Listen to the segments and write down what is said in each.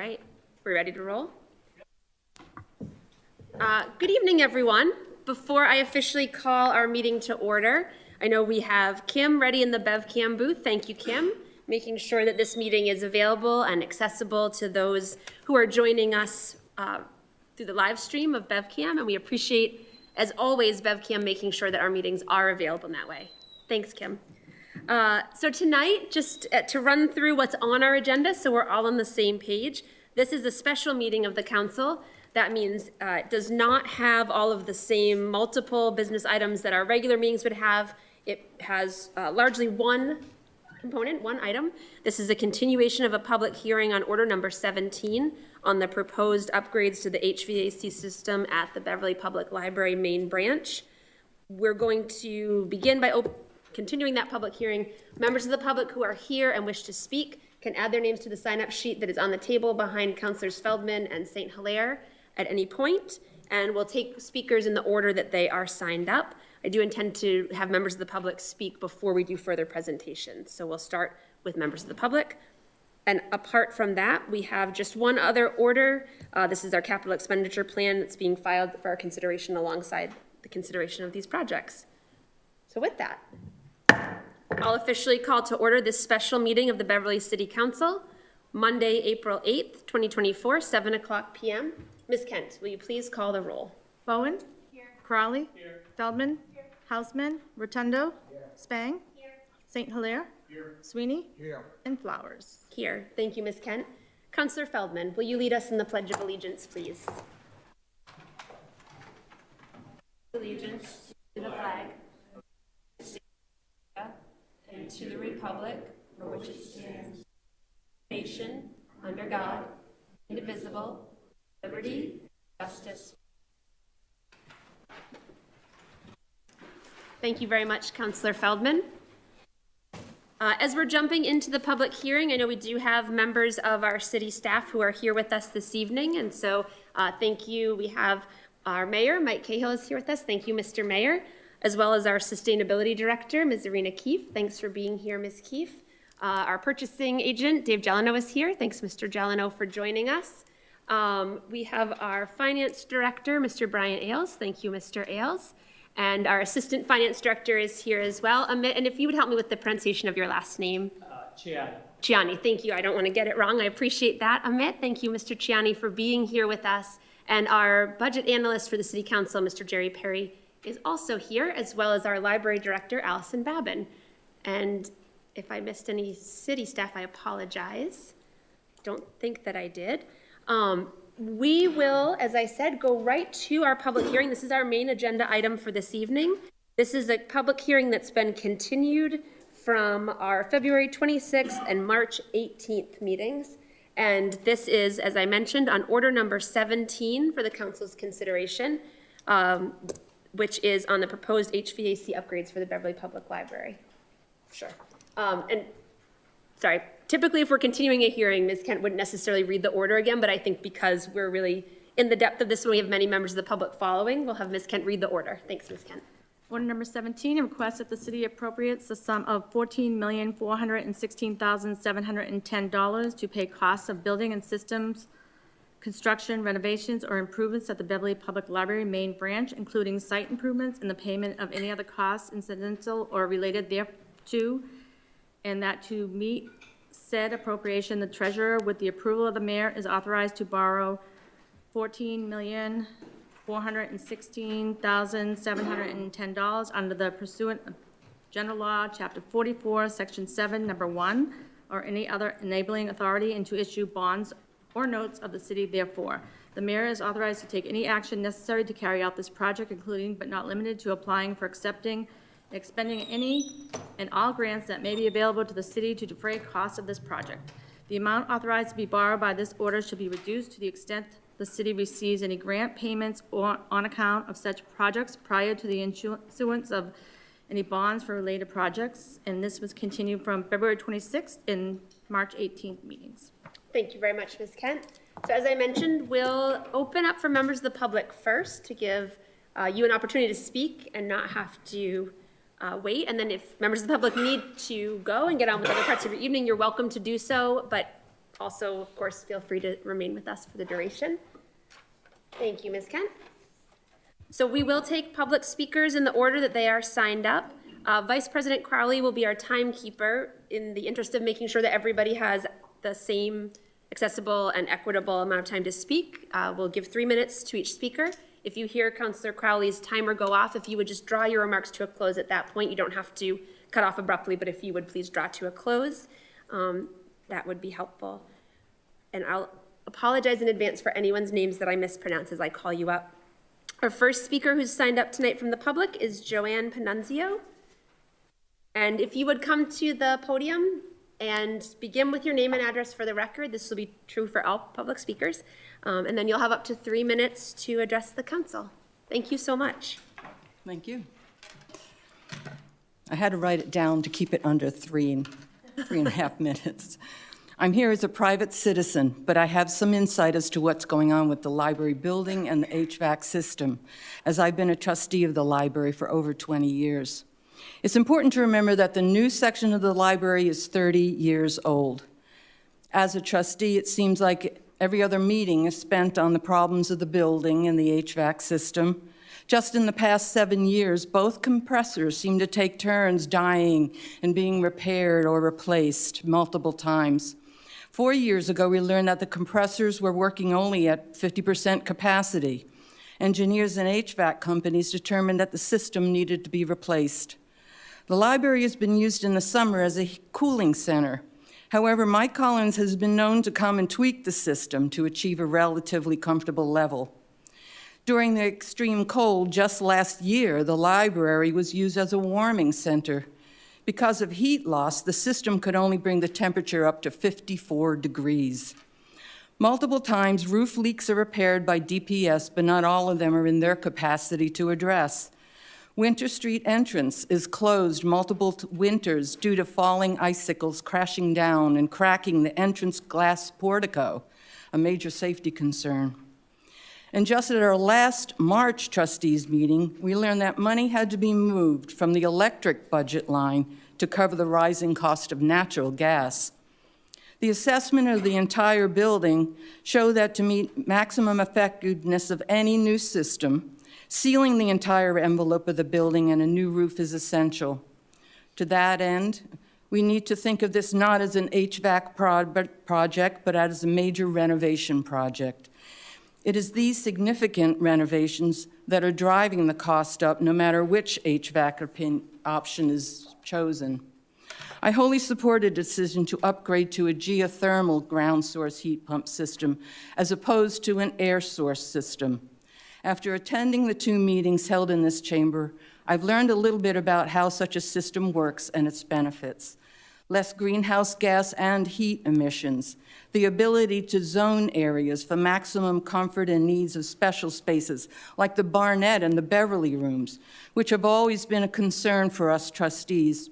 right, we're ready to roll? Good evening, everyone. Before I officially call our meeting to order, I know we have Kim ready in the BevCam booth. Thank you, Kim. Making sure that this meeting is available and accessible to those who are joining us through the live stream of BevCam, and we appreciate, as always, BevCam making sure that our meetings are available in that way. Thanks, Kim. So tonight, just to run through what's on our agenda so we're all on the same page, this is a special meeting of the council. That means it does not have all of the same multiple business items that our regular meetings would have. It has largely one component, one item. This is a continuation of a public hearing on order number 17 on the proposed upgrades to the HVAC system at the Beverly Public Library main branch. We're going to begin by continuing that public hearing. Members of the public who are here and wish to speak can add their names to the sign-up sheet that is on the table behind Councilors Feldman and St. Hilaire at any point, and we'll take speakers in the order that they are signed up. I do intend to have members of the public speak before we do further presentations, so we'll start with members of the public. And apart from that, we have just one other order. This is our capital expenditure plan that's being filed for our consideration alongside the consideration of these projects. So with that, I'll officially call to order this special meeting of the Beverly City Council, Monday, April 8th, 2024, 7 o'clock p.m. Ms. Kent, will you please call the roll? Bowen? Here. Crowley? Here. Feldman? Here. Houseman? Rotundo? Here. Spang? Here. St. Hilaire? Here. Sweeney? Here. And Flowers? Here. Thank you, Ms. Kent. Councilor Feldman, will you lead us in the Pledge of Allegiance, please? Allegiance to the flag and to the republic for which it stands, nation, under God, indivisible, liberty, justice. Thank you very much, Councilor Feldman. As we're jumping into the public hearing, I know we do have members of our city staff who are here with us this evening, and so thank you. We have our mayor, Mike Cahill, is here with us. Thank you, Mr. Mayor, as well as our sustainability director, Ms. Irina Keefe. Thanks for being here, Ms. Keefe. Our purchasing agent, Dave Jeleno, is here. Thanks, Mr. Jeleno, for joining us. We have our finance director, Mr. Brian Ailes. Thank you, Mr. Ailes. And our assistant finance director is here as well. Amit, and if you would help me with the pronunciation of your last name. Chiani. Chiani, thank you. I don't want to get it wrong. I appreciate that, Amit. Thank you, Mr. Chiani, for being here with us. And our budget analyst for the city council, Mr. Jerry Perry, is also here, as well as our library director, Allison Babin. And if I missed any city staff, I apologize. Don't think that I did. We will, as I said, go right to our public hearing. This is our main agenda item for this evening. This is a public hearing that's been continued from our February 26th and March 18th meetings. And this is, as I mentioned, on order number 17 for the council's consideration, which is on the proposed HVAC upgrades for the Beverly Public Library. Sure. Sorry, typically if we're continuing a hearing, Ms. Kent wouldn't necessarily read the order again, but I think because we're really in the depth of this and we have many members of the public following, we'll have Ms. Kent read the order. Thanks, Ms. Kent. Order number 17, request that the city appropriates the sum of $14,416,710 to pay costs of building and systems, construction, renovations, or improvements at the Beverly Public Library main branch, including site improvements and the payment of any other costs incidental or related thereto, and that to meet said appropriation, the treasurer, with the approval of the mayor, is authorized to borrow $14,416,710 under the pursuant of General Law, Chapter 44, Section 7, Number 1, or any other enabling authority, and to issue bonds or notes of the city therefore. The mayor is authorized to take any action necessary to carry out this project, including but not limited to applying for, accepting, expending any and all grants that may be available to the city to defray costs of this project. The amount authorized to be borrowed by this order should be reduced to the extent the city receives any grant payments or on account of such projects prior to the issuance of any bonds for related projects. And this was continued from February 26th and March 18th meetings. Thank you very much, Ms. Kent. So as I mentioned, we'll open up for members of the public first to give you an opportunity to speak and not have to wait. And then if members of the public need to go and get on with other parts of your evening, you're welcome to do so. But also, of course, feel free to remain with us for the duration. Thank you, Ms. Kent. So we will take public speakers in the order that they are signed up. Vice President Crowley will be our timekeeper in the interest of making sure that everybody has the same accessible and equitable amount of time to speak. We'll give 3 minutes to each speaker. If you hear Councilor Crowley's timer go off, if you would just draw your remarks to a close at that point. You don't have to cut off abruptly, but if you would please draw to a close, that would be helpful. And I'll apologize in advance for anyone's names that I mispronounce as I call you up. Our first speaker who's signed up tonight from the public is Joanne Panunzio. And if you would come to the podium and begin with your name and address for the record. This will be true for all public speakers. And then you'll have up to 3 minutes to address the council. Thank you so much. Thank you. I had to write it down to keep it under 3.5 minutes. I'm here as a private citizen, but I have some insight as to what's going on with the library building and the HVAC system, as I've been a trustee of the library for over 20 years. It's important to remember that the new section of the library is 30 years old. As a trustee, it seems like every other meeting is spent on the problems of the building and the HVAC system. Just in the past 7 years, both compressors seem to take turns dying and being repaired or replaced multiple times. 4 years ago, we learned that the compressors were working only at 50% capacity. Engineers and HVAC companies determined that the system needed to be replaced. The library has been used in the summer as a cooling center. However, Mike Collins has been known to come and tweak the system to achieve a relatively comfortable level. During the extreme cold just last year, the library was used as a warming center. Because of heat loss, the system could only bring the temperature up to 54 degrees. Multiple times, roof leaks are repaired by DPS, but not all of them are in their capacity to address. Winter Street entrance is closed multiple winters due to falling icicles crashing down and cracking the entrance glass portico, a major safety concern. And just at our last March trustees meeting, we learned that money had to be moved from the electric budget line to cover the rising cost of natural gas. The assessment of the entire building showed that to meet maximum effectiveness of any new system, sealing the entire envelope of the building and a new roof is essential. To that end, we need to think of this not as an HVAC project, but as a major renovation project. It is these significant renovations that are driving the cost up, no matter which HVAC option is chosen. I wholly support a decision to upgrade to a geothermal ground source heat pump system as opposed to an air source system. After attending the 2 meetings held in this chamber, I've learned a little bit about how such a system works and its benefits. Less greenhouse gas and heat emissions, the ability to zone areas for maximum comfort and needs of special spaces, like the Barnett and the Beverly rooms, which have always been a concern for us trustees,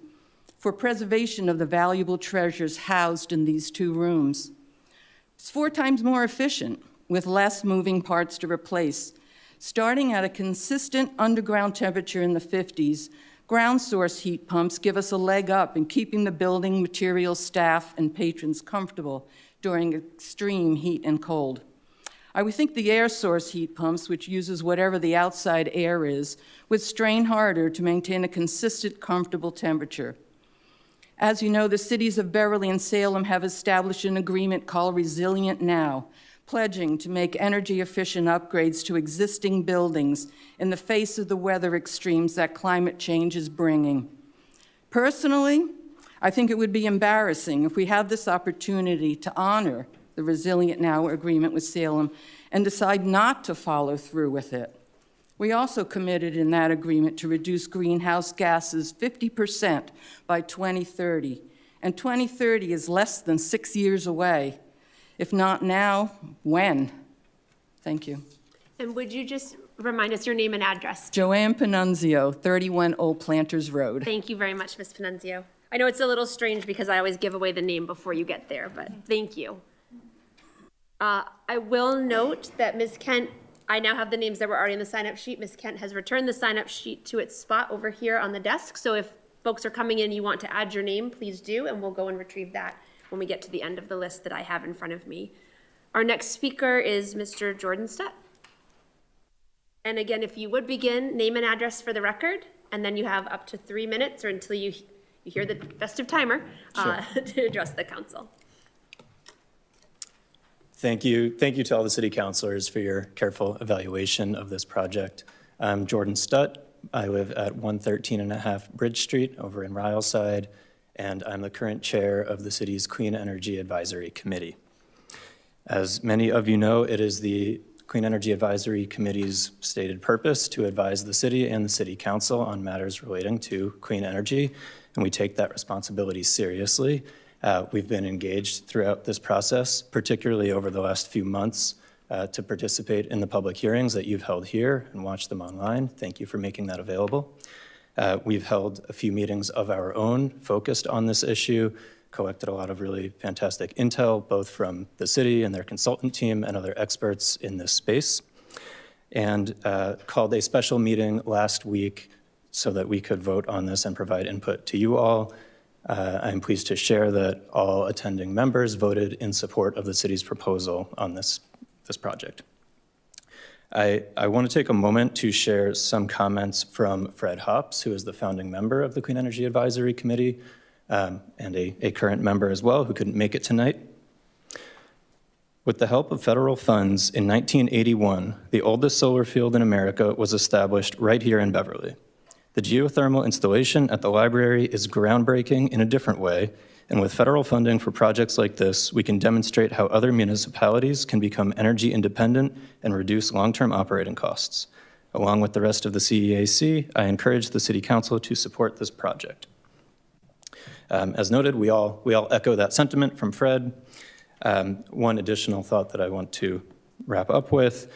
for preservation of the valuable treasures housed in these 2 rooms. It's 4 times more efficient, with less moving parts to replace. Starting at a consistent underground temperature in the 50s, ground source heat pumps give us a leg up in keeping the building, materials, staff, and patrons comfortable during extreme heat and cold. I would think the air source heat pumps, which uses whatever the outside air is, would strain harder to maintain a consistent, comfortable temperature. As you know, the cities of Beverly and Salem have established an agreement called Resilient Now, pledging to make energy-efficient upgrades to existing buildings in the face of the weather extremes that climate change is bringing. Personally, I think it would be embarrassing if we have this opportunity to honor the Resilient Now agreement with Salem and decide not to follow through with it. We also committed in that agreement to reduce greenhouse gases 50% by 2030, and 2030 is less than 6 years away. If not now, when? Thank you. And would you just remind us your name and address? Joanne Panunzio, 31 Old Planters Road. Thank you very much, Ms. Panunzio. I know it's a little strange because I always give away the name before you get there, but thank you. I will note that Ms. Kent, I now have the names that were already in the sign-up sheet. Ms. Kent has returned the sign-up sheet to its spot over here on the desk. So if folks are coming in and you want to add your name, please do, and we'll go and retrieve that when we get to the end of the list that I have in front of me. Our next speaker is Mr. Jordan Stutt. And again, if you would begin, name and address for the record, and then you have up to 3 minutes or until you hear the festive timer to address the council. Thank you. Thank you to all the city councilors for your careful evaluation of this project. I'm Jordan Stutt. I live at 113.5 Bridge Street over in Ryleside, and I'm the current chair of the city's Clean Energy Advisory Committee. As many of you know, it is the Clean Energy Advisory Committee's stated purpose to advise the city and the city council on matters relating to clean energy, and we take that responsibility seriously. We've been engaged throughout this process, particularly over the last few months, to participate in the public hearings that you've held here and watch them online. Thank you for making that available. We've held a few meetings of our own focused on this issue, collected a lot of really fantastic intel, both from the city and their consultant team and other experts in this space, and called a special meeting last week so that we could vote on this and provide input to you all. I'm pleased to share that all attending members voted in support of the city's proposal on this project. I want to take a moment to share some comments from Fred Hops, who is the founding member of the Clean Energy Advisory Committee, and a current member as well, who couldn't make it tonight. With the help of federal funds in 1981, the oldest solar field in America was established right here in Beverly. The geothermal installation at the library is groundbreaking in a different way, and with federal funding for projects like this, we can demonstrate how other municipalities can become energy independent and reduce long-term operating costs. Along with the rest of the CEAC, I encourage the City Council to support this project. As noted, we all echo that sentiment from Fred. One additional thought that I want to wrap up with: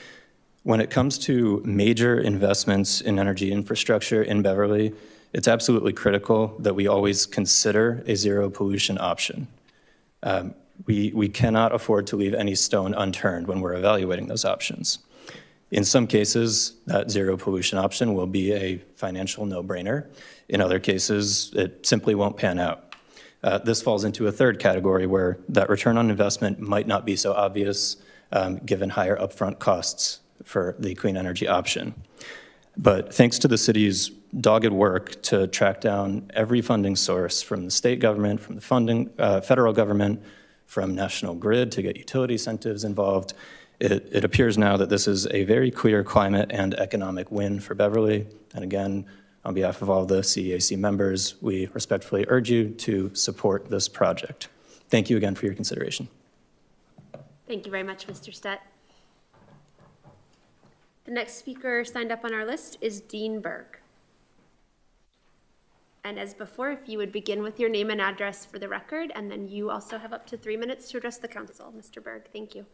when it comes to major investments in energy infrastructure in Beverly, it's absolutely critical that we always consider a zero pollution option. We cannot afford to leave any stone unturned when we're evaluating those options. In some cases, that zero pollution option will be a financial no-brainer. In other cases, it simply won't pan out. This falls into a third category where that return on investment might not be so obvious given higher upfront costs for the clean energy option. But thanks to the city's dogged work to track down every funding source from the state government, from the federal government, from National Grid to get utility incentives involved, it appears now that this is a very clear climate and economic win for Beverly. And again, on behalf of all the CEAC members, we respectfully urge you to support this project. Thank you again for your consideration. Thank you very much, Mr. Stutt. The next speaker signed up on our list is Dean Berg. And as before, if you would begin with your name and address for the record, and then you also have up to 3 minutes to address the council. Mr. Berg, thank you.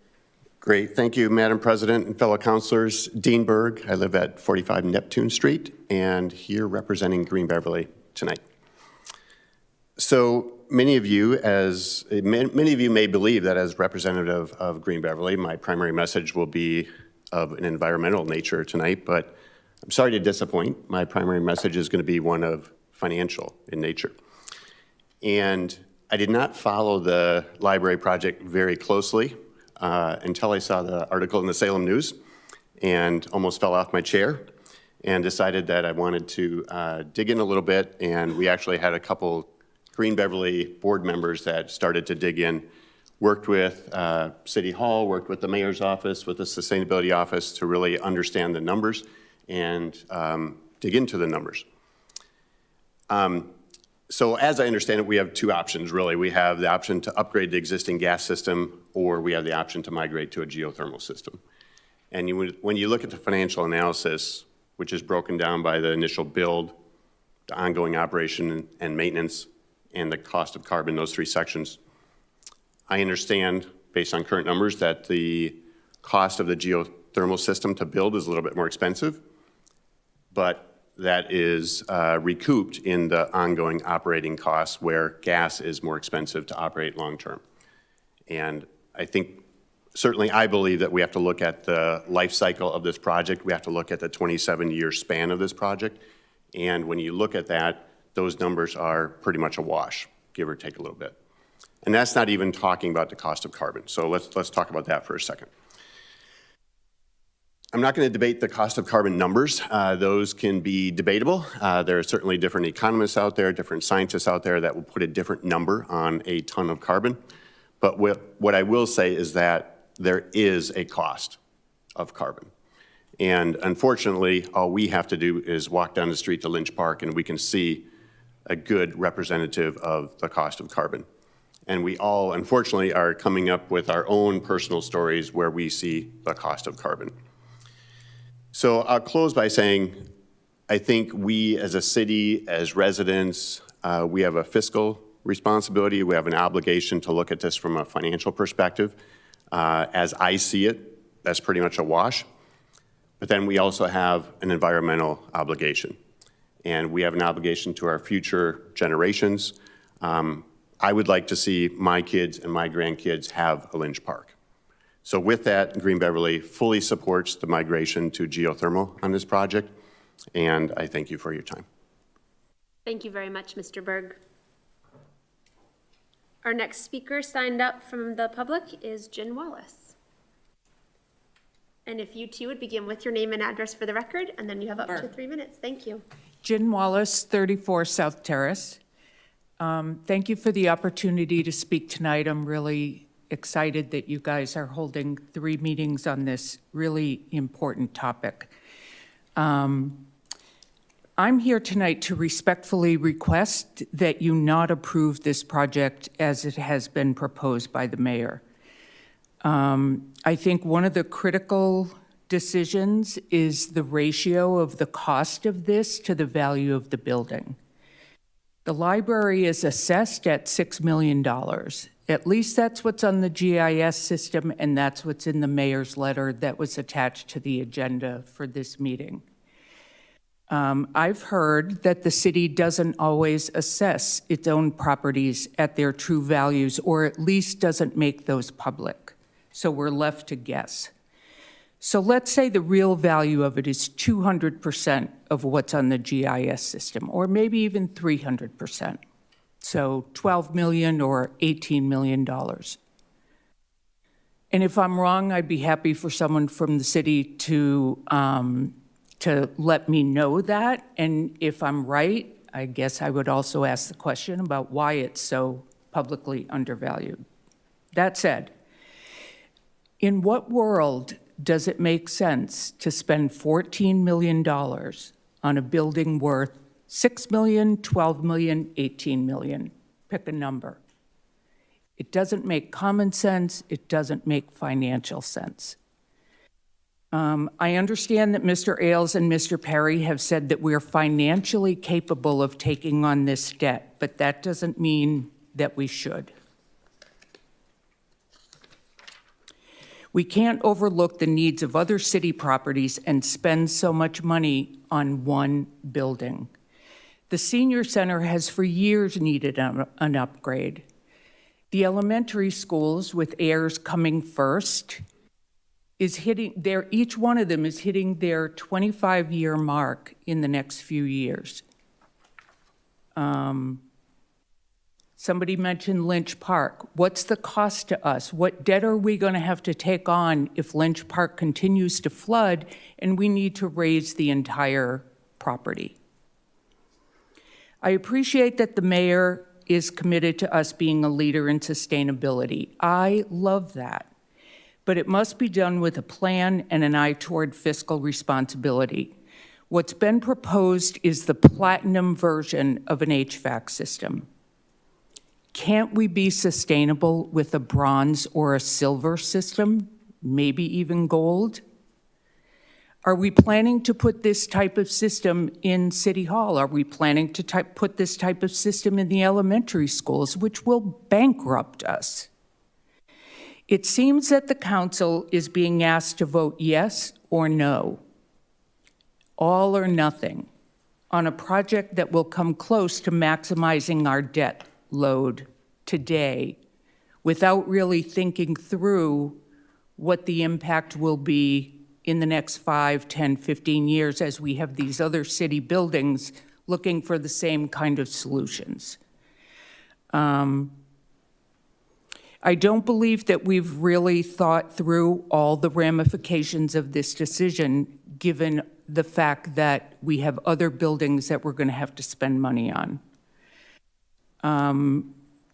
Great. Thank you, Madam President and fellow councilors. Dean Berg. I live at 45 Neptune Street and here representing Green Beverly tonight. So many of you may believe that as representative of Green Beverly, my primary message will be of an environmental nature tonight, but I'm sorry to disappoint. My primary message is going to be one of financial in nature. And I did not follow the library project very closely until I saw the article in the Salem News and almost fell off my chair and decided that I wanted to dig in a little bit. And we actually had a couple Green Beverly board members that started to dig in, worked with City Hall, worked with the mayor's office, with the sustainability office to really understand the numbers and dig into the numbers. So as I understand it, we have two options, really. We have the option to upgrade the existing gas system, or we have the option to migrate to a geothermal system. And when you look at the financial analysis, which is broken down by the initial build, the ongoing operation and maintenance, and the cost of carbon, those three sections, I understand, based on current numbers, that the cost of the geothermal system to build is a little bit more expensive, but that is recouped in the ongoing operating costs where gas is more expensive to operate long-term. And I think, certainly I believe that we have to look at the life cycle of this project. We have to look at the 27-year span of this project. And when you look at that, those numbers are pretty much a wash, give or take a little bit. And that's not even talking about the cost of carbon. So let's talk about that for a second. I'm not going to debate the cost of carbon numbers. Those can be debatable. There are certainly different economists out there, different scientists out there that will put a different number on a ton of carbon. But what I will say is that there is a cost of carbon. And unfortunately, all we have to do is walk down the street to Lynch Park and we can see a good representative of the cost of carbon. And we all, unfortunately, are coming up with our own personal stories where we see the cost of carbon. So I'll close by saying, I think we as a city, as residents, we have a fiscal responsibility. We have an obligation to look at this from a financial perspective. As I see it, that's pretty much a wash. But then we also have an environmental obligation. And we have an obligation to our future generations. I would like to see my kids and my grandkids have a Lynch Park. So with that, Green Beverly fully supports the migration to geothermal on this project, and I thank you for your time. Thank you very much, Mr. Berg. Our next speaker signed up from the public is Jen Wallace. And if you two would begin with your name and address for the record, and then you have up to 3 minutes. Thank you. Jen Wallace, 34 South Terrace. Thank you for the opportunity to speak tonight. I'm really excited that you guys are holding 3 meetings on this really important topic. I'm here tonight to respectfully request that you not approve this project as it has been proposed by the mayor. I think one of the critical decisions is the ratio of the cost of this to the value of the building. The library is assessed at $6 million. At least that's what's on the GIS system, and that's what's in the mayor's letter that was attached to the agenda for this meeting. I've heard that the city doesn't always assess its own properties at their true values, or at least doesn't make those public. So we're left to guess. So let's say the real value of it is 200% of what's on the GIS system, or maybe even 300%. So $12 million or $18 million. And if I'm wrong, I'd be happy for someone from the city to let me know that. And if I'm right, I guess I would also ask the question about why it's so publicly undervalued. That said, in what world does it make sense to spend $14 million on a building worth $6 million, $12 million, $18 million? Pick a number. It doesn't make common sense. It doesn't make financial sense. I understand that Mr. Ailes and Mr. Perry have said that we're financially capable of taking on this debt, but that doesn't mean that we should. We can't overlook the needs of other city properties and spend so much money on one building. The senior center has for years needed an upgrade. The elementary schools, with Ayers coming first, each one of them is hitting their 25-year mark in the next few years. Somebody mentioned Lynch Park. What's the cost to us? What debt are we going to have to take on if Lynch Park continues to flood and we need to raise the entire property? I appreciate that the mayor is committed to us being a leader in sustainability. I love that. But it must be done with a plan and an eye toward fiscal responsibility. What's been proposed is the platinum version of an HVAC system. Can't we be sustainable with a bronze or a silver system, maybe even gold? Are we planning to put this type of system in City Hall? Are we planning to put this type of system in the elementary schools, which will bankrupt us? It seems that the council is being asked to vote yes or no, all or nothing, on a project that will come close to maximizing our debt load today without really thinking through what the impact will be in the next 5, 10, 15 years as we have these other city buildings looking for the same kind of solutions. I don't believe that we've really thought through all the ramifications of this decision, given the fact that we have other buildings that we're going to have to spend money on.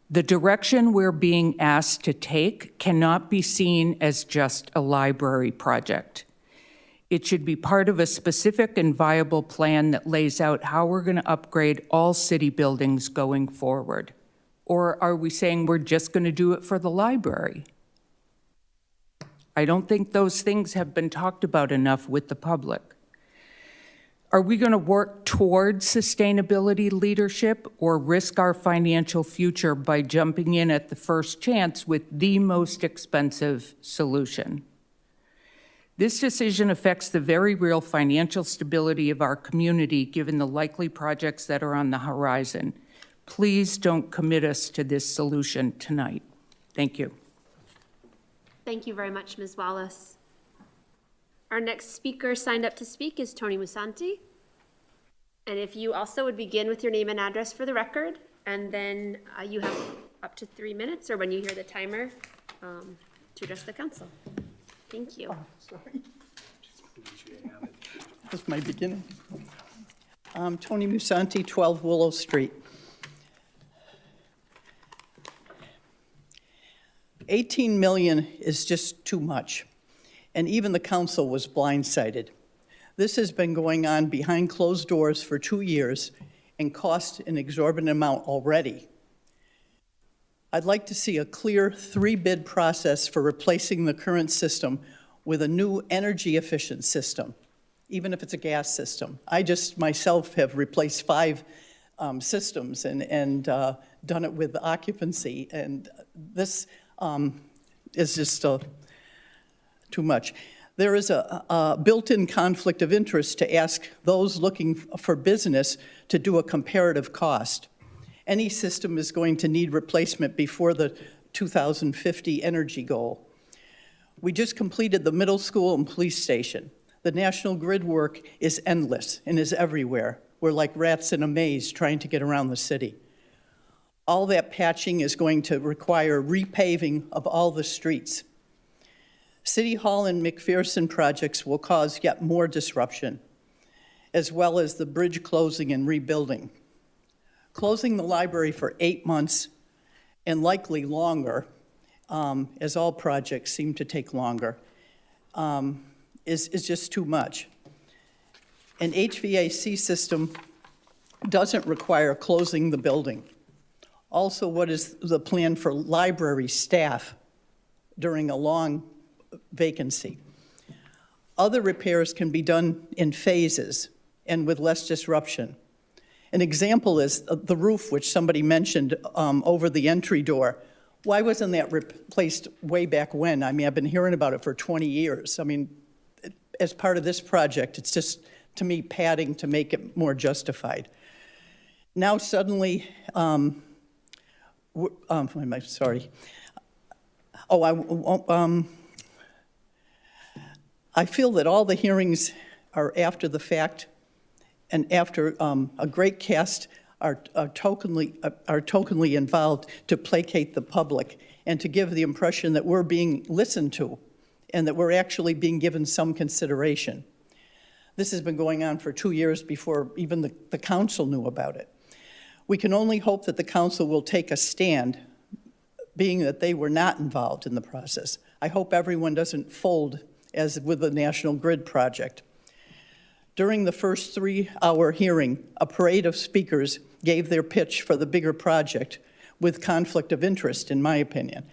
The direction we're being asked to take cannot be seen as just a library project. It should be part of a specific and viable plan that lays out how we're going to upgrade all city buildings going forward. Or are we saying we're just going to do it for the library? I don't think those things have been talked about enough with the public. Are we going to work towards sustainability leadership or risk our financial future by jumping in at the first chance with the most expensive solution? This decision affects the very real financial stability of our community, given the likely projects that are on the horizon. Please don't commit us to this solution tonight. Thank you. Thank you very much, Ms. Wallace. Our next speaker signed up to speak is Tony Musanti. And if you also would begin with your name and address for the record, and then you have up to 3 minutes, or when you hear the timer, to address the council. Thank you. Sorry. That's my beginning. Tony Musanti, 12 Willow Street. 18 million is just too much, and even the council was blindsided. This has been going on behind closed doors for 2 years and cost an exorbitant amount already. I'd like to see a clear 3-bid process for replacing the current system with a new energy-efficient system, even if it's a gas system. I just myself have replaced 5 systems and done it with occupancy, and this is just too much. There is a built-in conflict of interest to ask those looking for business to do a comparative cost. Any system is going to need replacement before the 2050 energy goal. We just completed the middle school and police station. The National Grid work is endless and is everywhere. We're like rats in a maze trying to get around the city. All that patching is going to require repaving of all the streets. City Hall and McPherson projects will cause yet more disruption, as well as the bridge closing and rebuilding. Closing the library for 8 months, and likely longer, as all projects seem to take longer, is just too much. An HVAC system doesn't require closing the building. Also, what is the plan for library staff during a long vacancy? Other repairs can be done in phases and with less disruption. An example is the roof, which somebody mentioned over the entry door. Why wasn't that replaced way back when? I mean, I've been hearing about it for 20 years. I mean, as part of this project, it's just, to me, padding to make it more justified. Now suddenly, sorry. I feel that all the hearings are after the fact, and after a great cast are tokenly involved to placate the public and to give the impression that we're being listened to and that we're actually being given some consideration. This has been going on for 2 years before even the council knew about it. We can only hope that the council will take a stand, being that they were not involved in the process. I hope everyone doesn't fold as with the National Grid project. During the first 3-hour hearing, a parade of speakers gave their pitch for the bigger project with conflict of interest, in my opinion.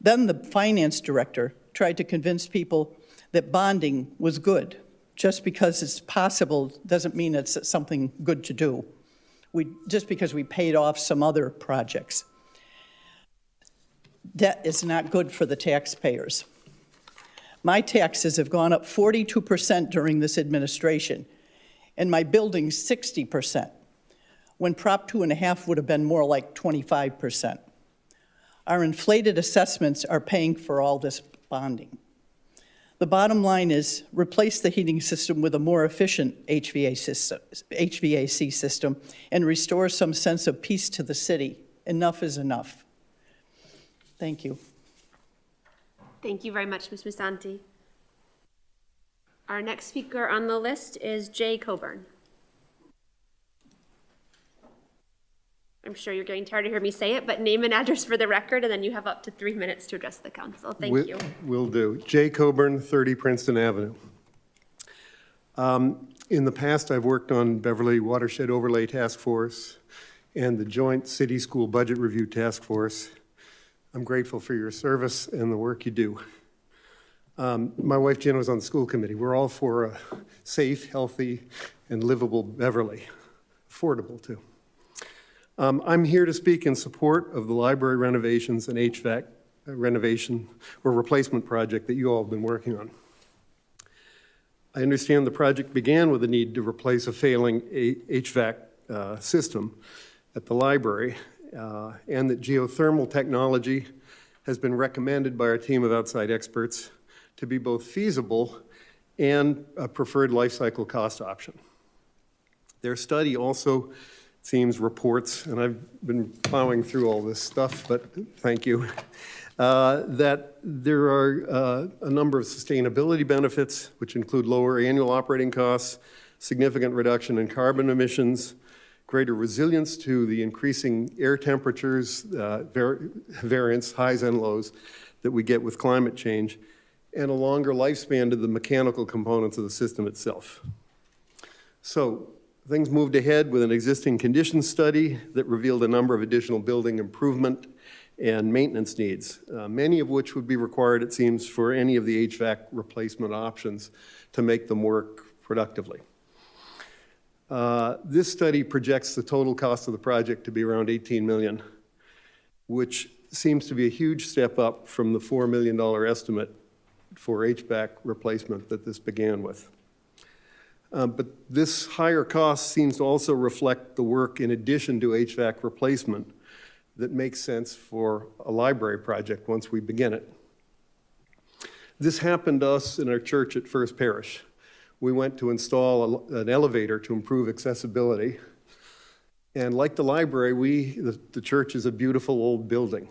Then the finance director tried to convince people that bonding was good. Just because it's possible doesn't mean it's something good to do. Just because we paid off some other projects. Debt is not good for the taxpayers. My taxes have gone up 42% during this administration, and my building's 60%, when Prop 2.5 would have been more like 25%. Our inflated assessments are paying for all this bonding. The bottom line is replace the heating system with a more efficient HVAC system and restore some sense of peace to the city. Enough is enough. Thank you. Thank you very much, Ms. Musanti. Our next speaker on the list is Jay Coburn. I'm sure you're getting tired of hearing me say it, but name and address for the record, and then you have up to 3 minutes to address the council. Thank you. Will do. Jay Coburn, 30 Princeton Avenue. In the past, I've worked on Beverly Watershed Overlay Task Force and the Joint City School Budget Review Task Force. I'm grateful for your service and the work you do. My wife Jen was on the school committee. We're all for a safe, healthy, and livable Beverly, affordable too. I'm here to speak in support of the library renovations and HVAC renovation or replacement project that you all have been working on. I understand the project began with a need to replace a failing HVAC system at the library, and that geothermal technology has been recommended by our team of outside experts to be both feasible and a preferred life cycle cost option. Their study also seems reports, and I've been plowing through all this stuff, but thank you, that there are a number of sustainability benefits, which include lower annual operating costs, significant reduction in carbon emissions, greater resilience to the increasing air temperatures, variance, highs and lows, that we get with climate change, and a longer lifespan to the mechanical components of the system itself. So things moved ahead with an existing conditions study that revealed a number of additional building improvement and maintenance needs, many of which would be required, it seems, for any of the HVAC replacement options to make them work productively. This study projects the total cost of the project to be around $18 million, which seems to be a huge step up from the $4 million estimate for HVAC replacement that this began with. But this higher cost seems to also reflect the work in addition to HVAC replacement that makes sense for a library project once we begin it. This happened to us in our church at First Parish. We went to install an elevator to improve accessibility. And like the library, the church is a beautiful old building.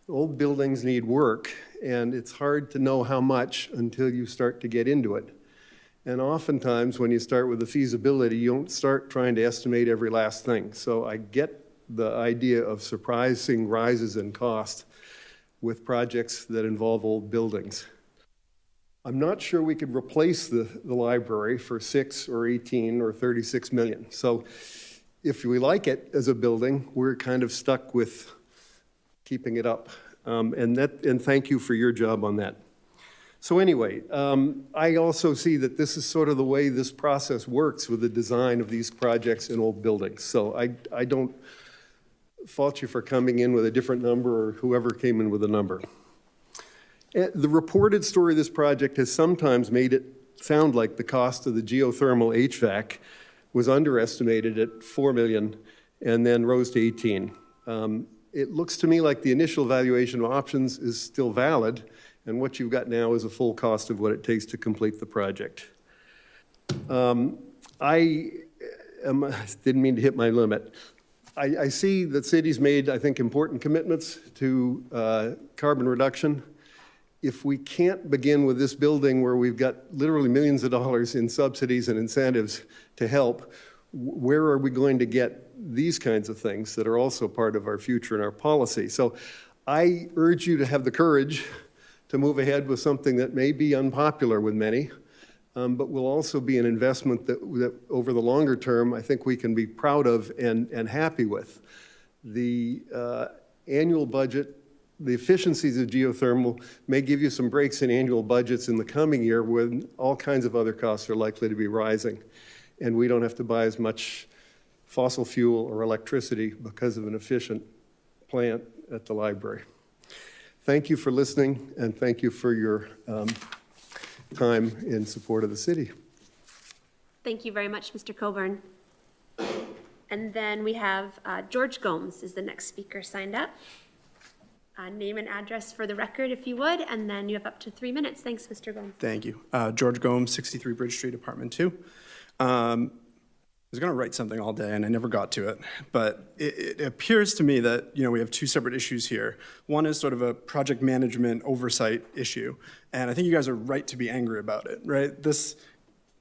Old buildings need work, and it's hard to know how much until you start to get into it. And oftentimes, when you start with the feasibility, you don't start trying to estimate every last thing. So I get the idea of surprising rises in cost with projects that involve old buildings. I'm not sure we could replace the library for 6 or 18 or 36 million. So if we like it as a building, we're kind of stuck with keeping it up. And thank you for your job on that. So anyway, I also see that this is sort of the way this process works with the design of these projects in old buildings. So I don't fault you for coming in with a different number or whoever came in with a number. The reported story of this project has sometimes made it sound like the cost of the geothermal HVAC was underestimated at $4 million and then rose to 18. It looks to me like the initial valuation of options is still valid, and what you've got now is a full cost of what it takes to complete the project. I didn't mean to hit my limit. I see that cities made, I think, important commitments to carbon reduction. If we can't begin with this building where we've got literally millions of dollars in subsidies and incentives to help, where are we going to get these kinds of things that are also part of our future and our policy? So I urge you to have the courage to move ahead with something that may be unpopular with many, but will also be an investment that over the longer term, I think we can be proud of and happy with. The annual budget, the efficiencies of geothermal may give you some breaks in annual budgets in the coming year when all kinds of other costs are likely to be rising. And we don't have to buy as much fossil fuel or electricity because of an efficient plant at the library. Thank you for listening, and thank you for your time in support of the city. Thank you very much, Mr. Coburn. And then we have George Gomes is the next speaker signed up. Name and address for the record, if you would, and then you have up to 3 minutes. Thanks, Mr. Gomes. Thank you. George Gomes, 63 Bridge Street, Apartment 2. was going to write something all day and I never got to it, but it appears to me that, we have two separate issues here. One is sort of a project management oversight issue, and I think you guys are right to be angry about it, right? This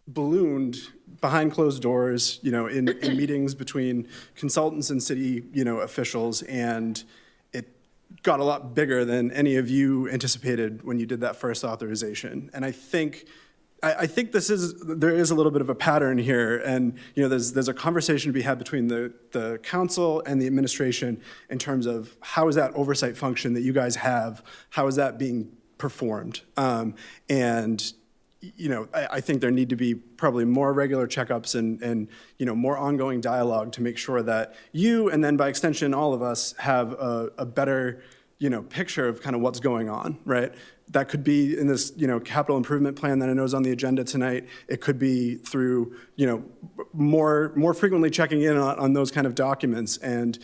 ballooned behind closed doors, in meetings between consultants and city, officials, and it got a lot bigger than any of you anticipated when you did that first authorization. And I think there is a little bit of a pattern here, and there's a conversation to be had between the council and the administration in terms of how is that oversight function that you guys have, how is that being performed, and I think there need to be probably more regular checkups and more ongoing dialogue to make sure that you, and then by extension all of us, have a better picture of kind of what's going on, right? That could be in this, capital improvement plan that I know is on the agenda tonight. It could be through, more frequently checking in on those kind of documents. And,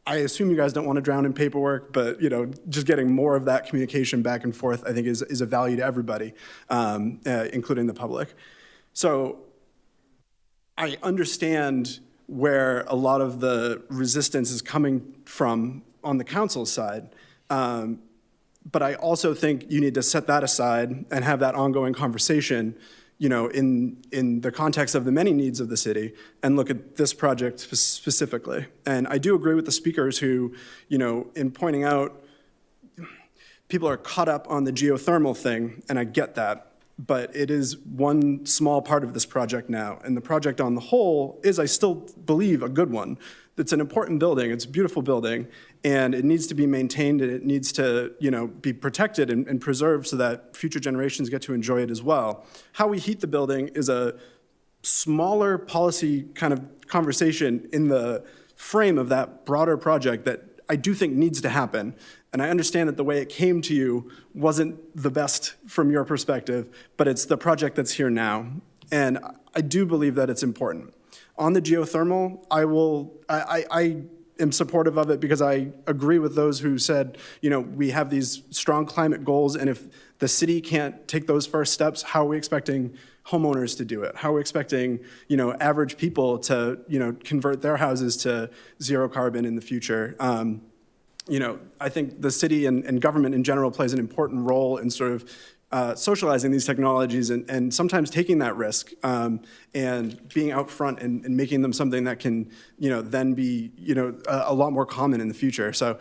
I assume you guys don't want to drown in paperwork, but, just getting more of that communication back and forth, I think is a value to everybody, including the public. So I understand where a lot of the resistance is coming from on the council's side. But I also think you need to set that aside and have that ongoing conversation, in the context of the many needs of the city, and look at this project specifically. And I do agree with the speakers who, in pointing out, people are caught up on the geothermal thing, and I get that. But it is one small part of this project now. And the project on the whole is, I still believe, a good one. It's an important building, it's a beautiful building, and it needs to be maintained, and it needs to, be protected and preserved so that future generations get to enjoy it as well. How we heat the building is a smaller policy kind of conversation in the frame of that broader project that I do think needs to happen. And I understand that the way it came to you wasn't the best from your perspective, but it's the project that's here now. And I do believe that it's important. On the geothermal, I am supportive of it because I agree with those who said, we have these strong climate goals, and if the city can't take those first steps, how are we expecting homeowners to do it? How are we expecting, average people to, convert their houses to zero carbon in the future? I think the city and government in general plays an important role in sort of socializing these technologies and sometimes taking that risk and being out front and making them something that can, then be, a lot more common in the future. So,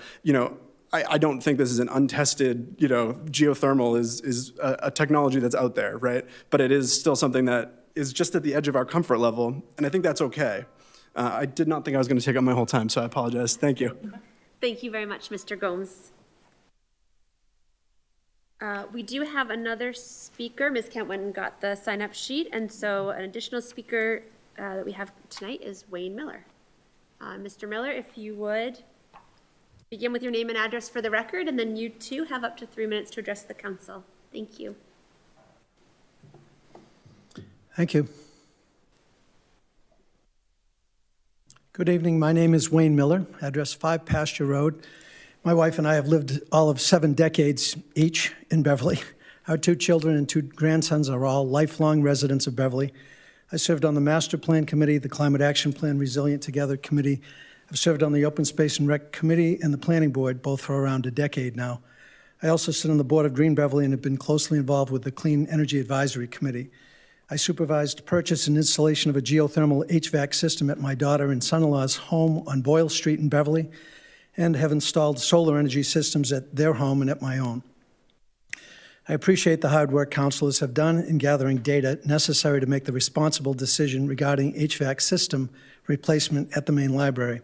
I don't think this is an untested, geothermal is a technology that's out there, right? But it is still something that is just at the edge of our comfort level, and I think that's okay. I did not think I was going to take up my whole time, so I apologize. Thank you. Thank you very much, Mr. Gomes. We do have another speaker. Ms. Kent went and got the sign-up sheet, and so an additional speaker that we have tonight is Wayne Miller. Mr. Miller, if you would begin with your name and address for the record, and then you too have up to 3 minutes to address the council. Thank you. Thank you. Good evening. My name is Wayne Miller, address 5 Pasture Road. My wife and I have lived all of 7 decades each in Beverly. Our 2 children and 2 grandsons are all lifelong residents of Beverly. I served on the Master Plan Committee, the Climate Action Plan Resilient Together Committee. I've served on the Open Space and Rec Committee and the Planning Board, both for around a decade now. I also sit on the board of Green Beverly and have been closely involved with the Clean Energy Advisory Committee. I supervised purchase and installation of a geothermal HVAC system at my daughter and son-in-law's home on Boyle Street in Beverly, and have installed solar energy systems at their home and at my own. I appreciate the hard work councilors have done in gathering data necessary to make the responsible decision regarding HVAC system replacement at the main library.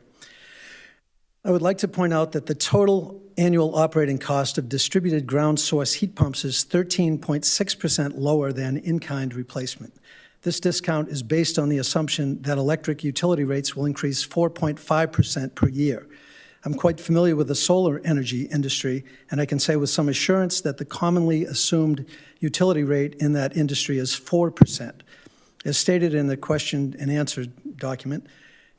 I would like to point out that the total annual operating cost of distributed ground source heat pumps is 13.6% lower than in-kind replacement. This discount is based on the assumption that electric utility rates will increase 4.5% per year. I'm quite familiar with the solar energy industry, and I can say with some assurance that the commonly assumed utility rate in that industry is 4%. As stated in the question and answer document,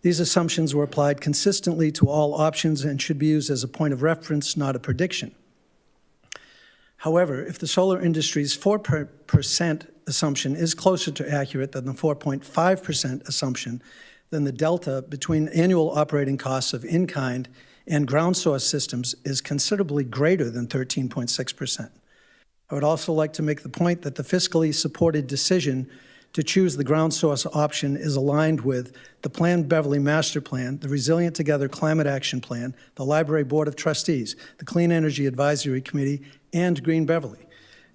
these assumptions were applied consistently to all options and should be used as a point of reference, not a prediction. However, if the solar industry's 4% assumption is closer to accurate than the 4.5% assumption, then the delta between annual operating costs of in-kind and ground source systems is considerably greater than 13.6%. I would also like to make the point that the fiscally supported decision to choose the ground source option is aligned with the Planned Beverly Master Plan, the Resilient Together Climate Action Plan, the Library Board of Trustees, the Clean Energy Advisory Committee, and Green Beverly.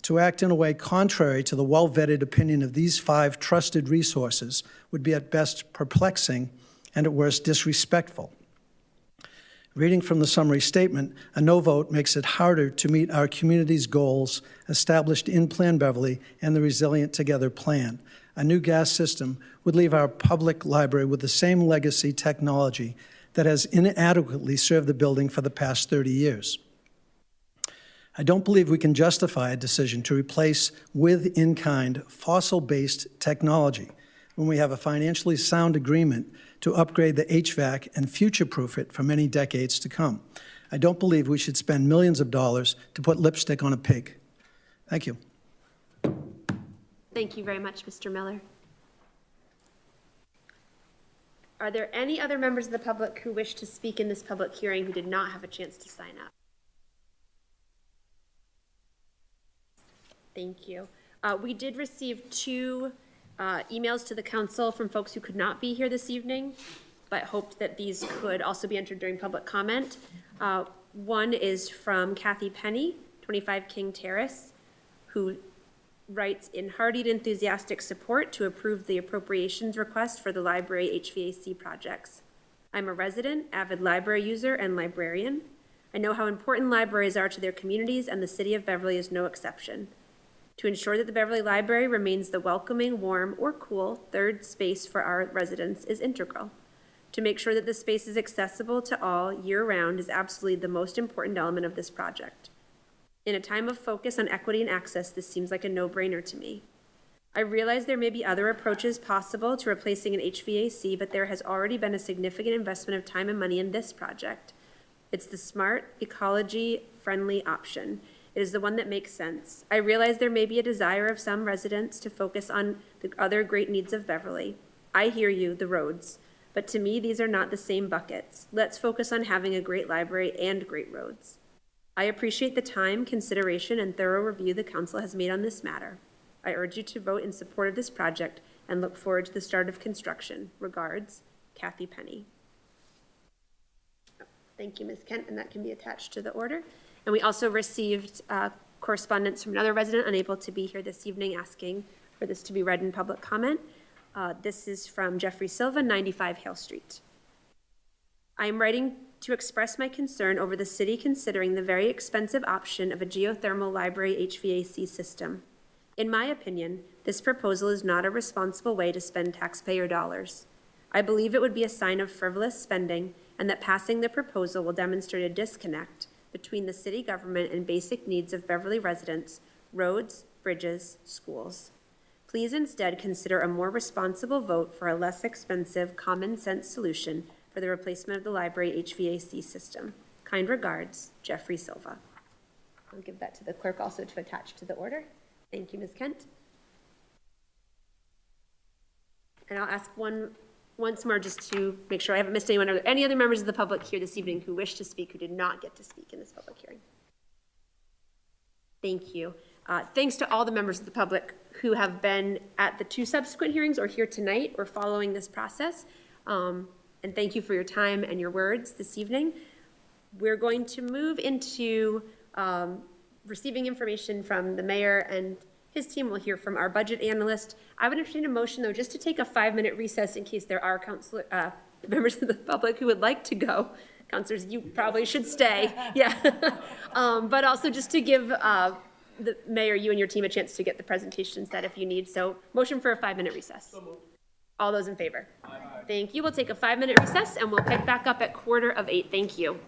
To act in a way contrary to the well-vetted opinion of these 5 trusted resources would be at best perplexing and at worst disrespectful. Reading from the summary statement, a no vote makes it harder to meet our community's goals established in Plan Beverly and the Resilient Together Plan. A new gas system would leave our public library with the same legacy technology that has inadequately served the building for the past 30 years. I don't believe we can justify a decision to replace with in-kind fossil-based technology when we have a financially sound agreement to upgrade the HVAC and future-proof it for many decades to come. I don't believe we should spend millions of dollars to put lipstick on a pig. Thank you. Thank you very much, Mr. Miller. Are there any other members of the public who wish to speak in this public hearing who did not have a chance to sign up? Thank you. We did receive 2 emails to the council from folks who could not be here this evening, but hoped that these could also be entered during public comment. One is from Kathy Penny, 25 King Terrace, who writes in hearty enthusiastic support to approve the appropriations request for the library HVAC projects. I'm a resident, avid library user, and librarian. I know how important libraries are to their communities, and the city of Beverly is no exception. To ensure that the Beverly Library remains the welcoming, warm, or cool third space for our residents is integral. To make sure that the space is accessible to all year-round is absolutely the most important element of this project. In a time of focus on equity and access, this seems like a no-brainer to me. I realize there may be other approaches possible to replacing an HVAC, but there has already been a significant investment of time and money in this project. It's the smart, ecology-friendly option. It is the one that makes sense. I realize there may be a desire of some residents to focus on the other great needs of Beverly. I hear you, the roads. But to me, these are not the same buckets. Let's focus on having a great library and great roads. I appreciate the time, consideration, and thorough review the council has made on this matter. I urge you to vote in support of this project and look forward to the start of construction. Regards, Kathy Penny. Thank you, Ms. Kent, and that can be attached to the order. And we also received correspondence from another resident unable to be here this evening asking for this to be read in public comment. This is from Jeffrey Silva, 95 Hale Street. I am writing to express my concern over the city considering the very expensive option of a geothermal library HVAC system. In my opinion, this proposal is not a responsible way to spend taxpayer dollars. I believe it would be a sign of frivolous spending and that passing the proposal will demonstrate a disconnect between the city government and basic needs of Beverly residents, roads, bridges, schools. Please instead consider a more responsible vote for a less expensive, common sense solution for the replacement of the library HVAC system. Kind regards, Jeffrey Silva. I'll give that to the clerk also to attach to the order. Thank you, Ms. Kent. And I'll ask once more just to make sure I haven't missed anyone. Are there any other members of the public here this evening who wish to speak who did not get to speak in this public hearing? Thank you. Thanks to all the members of the public who have been at the 2 subsequent hearings or here tonight or following this process. And thank you for your time and your words this evening. We're going to move into receiving information from the mayor and his team. Will hear from our budget analyst. I would entertain a motion, though, just to take a 5-minute recess in case there are members of the public who would like to go. Counselors, you probably should stay. Yeah. But also just to give the mayor, you and your team, a chance to get the presentation set if you need. So motion for a 5-minute recess. So moved. All those in favor? Aye. Thank you. We'll take a 5-minute recess and we'll pick back up at 7:45. Thank you.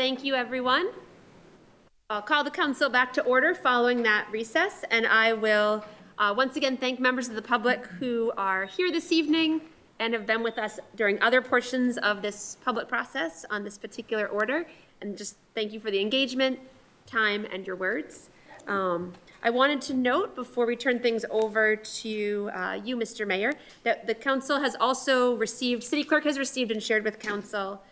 Thank you, everyone. I'll call the council back to order following that recess, and I will once again thank members of the public who are here this evening and have been with us during other portions of this public process on this particular order, and just thank you for the engagement, time, and your words. I wanted to note before we turn things over to you, Mr. Mayor, that the council has also received, city clerk has received and shared with council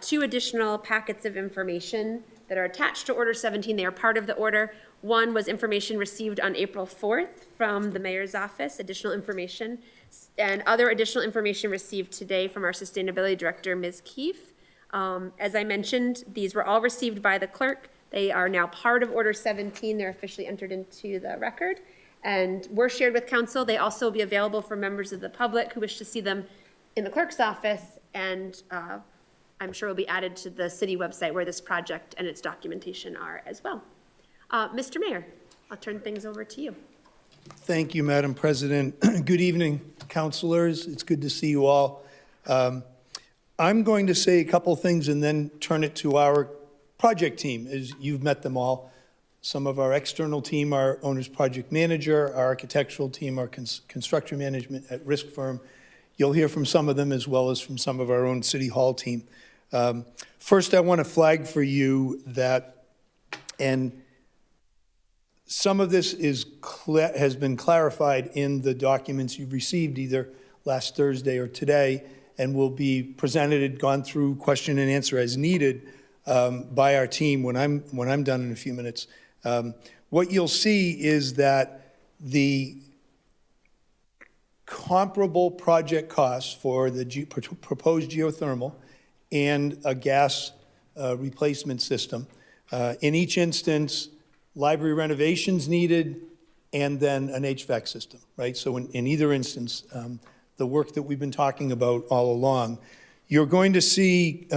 2 additional packets of information that are attached to Order 17. They are part of the order. One was information received on April 4th from the mayor's office, additional information, and other additional information received today from our sustainability director, Ms. Keefe. As I mentioned, these were all received by the clerk. They are now part of Order 17. They're officially entered into the record and were shared with council. They also will be available for members of the public who wish to see them in the clerk's office, and I'm sure will be added to the city website where this project and its documentation are as well. Mr. Mayor, I'll turn things over to you. Thank you, Madam President. Good evening, councilors. It's good to see you all. I'm going to say a couple things and then turn it to our project team, as you've met them all. Some of our external team, our owner's project manager, our architectural team, our construction management at risk firm. You'll hear from some of them as well as from some of our own City Hall team. First, I want to flag for you that, and some of this has been clarified in the documents you've received either last Thursday or today, and will be presented, gone through question and answer as needed by our team when I'm done in a few minutes. What you'll see is that the comparable project costs for the proposed geothermal and a gas replacement system. In each instance, library renovations needed, and then an HVAC system, right? So in either instance, the work that we've been talking about all along, you're going to see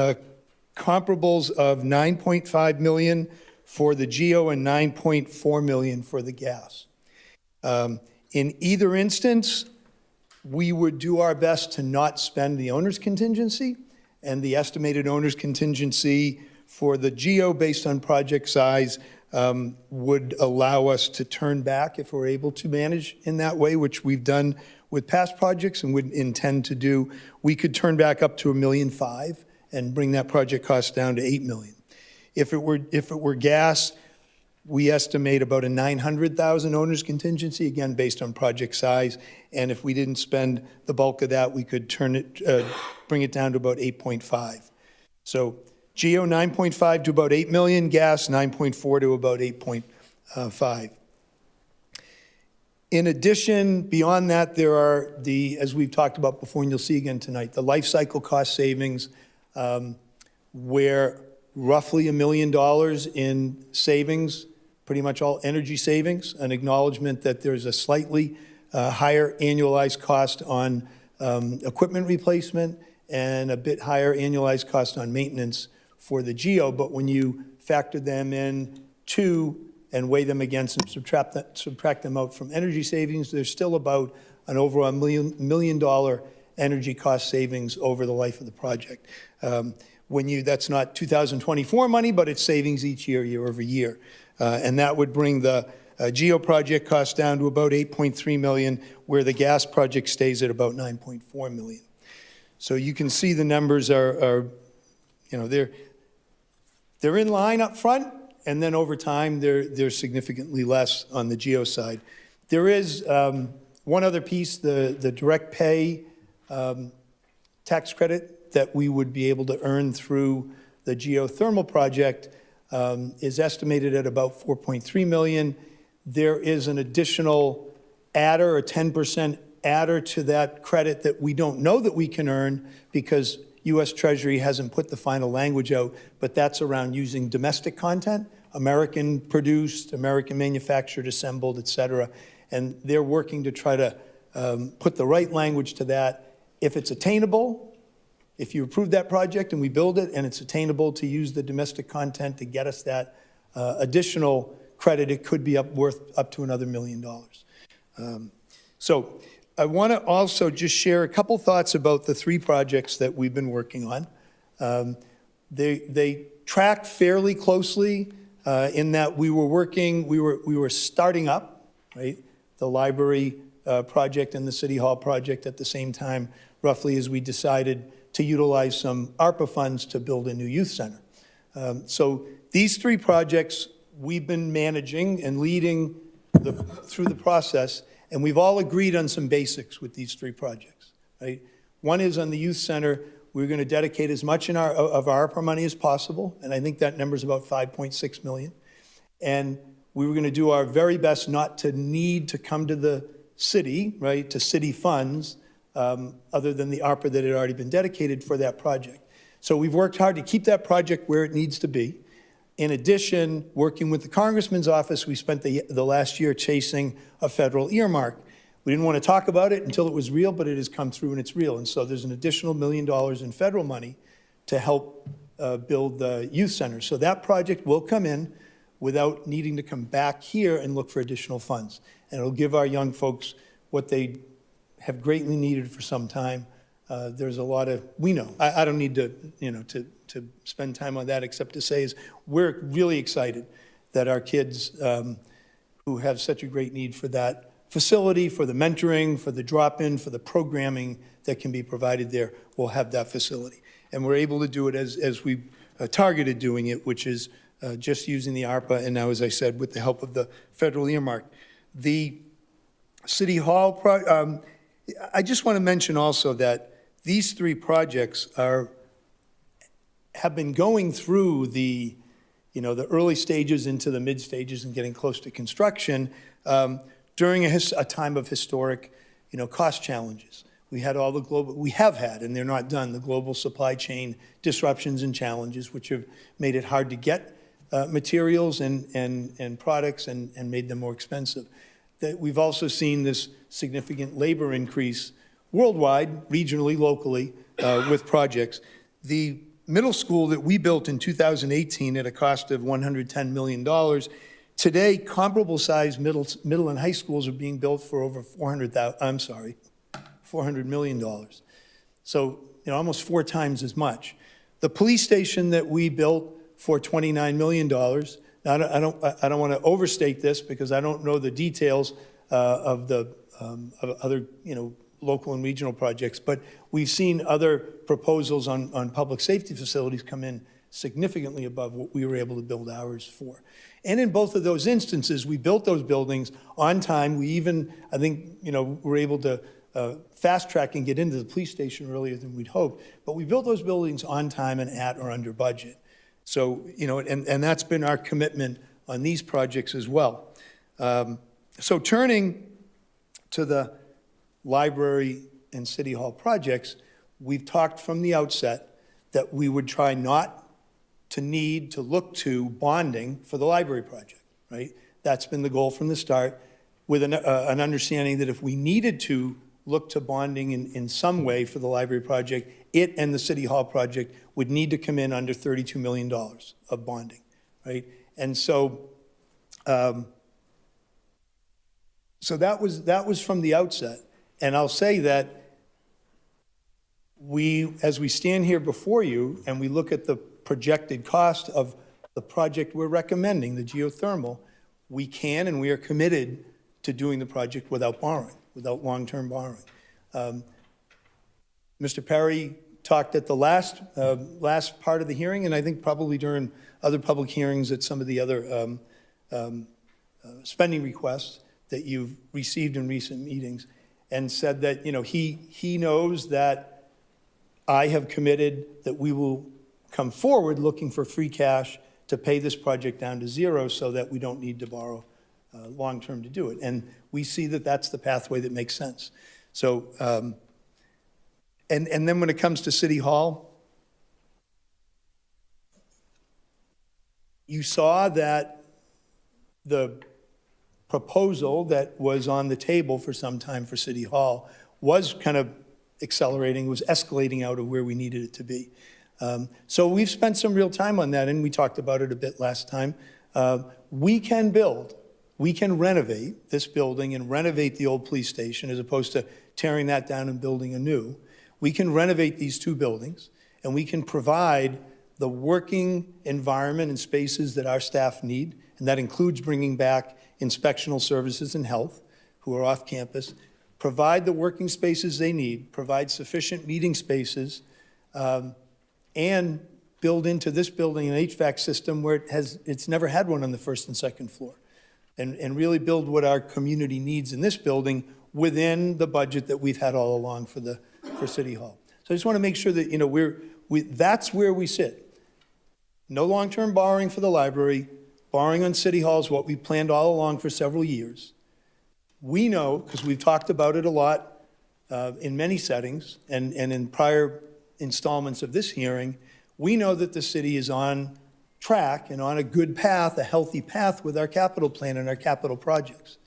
comparables of $9.5 million for the geo and $9.4 million for the gas. In either instance, we would do our best to not spend the owner's contingency, and the estimated owner's contingency for the geo based on project size would allow us to turn back if we're able to manage in that way, which we've done with past projects and would intend to do. We could turn back up to $1.5 million and bring that project cost down to $8 million. If it were gas, we estimate about a $900,000 owner's contingency, again, based on project size. And if we didn't spend the bulk of that, we could bring it down to about 8.5. So geo 9.5 to about 8 million, gas 9.4 to about 8.5. In addition, beyond that, there are as we've talked about before, and you'll see again tonight, the life cycle cost savings, where roughly $1 million in savings, pretty much all energy savings, an acknowledgement that there's a slightly higher annualized cost on equipment replacement and a bit higher annualized cost on maintenance for the geo. But when you factor them in and weigh them against and subtract them out from energy savings, there's still about an over $1 million energy cost savings over the life of the project. That's not 2024 money, but it's savings each year, year over year. And that would bring the geo project cost down to about $8.3 million, where the gas project stays at about $9.4 million. So you can see the numbers are they're in line up front, and then over time they're significantly less on the geo side. There is one other piece, the direct pay tax credit that we would be able to earn through the geothermal project is estimated at about $4.3 million. There is an additional adder, a 10% adder to that credit that we don't know that we can earn because U.S. Treasury hasn't put the final language out, but that's around using domestic content, American produced, American manufactured, assembled, et cetera. And they're working to try to put the right language to that. If it's attainable, if you approve that project and we build it and it's attainable to use the domestic content to get us that additional credit, it could be worth up to another $1 million. So I want to also just share a couple thoughts about the 3 projects that we've been working on. They tracked fairly closely in that we were starting up, right, the library project and the City Hall project at the same time, roughly as we decided to utilize some ARPA funds to build a new youth center. So these three projects we've been managing and leading through the process, and we've all agreed on some basics with these three projects, right? One is on the youth center. We're going to dedicate as much of our ARPA money as possible, and I think that number is about $5.6 million. And we were going to do our very best not to need to come to the city, right, to city funds, other than the ARPA that had already been dedicated for that project. So we've worked hard to keep that project where it needs to be. In addition, working with the Congressman's office, we spent the last year chasing a federal earmark. We didn't want to talk about it until it was real, but it has come through and it's real. And so there's an additional $1 million in federal money to help build the youth center. So that project will come in without needing to come back here and look for additional funds. And it'll give our young folks what they have greatly needed for some time. There's a lot of, we know, I don't need to, to spend time on that except to say is we're really excited that our kids who have such a great need for that facility, for the mentoring, for the drop-in, for the programming that can be provided there, will have that facility. And we're able to do it as we targeted doing it, which is just using the ARPA, and now, as I said, with the help of the federal earmark. The City Hall, I just want to mention also that these three projects have been going through the early stages into the mid stages and getting close to construction during a time of historic, cost challenges. We have had, and they're not done, the global supply chain disruptions and challenges, which have made it hard to get materials and products and made them more expensive. That we've also seen this significant labor increase worldwide, regionally, locally, with projects. The middle school that we built in 2018 at a cost of $110 million, today comparable size middle and high schools are being built for over $400 million. So, almost 4 times as much. The police station that we built for $29 million, now, I don't want to overstate this because I don't know the details of other, local and regional projects, but we've seen other proposals on public safety facilities come in significantly above what we were able to build ours for. And in both of those instances, we built those buildings on time. We even, I think, were able to fast track and get into the police station earlier than we'd hoped, but we built those buildings on time and at or under budget. So, and that's been our commitment on these projects as well. So turning to the library and City Hall projects, we've talked from the outset that we would try not to need to look to bonding for the library project, right? That's been the goal from the start, with an understanding that if we needed to look to bonding in some way for the library project, it and the City Hall project would need to come in under $32 million of bonding, right? And so, so that was from the outset. And I'll say that as we stand here before you and we look at the projected cost of the project we're recommending, the geothermal, we can and we are committed to doing the project without borrowing, without long-term borrowing. Mr. Perry talked at the last part of the hearing, and I think probably during other public hearings at some of the other spending requests that you've received in recent meetings, and said that he knows that I have committed that we will come forward looking for free cash to pay this project down to zero so that we don't need to borrow long-term to do it. And we see that that's the pathway that makes sense. So, and then when it comes to City Hall, you saw that the proposal that was on the table for some time for City Hall was kind of accelerating, was escalating out of where we needed it to be. So we've spent some real time on that, and we talked about it a bit last time. We can renovate this building and renovate the old police station as opposed to tearing that down and building anew. We can renovate these two buildings, and we can provide the working environment and spaces that our staff need, and that includes bringing back inspectional services and health, who are off campus, provide the working spaces they need, provide sufficient meeting spaces, and build into this building an HVAC system where it's never had one on the first and second floor, and really build what our community needs in this building within the budget that we've had all along for City Hall. So I just want to make sure that, that's where we sit. No long-term borrowing for the library. Borrowing on City Hall is what we planned all along for several years. We know, because we've talked about it a lot in many settings and in prior installments of this hearing, we know that the city is on track and on a good path, a healthy path with our capital plan and our capital projects.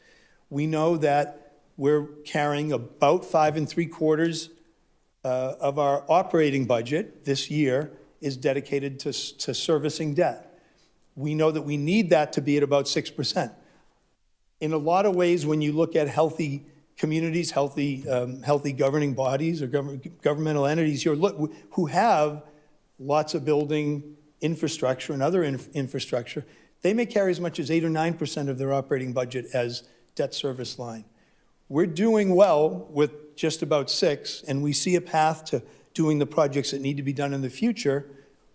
We know that we're carrying about 5 3/4 of our operating budget this year is dedicated to servicing debt. We know that we need that to be at about 6%. In a lot of ways, when you look at healthy communities, healthy governing bodies or governmental entities who have lots of building infrastructure and other infrastructure, they may carry as much as 8 or 9% of their operating budget as debt service line. We're doing well with just about 6, and we see a path to doing the projects that need to be done in the future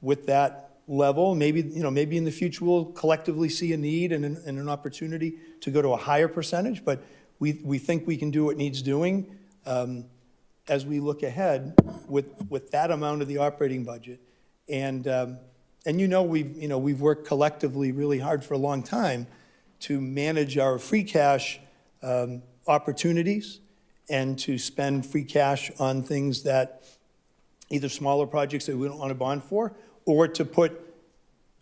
with that level. Maybe in the future we'll collectively see a need and an opportunity to go to a higher percentage, but we think we can do what needs doing as we look ahead with that amount of the operating budget. And we've worked collectively really hard for a long time to manage our free cash opportunities and to spend free cash on things that either smaller projects that we don't want to bond for, or to put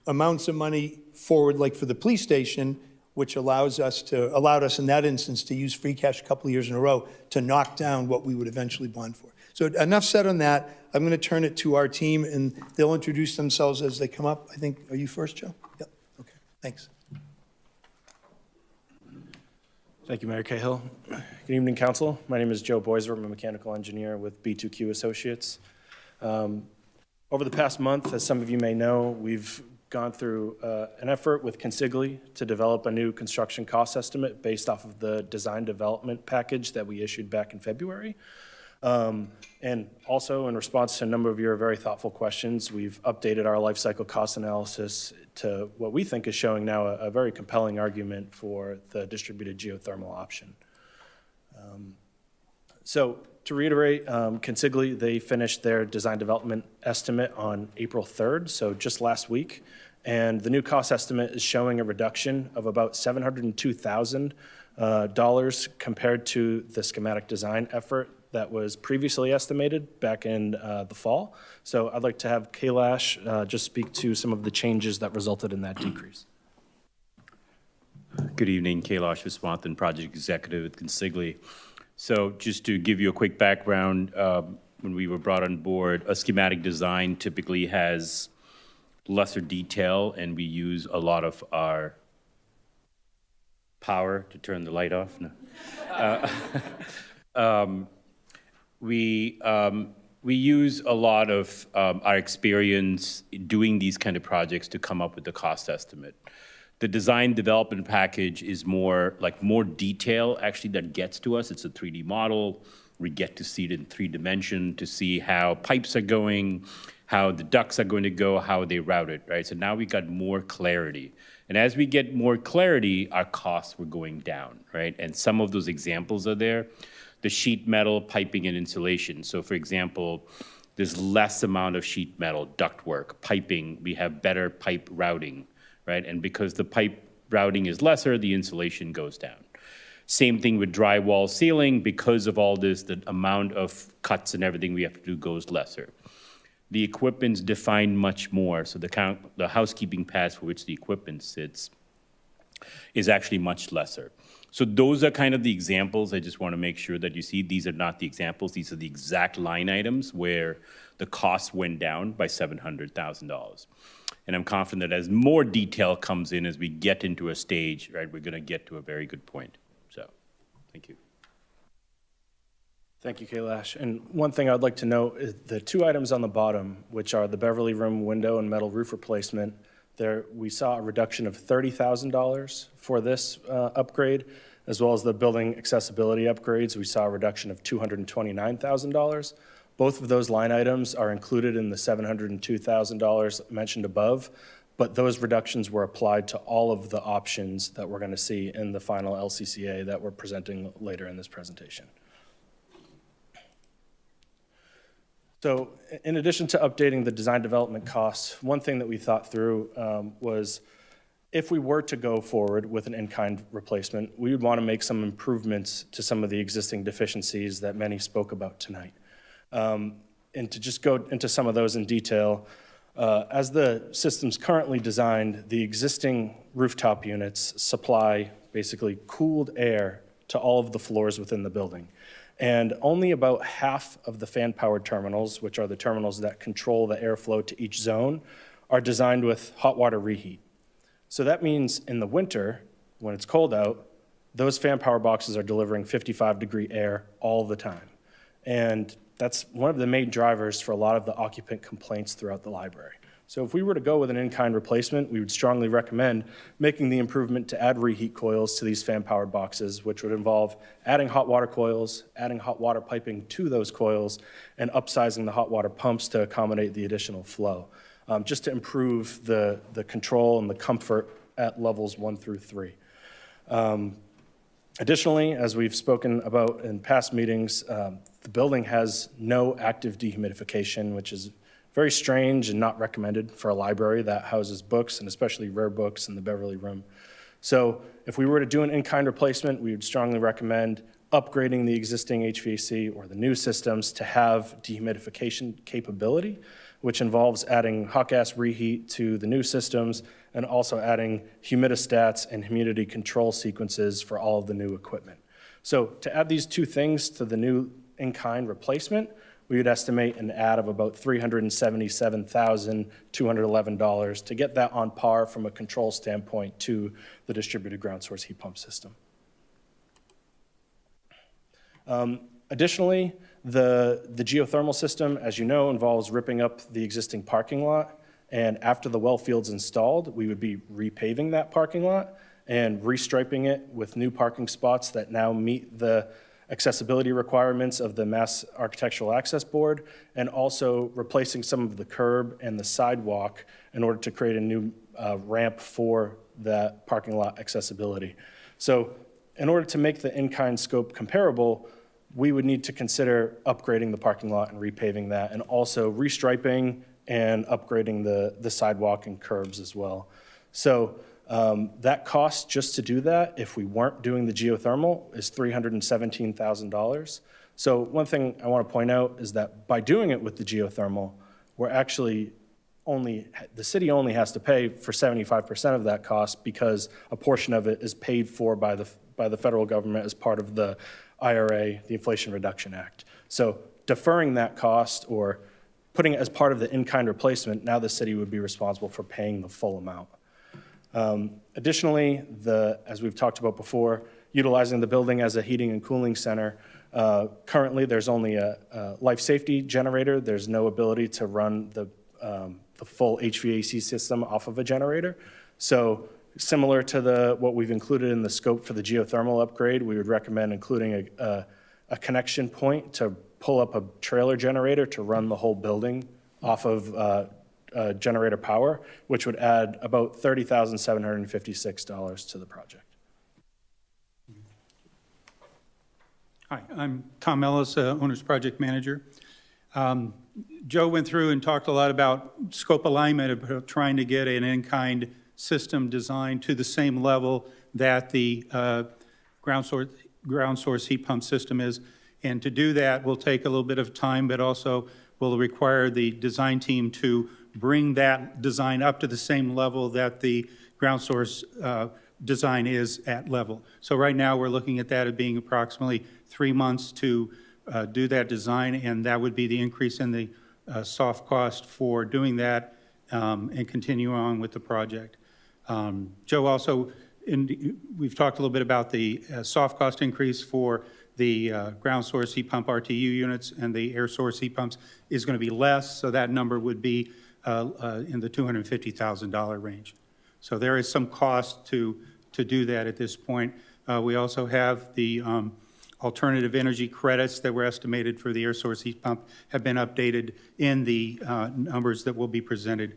amounts of money forward, like for the police station, which allowed us in that instance to use free cash a couple of years in a row to knock down what we would eventually bond for. So enough said on that. I'm going to turn it to our team, and they'll introduce themselves as they come up. I think, are you first, Joe? Yep. Okay. Thanks. Thank you, Mayor Cahill. Good evening, Council. My name is Joe Boiser. I'm a mechanical engineer with B2Q Associates. Over the past month, as some of you may know, we've gone through an effort with Consigli to develop a new construction cost estimate based off of the design development package that we issued back in February. And also, in response to a number of your very thoughtful questions, we've updated our life cycle cost analysis to what we think is showing now a very compelling argument for the distributed geothermal option. So to reiterate, Consigli, they finished their design development estimate on April 3rd, so just last week. And the new cost estimate is showing a reduction of about $702,000 compared to the schematic design effort that was previously estimated back in the fall. So I'd like to have Kailash just speak to some of the changes that resulted in that decrease. Good evening, Kailash Viswanathan, Project Executive at Consigli. So just to give you a quick background, when we were brought on board, a schematic design typically has lesser detail, and we use a lot of our power to turn the light off. No. We use a lot of our experience doing these kind of projects to come up with the cost estimate. The design development package is more detail actually that gets to us. It's a 3D model. We get to see it in 3 dimensions to see how pipes are going, how the ducts are going to go, how they route it, right? So now we got more clarity. And as we get more clarity, our costs were going down, right? And some of those examples are there. The sheet metal, piping, and insulation. So for example, there's less amount of sheet metal, ductwork, piping. We have better pipe routing, right? And because the pipe routing is lesser, the insulation goes down. Same thing with drywall ceiling. Because of all this, the amount of cuts and everything we have to do goes lesser. The equipment's defined much more, so the housekeeping pads for which the equipment sits is actually much lesser. So those are kind of the examples. I just want to make sure that you see these are not the examples. These are the exact line items where the cost went down by $700,000. And I'm confident that as more detail comes in, as we get into a stage, right, we're going to get to a very good point. So, thank you. Thank you, Kailash. And one thing I'd like to note is the two items on the bottom, which are the Beverly room window and metal roof replacement. There, we saw a reduction of $30,000 for this upgrade, as well as the building accessibility upgrades. We saw a reduction of $229,000. Both of those line items are included in the $702,000 mentioned above, but those reductions were applied to all of the options that we're going to see in the final LCCA that we're presenting later in this presentation. So in addition to updating the design development costs, one thing that we thought through was if we were to go forward with an in-kind replacement, we would want to make some improvements to some of the existing deficiencies that many spoke about tonight. And to just go into some of those in detail, as the system's currently designed, the existing rooftop units supply basically cooled air to all of the floors within the building. And only about half of the fan-powered terminals, which are the terminals that control the airflow to each zone, are designed with hot water reheat. So that means in the winter, when it's cold out, those fan-power boxes are delivering 55-degree air all the time. And that's one of the main drivers for a lot of the occupant complaints throughout the library. So if we were to go with an in-kind replacement, we would strongly recommend making the improvement to add reheat coils to these fan-powered boxes, which would involve adding hot water coils, adding hot water piping to those coils, and upsizing the hot water pumps to accommodate the additional flow, just to improve the control and the comfort at levels 1 through 3. Additionally, as we've spoken about in past meetings, the building has no active dehumidification, which is very strange and not recommended for a library that houses books, and especially rare books in the Beverly room. So if we were to do an in-kind replacement, we would strongly recommend upgrading the existing HVAC or the new systems to have dehumidification capability, which involves adding hot gas reheat to the new systems and also adding humidistats and humidity control sequences for all of the new equipment. So to add these two things to the new in-kind replacement, we would estimate an add of about $377,211 to get that on par from a control standpoint to the distributed ground source heat pump system. Additionally, the geothermal system, as you know, involves ripping up the existing parking lot. And after the well field's installed, we would be repaving that parking lot and restriping it with new parking spots that now meet the accessibility requirements of the Mass Architectural Access Board, and also replacing some of the curb and the sidewalk in order to create a new ramp for that parking lot accessibility. So in order to make the in-kind scope comparable, we would need to consider upgrading the parking lot and repaving that, and also restriping and upgrading the sidewalk and curbs as well. So that cost just to do that, if we weren't doing the geothermal, is $317,000. So one thing I want to point out is that by doing it with the geothermal, we're actually the city only has to pay for 75% of that cost, because a portion of it is paid for by the federal government as part of the IRA, the Inflation Reduction Act. So deferring that cost or putting it as part of the in-kind replacement, now the city would be responsible for paying the full amount. Additionally, as we've talked about before, utilizing the building as a heating and cooling center. Currently, there's only a life safety generator. There's no ability to run the full HVAC system off of a generator. So similar to what we've included in the scope for the geothermal upgrade, we would recommend including a connection point to pull up a trailer generator to run the whole building off of generator power, which would add about $30,756 to the project. Hi, I'm Tom Ellis, Owner's Project Manager. Joe went through and talked a lot about scope alignment, about trying to get an in-kind system designed to the same level that the ground source heat pump system is. And to do that will take a little bit of time, but also will require the design team to bring that design up to the same level that the ground source design is at level. So right now we're looking at that as being approximately 3 months to do that design, and that would be the increase in the soft cost for doing that and continue on with the project. Joe also, we've talked a little bit about the soft cost increase for the ground source heat pump RTU units and the air source heat pumps is going to be less, so that number would be in the $250,000 range. So there is some cost to do that at this point. We also have the alternative energy credits that were estimated for the air source heat pump have been updated in the numbers that will be presented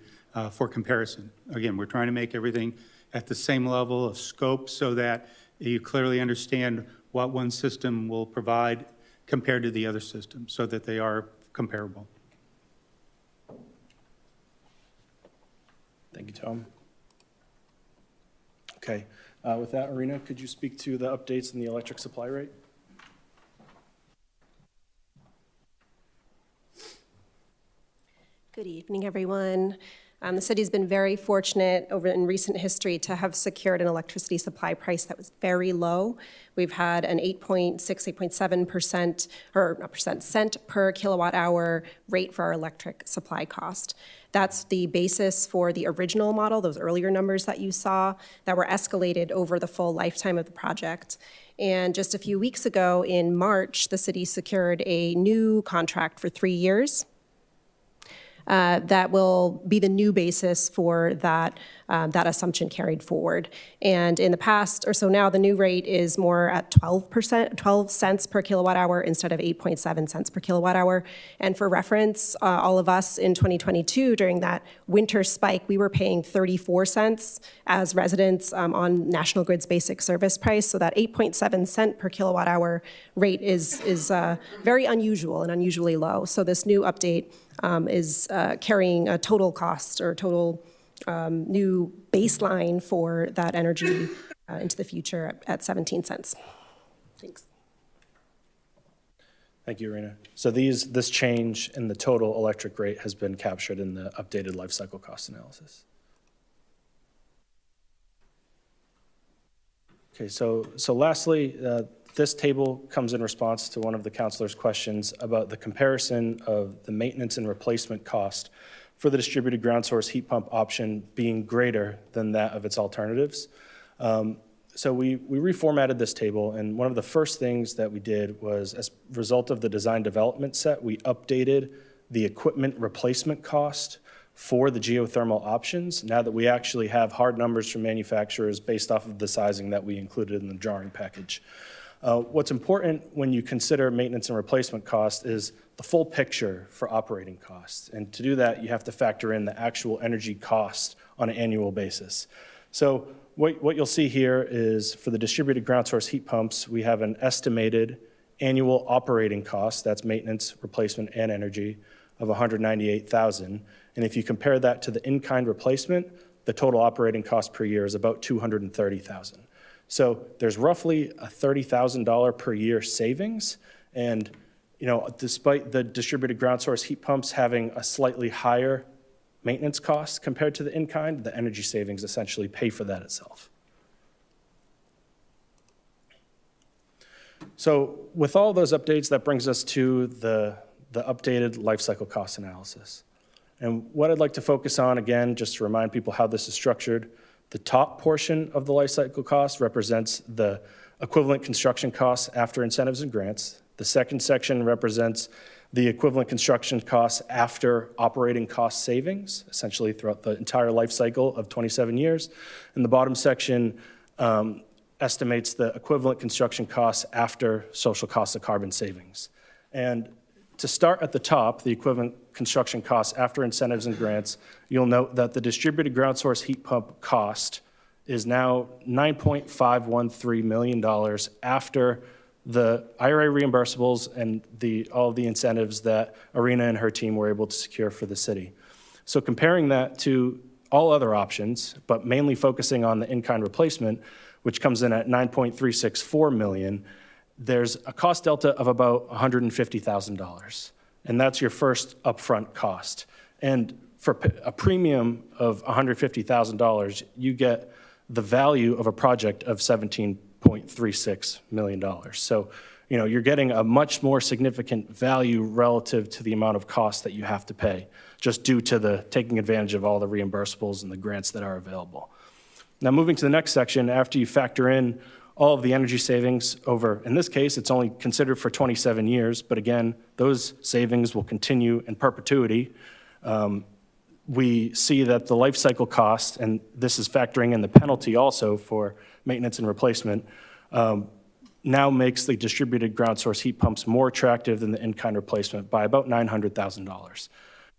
for comparison. Again, we're trying to make everything at the same level of scope so that you clearly understand what one system will provide compared to the other system so that they are comparable. Thank you, Tom. Okay, with that, Irina, could you speak to the updates in the electric supply rate? Good evening, everyone. The city's been very fortunate in recent history to have secured an electricity supply price that was very low. We've had an 8.7% or not percent, cent per kilowatt hour rate for our electric supply cost. That's the basis for the original model, those earlier numbers that you saw that were escalated over the full lifetime of the project. And just a few weeks ago in March, the city secured a new contract for 3 years. That will be the new basis for that assumption carried forward. And in the past, or so now, the new rate is more at 12 cents per kilowatt hour instead of 8.7 cents per kilowatt hour. And for reference, all of us in 2022, during that winter spike, we were paying 34 cents as residents on National Grid's basic service price. So that 8.7 cent per kilowatt hour rate is very unusual and unusually low. So this new update is carrying a total cost or total new baseline for that energy into the future at 17 cents. Thanks. Thank you, Irina. So this change in the total electric rate has been captured in the updated life cycle cost analysis. Okay, so lastly, this table comes in response to one of the councilor's questions about the comparison of the maintenance and replacement cost for the distributed ground source heat pump option being greater than that of its alternatives. So we reformatted this table, and one of the first things that we did was, as a result of the design development set, we updated the equipment replacement cost for the geothermal options, now that we actually have hard numbers from manufacturers based off of the sizing that we included in the drawing package. What's important when you consider maintenance and replacement cost is the full picture for operating costs. And to do that, you have to factor in the actual energy cost on an annual basis. So what you'll see here is for the distributed ground source heat pumps, we have an estimated annual operating cost, that's maintenance, replacement, and energy, of $198,000. And if you compare that to the in-kind replacement, the total operating cost per year is about $230,000. So there's roughly a $30,000 per year savings. And, you know, despite the distributed ground source heat pumps having a slightly higher maintenance cost compared to the in-kind, the energy savings essentially pay for that itself. So with all those updates, that brings us to the updated life cycle cost analysis. And what I'd like to focus on, again, just to remind people how this is structured, the top portion of the life cycle cost represents the equivalent construction costs after incentives and grants. The second section represents the equivalent construction costs after operating cost savings, essentially throughout the entire life cycle of 27 years. And the bottom section estimates the equivalent construction costs after social cost of carbon savings. And to start at the top, the equivalent construction costs after incentives and grants, you'll note that the distributed ground source heat pump cost is now $9.513 million after the IRA reimbursables and all of the incentives that Irina and her team were able to secure for the city. So comparing that to all other options, but mainly focusing on the in-kind replacement, which comes in at $9.364 million, there's a cost delta of about $150,000. And that's your first upfront cost. And for a premium of $150,000, you get the value of a project of $17.36 million. So, you know, you're getting a much more significant value relative to the amount of cost that you have to pay, just due to the taking advantage of all the reimbursables and the grants that are available. Now, moving to the next section, after you factor in all of the energy savings over, in this case, it's only considered for 27 years, but again, those savings will continue in perpetuity. We see that the life cycle cost, and this is factoring in the penalty also for maintenance and replacement, now makes the distributed ground source heat pumps more attractive than the in-kind replacement by about $900,000.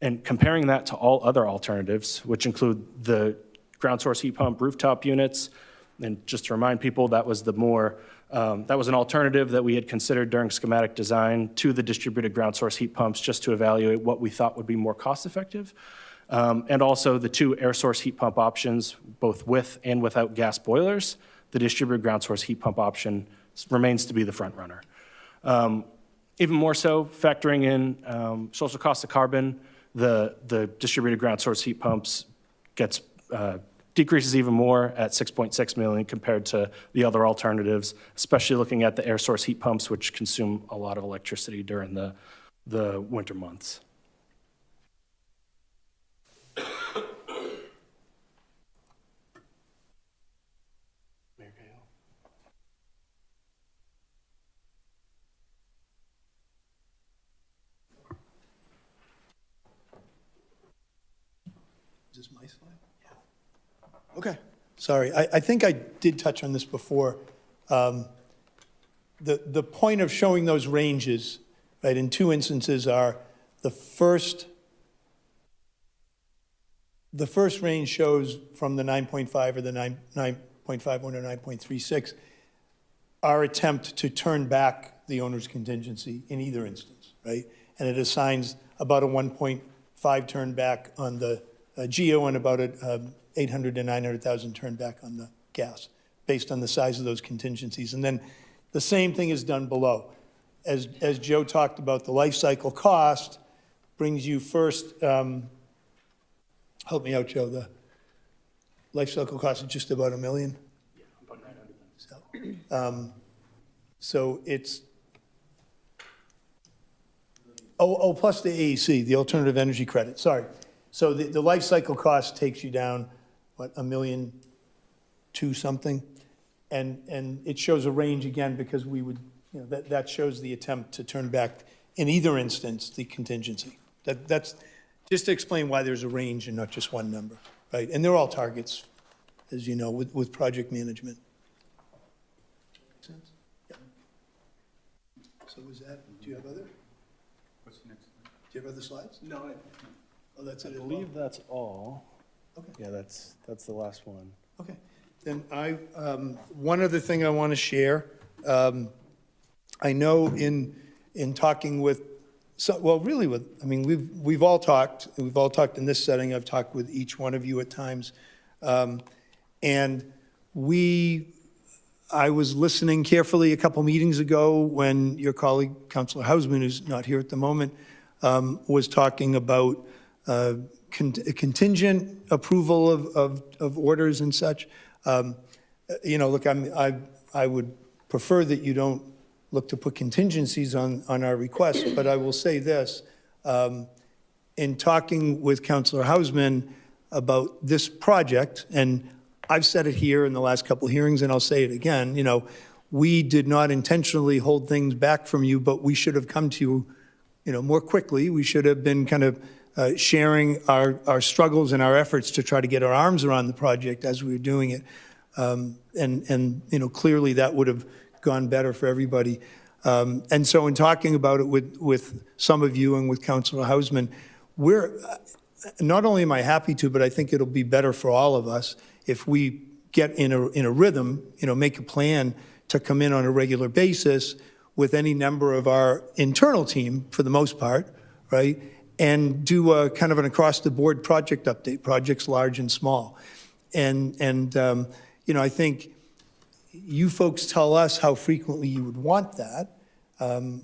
And comparing that to all other alternatives, which include the ground source heat pump rooftop units, and just to remind people, that was the more, that was an alternative that we had considered during schematic design to the distributed ground source heat pumps, just to evaluate what we thought would be more cost-effective. And also the two air source heat pump options, both with and without gas boilers. The distributed ground source heat pump option remains to be the front runner. Even more so, factoring in social cost of carbon, the distributed ground source heat pumps gets decreases even more at 6.6 million compared to the other alternatives, especially looking at the air source heat pumps, which consume a lot of electricity during the winter months. Is this my slide? Yeah. Okay, sorry. I think I did touch on this before. The point of showing those ranges, right, in two instances are the first range shows from the 9.5 or the 9.51 or 9.36, our attempt to turn back the owner's contingency in either instance, right? And it assigns about a 1.5 turn back on the GEO and about a 800 to 900,000 turn back on the gas, based on the size of those contingencies. And then the same thing is done below. As Joe talked about, the life cycle cost brings you first, help me out, Joe, the life cycle cost is just about $1 million? Yeah, about 900,000. So it's, plus the AEC, the alternative energy credit, sorry. So the life cycle cost takes you down, what, $1.2 million something? And it shows a range again, because we would, you know, that shows the attempt to turn back, in either instance, the contingency. That's just to explain why there's a range and not just one number, right? And they're all targets, as you know, with project management. Make sense? Yeah. So is that, do you have other? What's the next? Do you have other slides? No, Oh, that's I it as well? believe that's all. Okay. Yeah, that's the last one. Okay. Then one other thing I want to share. I know in talking with, I mean, we've all talked in this setting. I've talked with each one of you at times. And I was listening carefully a couple meetings ago when your colleague, Councilor Hausman, who's not here at the moment, was talking about contingent approval of orders and such. You know, look, I would prefer that you don't look to put contingencies on our request, but I will say this. In talking with Councilor Hausman about this project, and I've said it here in the last couple of hearings, and I'll say it again, you know, we did not intentionally hold things back from you, but we should have come to you, you know, more quickly. We should have been kind of sharing our struggles and our efforts to try to get our arms around the project as we were doing it. And you know, clearly that would have gone better for everybody. And so in talking about it with some of you and with Councilor Hausman, not only am I happy to, but I think it'll be better for all of us if we get in a rhythm, you know, make a plan to come in on a regular basis with any member of our internal team, for the most part, right? And do a kind of an across-the-board project update, projects large and small. And you know, I think you folks tell us how frequently you would want that. You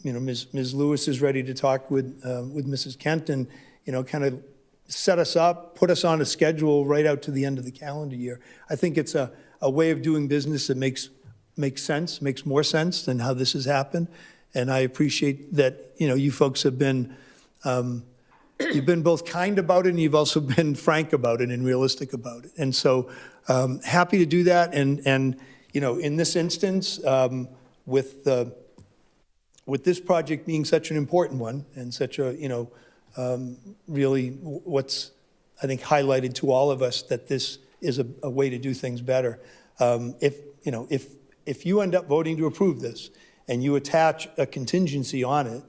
know, Ms. Lewis is ready to talk with Mrs. Kent and, you know, kind of set us up, put us on a schedule right out to the end of the calendar year. I think it's a way of doing business that makes sense, makes more sense than how this has happened. And I appreciate that, you know, you folks have been, you've been both kind about it and you've also been frank about it and realistic about it. And so happy to do that. And in this instance, with this project being such an important one and such a, really what's, I think, highlighted to all of us that this is a way to do things better. If you end up voting to approve this and you attach a contingency on it,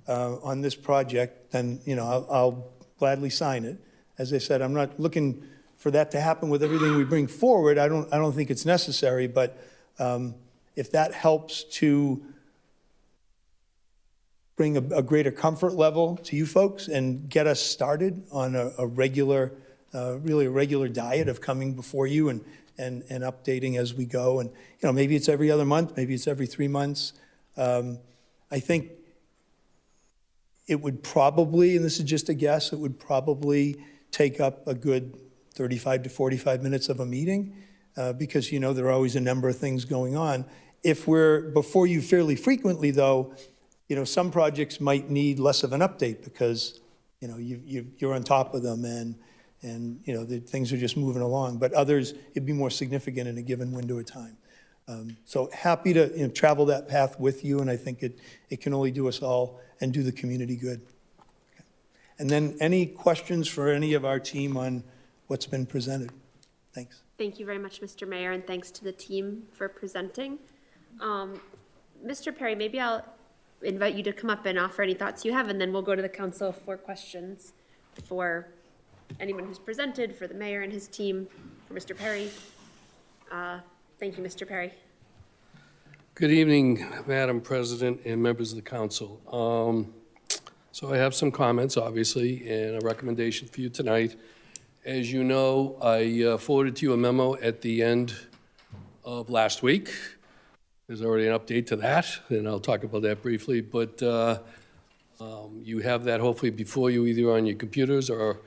on this project, then, I'll gladly sign it. As I said, I'm not looking for that to happen with everything we bring forward. I don't think it's necessary, but if that helps to bring a greater comfort level to you folks and get us started on a regular, really a regular diet of coming before you and updating as we go. And, maybe it's every other month, maybe it's every 3 months. I think it would probably, and this is just a guess, it would probably take up a good 35 to 45 minutes of a meeting because, there are always a number of things going on. If we're before you fairly frequently, though, some projects might need less of an update because, you're on top of them and the things are just moving along. But others, it'd be more significant in a given window of time. So happy to travel that path with you, and I think it can only do us all and do the community good. Okay. And then any questions for any of our team on what's been presented? Thanks. Thank you very much, Mr. Mayor, and thanks to the team for presenting. Mr. Perry, maybe I'll invite you to come up and offer any thoughts you have, and then we'll go to the council for questions for anyone who's presented, for the mayor and his team, for Mr. Perry. Thank you, Mr. Perry. Good evening, Madam President and members of the council. So I have some comments, obviously, and a recommendation for you tonight. As you know, I forwarded to you a memo at the end of last week. There's already an update to that, and I'll talk about that briefly. But you have that hopefully before you, either on your computers or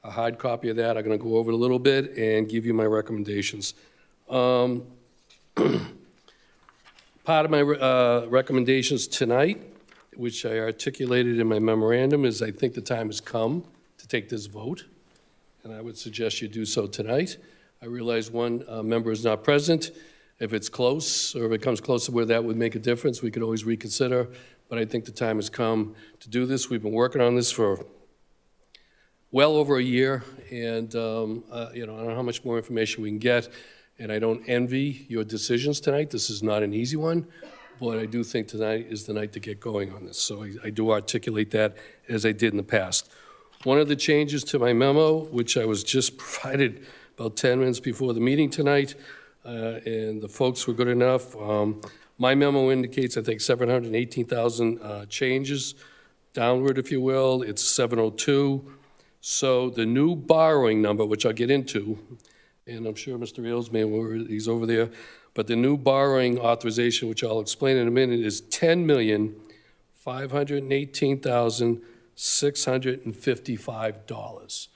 a hard copy of that. I'm going to go over it a little bit and give you my recommendations. Part of my recommendations tonight, which I articulated in my memorandum, is I think the time has come to take this vote, and I would suggest you do so tonight. I realize one member is not present. If it's close, or if it comes close to where that would make a difference, we could always reconsider, but I think the time has come to do this. We've been working on this for well over a year, and I don't know how much more information we can get, and I don't envy your decisions tonight. This is not an easy one, but I do think tonight is the night to get going on this, so I do articulate that as I did in the past. One of the changes to my memo, which I was just provided about 10 minutes before the meeting tonight, and the folks were good enough. My memo indicates, I think, 718,000 changes downward, if you will. It's 702. So the new borrowing number, which I'll get into, and I'm sure Mr. Ailes he's over there, but the new borrowing authorization, which I'll explain in a minute, is $10,518,655.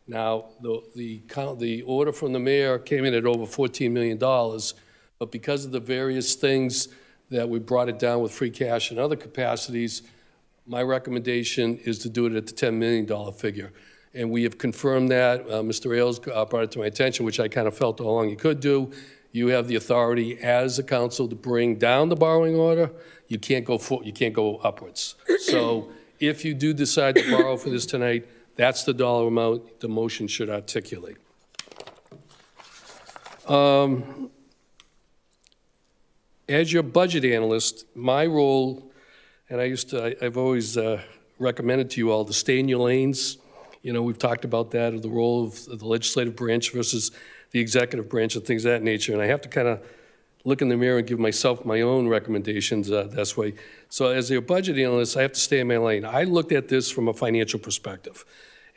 Now, the order from the mayor came in at over $14 million, but because of the various things that we brought it down with free cash and other capacities, my recommendation is to do it at the $10 million figure. And we have confirmed that. Mr. Ailes brought it to my attention, which I kind of felt all along you could do. You have the authority as a council to bring down the borrowing order. You can't go upwards. So if you do decide to borrow for this tonight, that's the dollar amount the motion should articulate. As your budget analyst, my role, and I've always recommended to you all to stay in your lanes. We've talked about that, of the role of the legislative branch versus the executive branch and things of that nature. And I have to kind of look in the mirror and give myself my own recommendations this way. So as a budget analyst, I have to stay in my lane. I looked at this from a financial perspective.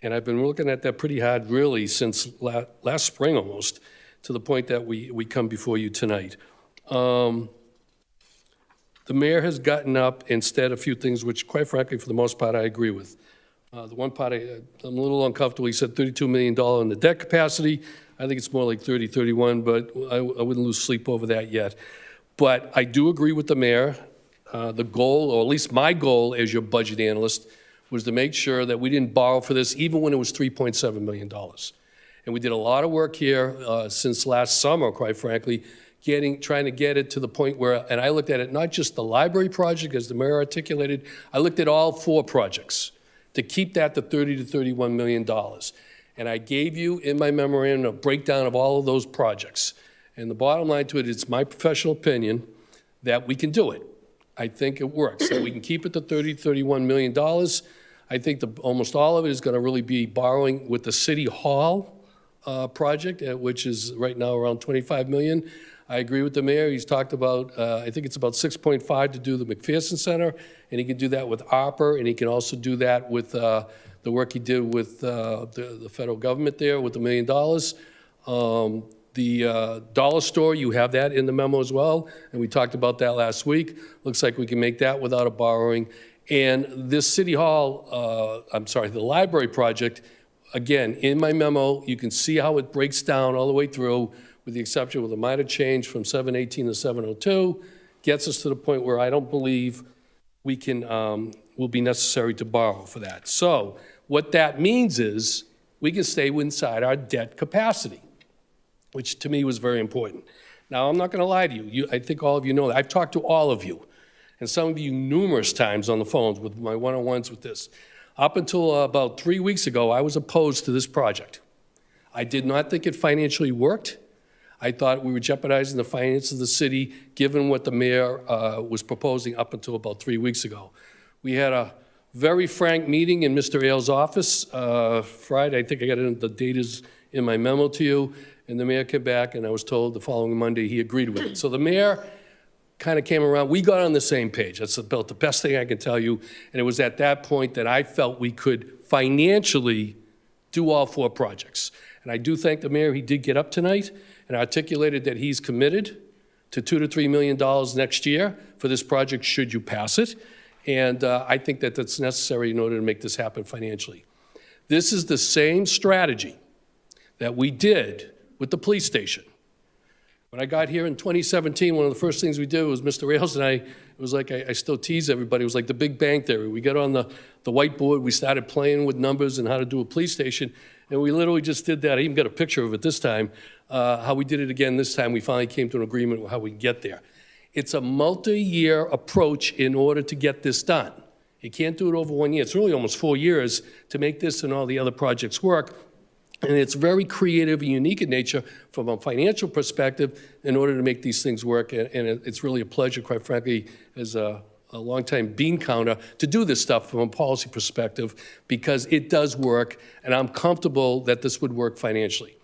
And I've been looking at that pretty hard, really, since last spring almost, to the point that we come before you tonight. The mayor has gotten up and said a few things which, quite frankly, for the most part, I agree with. The one part I'm a little uncomfortable. He said $32 million in the debt capacity. I think it's more like 30, 31, but I wouldn't lose sleep over that yet. But I do agree with the mayor. The goal, or at least my goal as your budget analyst, was to make sure that we didn't borrow for this, even when it was $3.7 million. And we did a lot of work here since last summer, quite frankly, trying to get it to the point where, and I looked at it, not just the library project, as the mayor articulated, I looked at all 4 projects to keep that to $30 to $31 million. And I gave you in my memorandum a breakdown of all of those projects. And the bottom line to it, it's my professional opinion that we can do it. I think it works, that we can keep it to $30 to $31 million. I think almost all of it is going to really be borrowing with the City Hall project, which is right now around $25 million. I agree with the mayor. He's talked about, I think it's about 6.5 to do the McPherson Center, and he can do that with ARPA, and he can also do that with the work he did with the federal government there with $1 million. The dollar store, you have that in the memo as well, and we talked about that last week. Looks like we can make that without a borrowing. And this City Hall, the library project, again, in my memo, you can see how it breaks down all the way through, with the exception with a minor change from 718 to 702, gets us to the point where I don't believe we can, will be necessary to borrow for that. So what that means is we can stay inside our debt capacity, which to me was very important. Now, I'm not going to lie to you. I think all of you know that. I've talked to all of you, and some of you numerous times on the phones with my one-on-ones with this. Up until about 3 weeks ago, I was opposed to this project. I did not think it financially worked. I thought we were jeopardizing the finances of the city, given what the mayor was proposing up until about 3 weeks ago. We had a very frank meeting in Mr. Ailes' office Friday. I think I got the date is in my memo to you. And the mayor came back, and I was told the following Monday he agreed with it. So the mayor kind of came around. We got on the same page. That's about the best thing I can tell you. And it was at that point that I felt we could financially do all 4 projects. And I do thank the mayor. He did get up tonight and articulated that he's committed to $2 to $3 million next year for this project should you pass it. And I think that that's necessary in order to make this happen financially. This is the same strategy that we did with the police station. When I got here in 2017, one of the first things we did was Mr. Ailes and it was like, I still tease everybody, it was like the Big Bang Theory. We got on the whiteboard, we started playing with numbers and how to do a police station, and we literally just did that. I even got a picture of it this time, how we did it again this time. We finally came to an agreement with how we can get there. It's a multi-year approach in order to get this done. You can't do it over 1 year. It's really almost 4 years to make this and all the other projects work. And it's very creative and unique in nature from a financial perspective in order to make these things work. And it's really a pleasure, quite frankly, as a longtime bean counter, to do this stuff from a policy perspective because it does work, and I'm comfortable that this would work financially.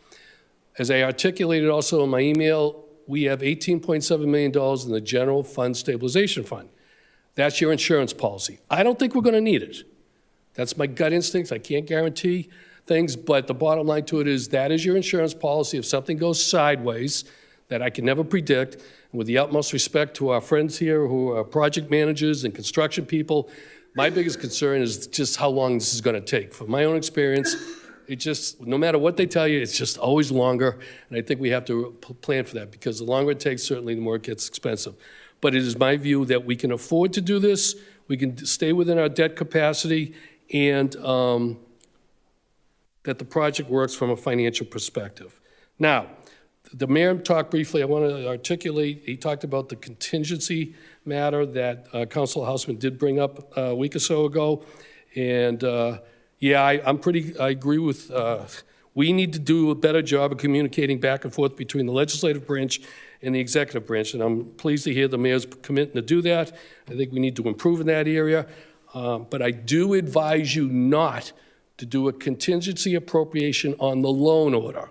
As I articulated also in my email, we have $18.7 million in the General Fund Stabilization Fund. That's your insurance policy. I don't think we're going to need it. That's my gut instincts. I can't guarantee things, but the bottom line to it is that is your insurance policy. If something goes sideways that I can never predict, and with the utmost respect to our friends here who are project managers and construction people, my biggest concern is just how long this is going to take. From my own experience, it just, no matter what they tell you, it's just always longer, and I think we have to plan for that because the longer it takes, certainly the more it gets expensive. But it is my view that we can afford to do this, we can stay within our debt capacity, and that the project works from a financial perspective. Now, the mayor talked briefly, I want to articulate, he talked about the contingency matter that Councilor Houseman did bring up a week or so ago. And yeah, I agree with, we need to do a better job of communicating back and forth between the legislative branch and the executive branch. And I'm pleased to hear the mayor's committing to do that. I think we need to improve in that area. But I do advise you not to do a contingency appropriation on the loan order.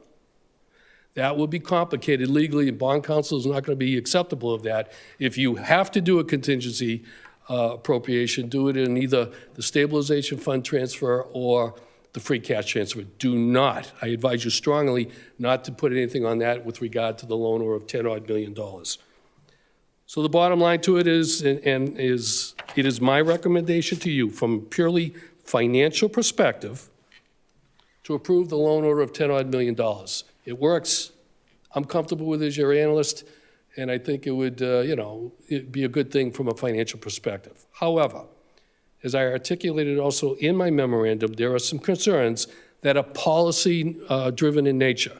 That will be complicated legally, and bond counsel is not going to be acceptable of that. If you have to do a contingency appropriation, do it in either the stabilization fund transfer or the free cash transfer. Do not, I advise you strongly not to put anything on that with regard to the loan order of $10-odd million. So the bottom line to it is, it is my recommendation to you from purely financial perspective to approve the loan order of $10-odd million. It works. I'm comfortable with it as your analyst, and I think it would, it'd be a good thing from a financial perspective. However, as I articulated also in my memorandum, there are some concerns that are policy driven in nature.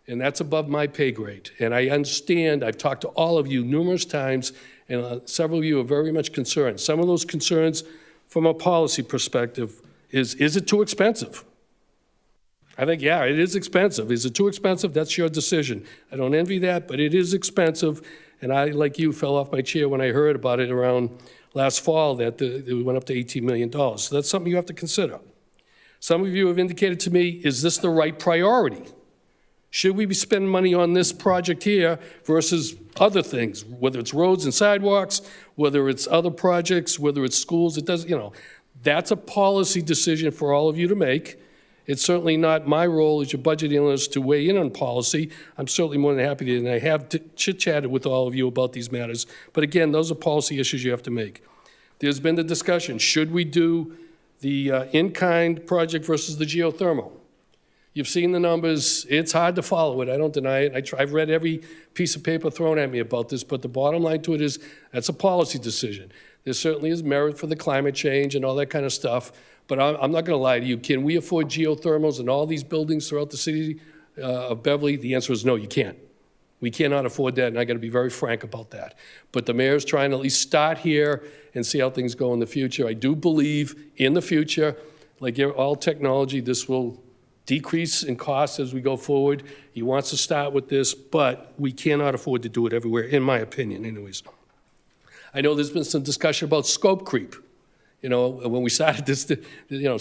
And that's above my pay grade. And I understand, I've talked to all of you numerous times, and several of you are very much concerned. Some of those concerns from a policy perspective is it too expensive? I think, yeah, it is expensive. Is it too expensive? That's your decision. I don't envy that, but it is expensive. And I, like you, fell off my chair when I heard about it around last fall that it went up to $18 million. So that's something you have to consider. Some of you have indicated to me, is this the right priority? Should we be spending money on this project here versus other things, whether it's roads and sidewalks, whether it's other projects, whether it's schools? It doesn't, that's a policy decision for all of you to make. It's certainly not my role as your budget analyst to weigh in on policy. I'm certainly more than happy to, and I have chit-chatted with all of you about these matters. But again, those are policy issues you have to make. There's been the discussion, should we do the in-kind project versus the geothermal? You've seen the numbers. It's hard to follow it. I don't deny it. I've read every piece of paper thrown at me about this, but the bottom line to it is that's a policy decision. There certainly is merit for the climate change and all that kind of stuff, but I'm not going to lie to you. Can we afford geothermals in all these buildings throughout the city of Beverly? The answer is no, you can't. We cannot afford that, and I got to be very frank about that. But the mayor's trying to at least start here and see how things go in the future. I do believe in the future, like all technology, this will decrease in cost as we go forward. He wants to start with this, but we cannot afford to do it everywhere, in my opinion, anyways. I know there's been some discussion about scope creep. When we started this,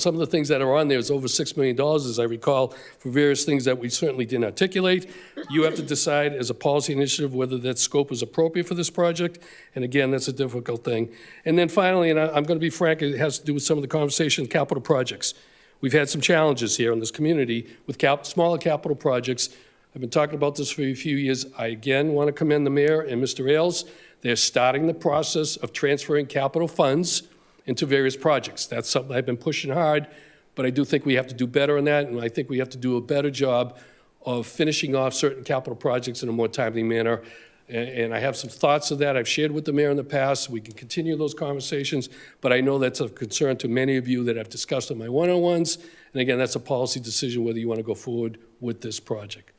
some of the things that are on there is over $6 million, as I recall, for various things that we certainly didn't articulate. You have to decide as a policy initiative whether that scope is appropriate for this project. And again, that's a difficult thing. And then finally, and I'm going to be frank, it has to do with some of the conversation, capital projects. We've had some challenges here in this community with smaller capital projects. I've been talking about this for a few years. I again want to commend the mayor and Mr. Ailes. They're starting the process of transferring capital funds into various projects. That's something I've been pushing hard, but I do think we have to do better on that, and I think we have to do a better job of finishing off certain capital projects in a more timely manner. And I have some thoughts of that I've shared with the mayor in the past. We can continue those conversations, but I know that's of concern to many of you that I've discussed in my one-on-ones. And again, that's a policy decision whether you want to go forward with this project.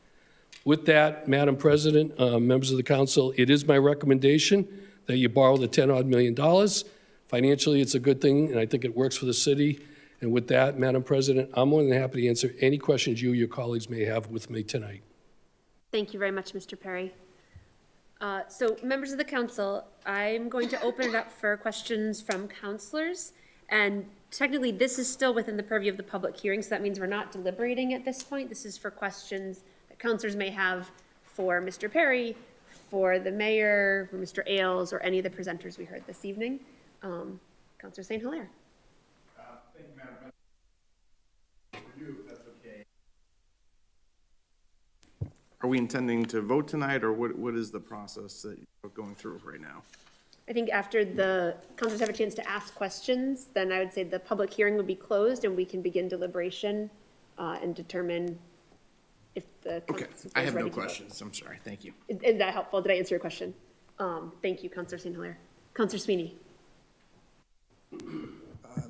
With that, Madam President, members of the council, it is my recommendation that you borrow the $10-odd million. Financially, it's a good thing, and I think it works for the city. And with that, Madam President, I'm more than happy to answer any questions you or your colleagues may have with me tonight. Thank you very much, Mr. Perry. So members of the council, I'm going to open it up for questions from councilors. And technically, this is still within the purview of the public hearing, so that means we're not deliberating at this point. This is for questions that councilors may have for Mr. Perry, for the mayor, for Mr. Ailes, or any of the presenters we heard this evening. Councilor St. Hilaire. Thank you, Madam President. For you, if that's okay. Are we intending to vote tonight, or what is the process that you're going through right now? I think after the councilors have a chance to ask questions, then I would say the public hearing would be closed and we can begin deliberation and determine if the council is ready to vote. I have no questions. I'm sorry. Thank you. Is that helpful? Did I answer your question? Thank you, Councilor St. Hilaire. Councilor Sweeney.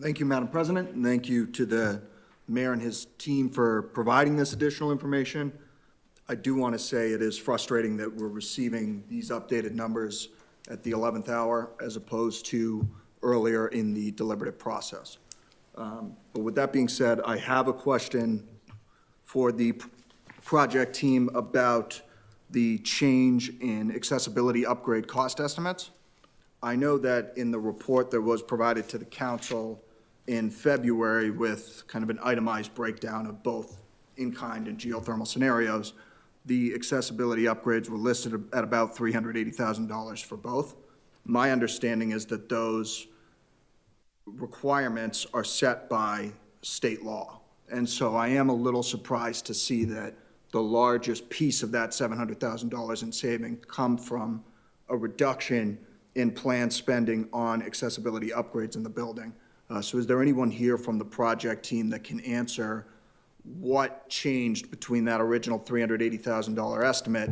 Thank you, Madam President, and thank you to the mayor and his team for providing this additional information. I do want to say it is frustrating that we're receiving these updated numbers at the 11th hour as opposed to earlier in the deliberative process. But with that being said, I have a question for the project team about the change in accessibility upgrade cost estimates. I know that in the report that was provided to the council in February with kind of an itemized breakdown of both in-kind and geothermal scenarios, the accessibility upgrades were listed at about $380,000 for both. My understanding is that those requirements are set by state law. And so I am a little surprised to see that the largest piece of that $700,000 in saving come from a reduction in planned spending on accessibility upgrades in the building. So is there anyone here from the project team that can answer what changed between that original $380,000 estimate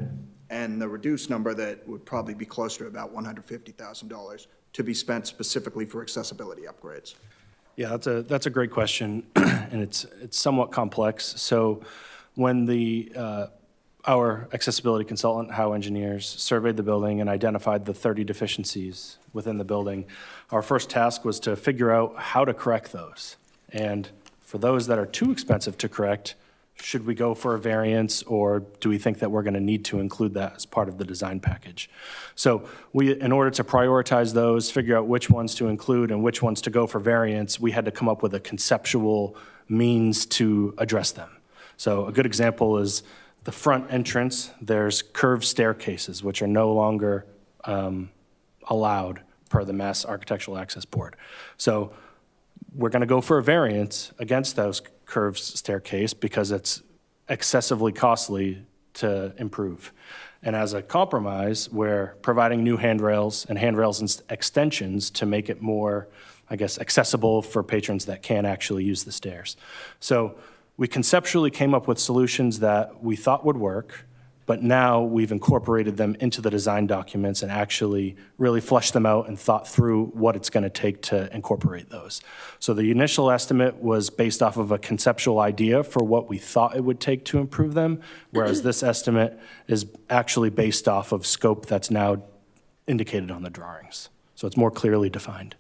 and the reduced number that would probably be closer to about $150,000 to be spent specifically for accessibility upgrades? Yeah, that's a great question, and it's somewhat complex. So when the our accessibility consultant, Howe Engineers, surveyed the building and identified the 30 deficiencies within the building. Our first task was to figure out how to correct those. And for those that are too expensive to correct, should we go for a variance, or do we think that we're going to need to include that as part of the design package? So in order to prioritize those, figure out which ones to include and which ones to go for variance, we had to come up with a conceptual means to address them. So a good example is the front entrance. There's curved staircases, which are no longer allowed per the Mass Architectural Access Board. So we're going to go for a variance against those curved staircase because it's excessively costly to improve. And as a compromise, we're providing new handrails and extensions to make it more, I guess, accessible for patrons that can't actually use the stairs. So we conceptually came up with solutions that we thought would work, but now we've incorporated them into the design documents and actually really fleshed them out and thought through what it's going to take to incorporate those. So the initial estimate was based off of a conceptual idea for what we thought it would take to improve them, whereas this estimate is actually based off of scope that's now indicated on the drawings. So it's more clearly defined.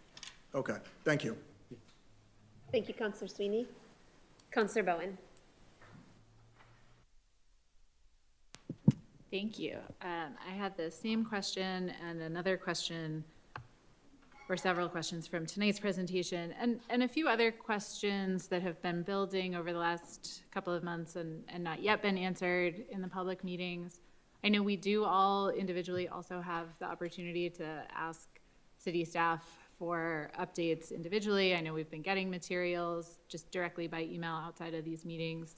Okay, thank you. Thank you, Councillor Sweeney. Councillor Bowen. Thank you. I had the same question and another question, or several questions from tonight's presentation, and a few other questions that have been building over the last couple of months and not yet been answered in the public meetings. I know we do all individually also have the opportunity to ask city staff for updates individually. I know we've been getting materials just directly by email outside of these meetings.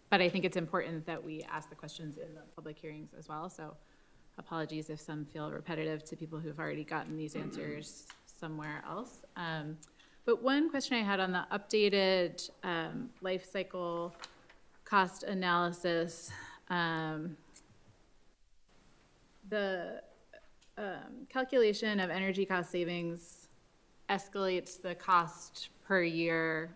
But I think it's important that we ask the questions in the public hearings as well. So apologies if some feel repetitive to people who've already gotten these answers somewhere else. But one question I had on the updated life cycle cost analysis, the calculation of energy cost savings escalates the cost per year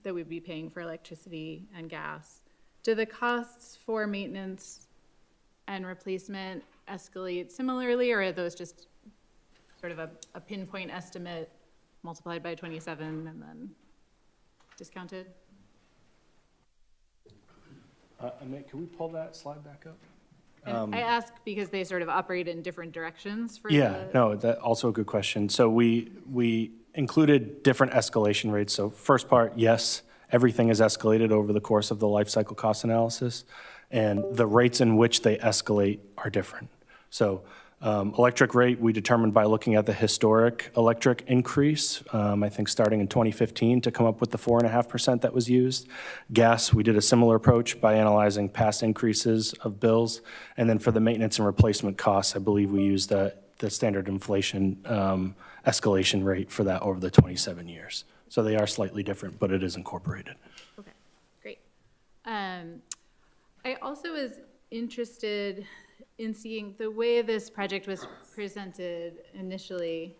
that we'd be paying for electricity and gas. Do the costs for maintenance and replacement escalate similarly, or are those just sort of a pinpoint estimate multiplied by 27 and then discounted? Amit, can we pull that slide back up? And I ask because they sort of operate in different directions for that's also a good question. So we included different escalation rates. So first part, yes, everything is escalated over the course of the life cycle cost analysis, and the rates in which they escalate are different. So electric rate, we determined by looking at the historic electric increase, I think starting in 2015 to come up with the 4.5% that was used. Gas, we did a similar approach by analyzing past increases of bills. And then for the maintenance and replacement costs, I believe we used the standard inflation escalation rate for that over the 27 years. So they are slightly different, but it is incorporated. Okay, great. I also was interested in seeing the way this project was presented initially.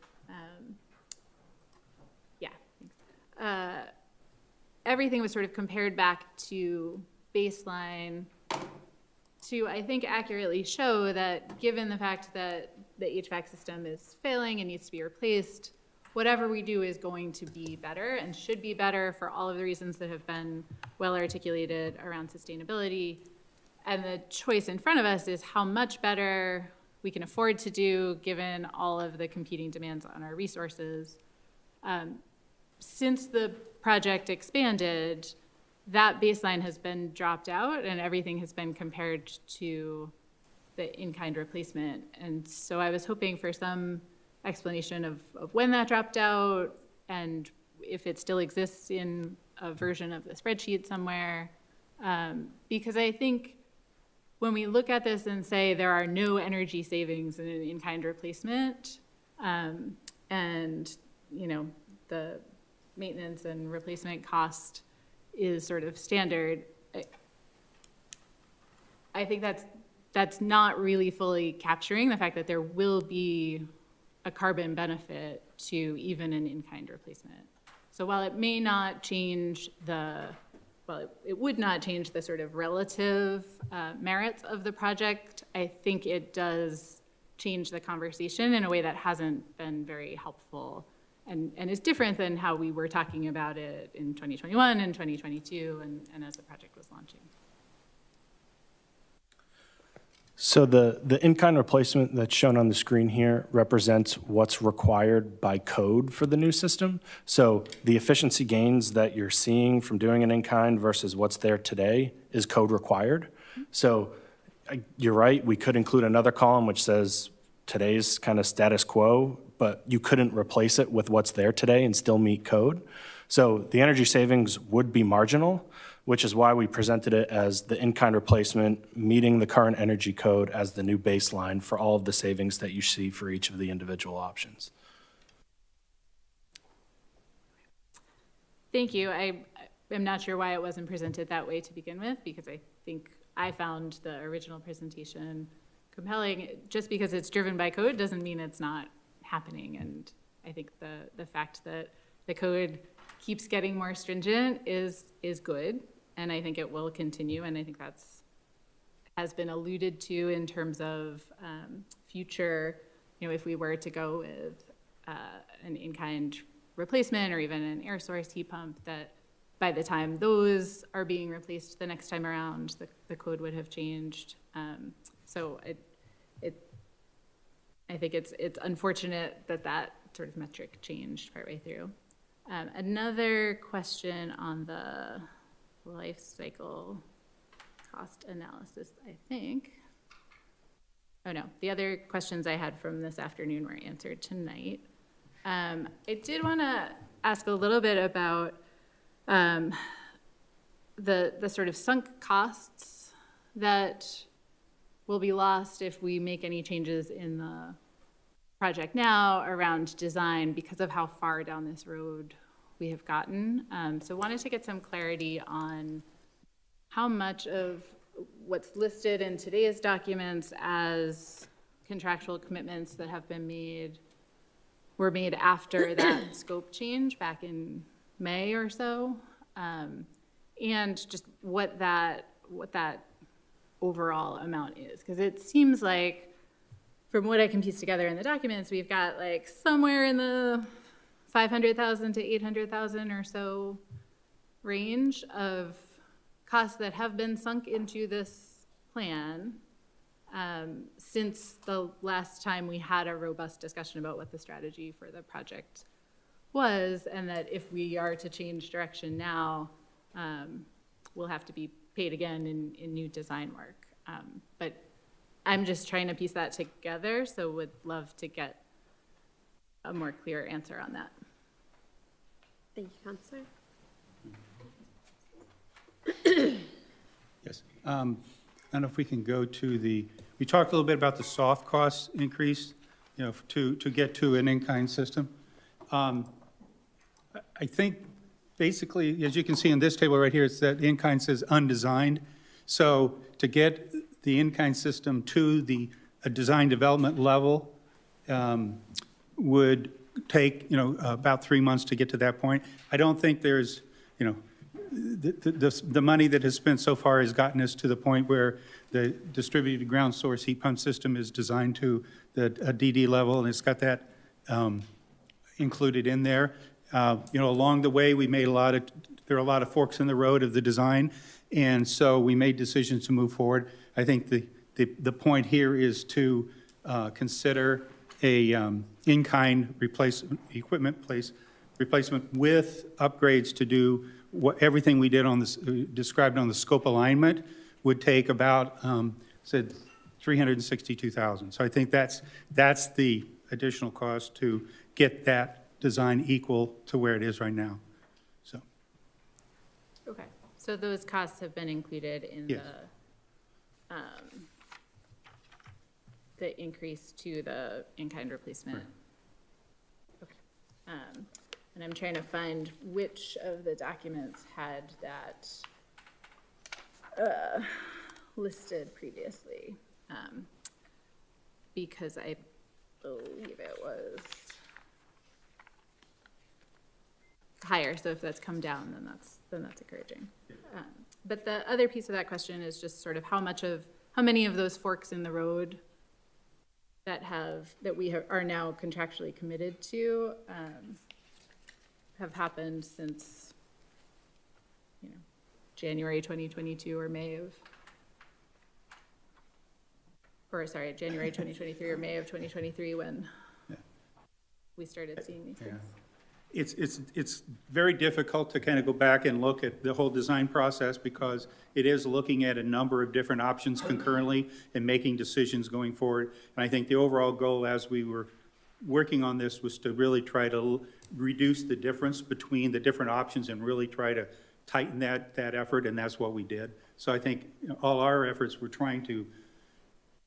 Everything was sort of compared back to baseline to, I think, accurately show that given the fact that the HVAC system is failing and needs to be replaced, whatever we do is going to be better and should be better for all of the reasons that have been well articulated around sustainability. And the choice in front of us is how much better we can afford to do given all of the competing demands on our resources. Since the project expanded, that baseline has been dropped out and everything has been compared to the in-kind replacement. And so I was hoping for some explanation of when that dropped out and if it still exists in a version of the spreadsheet somewhere. Because I think when we look at this and say there are no energy savings in an in-kind replacement, and the maintenance and replacement cost is sort of standard, I think that's not really fully capturing the fact that there will be a carbon benefit to even an in-kind replacement. So while it may not change the well, it would not change the sort of relative merits of the project. I think it does change the conversation in a way that hasn't been very helpful and is different than how we were talking about it in 2021 and 2022 and as the project was launching. So the in-kind replacement that's shown on the screen here represents what's required by code for the new system. So the efficiency gains that you're seeing from doing an in-kind versus what's there today is code required. So you're right, we could include another column which says today's kind of status quo, but you couldn't replace it with what's there today and still meet code. So the energy savings would be marginal, which is why we presented it as the in-kind replacement, meeting the current energy code as the new baseline for all of the savings that you see for each of the individual options. Thank you. I am not sure why it wasn't presented that way to begin with, because I think I found the original presentation compelling. Just because it's driven by code doesn't mean it's not happening. And I think the fact that the code keeps getting more stringent is good. And I think it will continue, and I think that's has been alluded to in terms of future, if we were to go with an in-kind replacement or even an air source heat pump, that by the time those are being replaced the next time around, the code would have changed. So I think it's unfortunate that sort of metric changed partway through. Another question on the life cycle cost analysis, I think. Oh no, the other questions I had from this afternoon were answered tonight. I did want to ask a little bit about the sort of sunk costs that will be lost if we make any changes in the project now around design because of how far down this road we have gotten. So wanted to get some clarity on how much of what's listed in today's documents as contractual commitments that have been made were made after that scope change back in May or so, and just what that overall amount is. Because it seems like, from what I can piece together in the documents, we've got like somewhere in the 500,000 to 800,000 or so range of costs that have been sunk into this plan since the last time we had a robust discussion about what the strategy for the project was, and that if we are to change direction now, we'll have to be paid again in new design work. But I'm just trying to piece that together, so would love to get a more clear answer on that. Thank you, Counselor. Yes. I don't know if we can go to we talked a little bit about the soft cost increase, to get to an in-kind system. I think basically, as you can see in this table right here, it's that in-kind says undesigned. So to get the in-kind system to a design development level would take, about 3 months to get to that point. I don't think there's, the money that has spent so far has gotten us to the point where the distributed ground source heat pump system is designed to a DD level, and it's got that included in there. Along the way, there are a lot of forks in the road of the design, and so we made decisions to move forward. I think the point here is to consider a in-kind replacement with upgrades to do everything we did on this, described on the scope alignment would take about, said 362,000. So I think that's the additional cost to get that design equal to where it is right now. So. Okay, so those costs have been included in the increase to the in-kind replacement. Right. Okay. And I'm trying to find which of the documents had that listed previously, because I believe it was higher. So if that's come down, then that's encouraging. But the other piece of that question is just sort of how many of those forks in the road that we are now contractually committed to have happened since, January 2022 or January 2023 or May of 2023 when we started seeing these things. It's very difficult to kind of go back and look at the whole design process because it is looking at a number of different options concurrently and making decisions going forward. And I think the overall goal as we were working on this was to really try to reduce the difference between the different options and really try to tighten that effort, and that's what we did. So I think all our efforts were trying to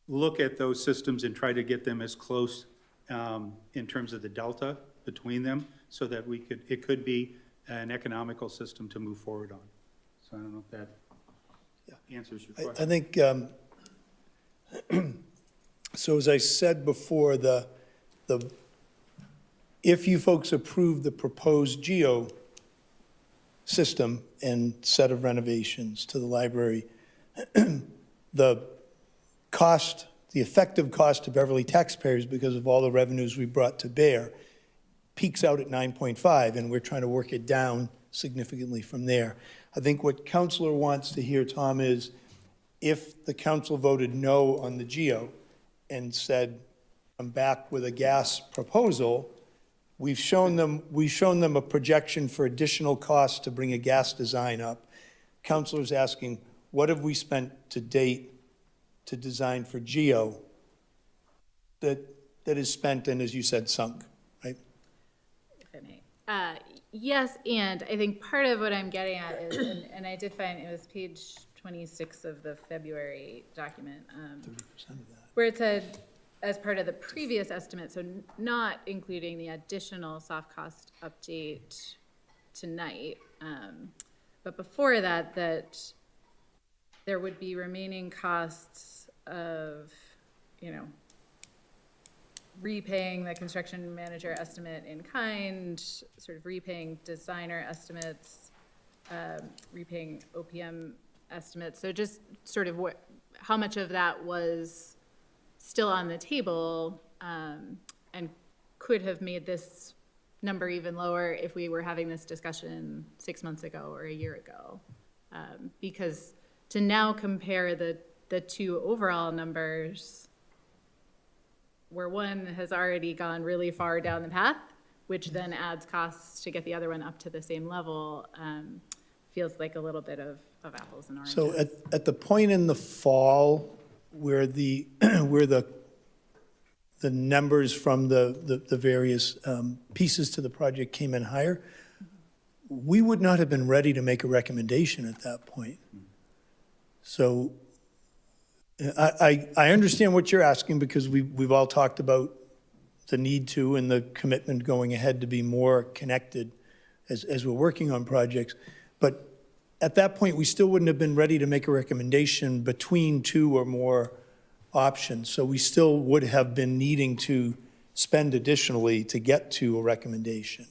look at those systems and try to get them as close in terms of the delta between them so that it could be an economical system to move forward on. So I don't know if that answers your question. I think, so as I said before, if you folks approve the proposed GEO system and set of renovations to the library, the effective cost to Beverly taxpayers because of all the revenues we brought to bear peaks out at 9.5, and we're trying to work it down significantly from there. I think what Counselor wants to hear, Tom, is if the council voted no on the GEO and said, I'm back with a gas proposal, we've shown them a projection for additional costs to bring a gas design up. Counselor's asking, what have we spent to date to design for GEO that is spent and, as you said, sunk, right? If I may. Yes, and I think part of what I'm getting at is, and I did find it was page 26 of the February document, 30% of that. where it said, as part of the previous estimate, so not including the additional soft cost update tonight, but before that there would be remaining costs of, repaying the construction manager estimate in kind, sort of repaying designer estimates, repaying OPM estimates. So just sort of how much of that was still on the table and could have made this number even lower if we were having this discussion 6 months ago or a year ago. Because to now compare the two overall numbers, where one has already gone really far down the path, which then adds costs to get the other one up to the same level, feels like a little bit of apples and oranges. So at the point in the fall where the numbers from the various pieces to the project came in higher, we would not have been ready to make a recommendation at that point. So I understand what you're asking because we've all talked about the need to and the commitment going ahead to be more connected as we're working on projects. But at that point, we still wouldn't have been ready to make a recommendation between two or more options. So we still would have been needing to spend additionally to get to a recommendation.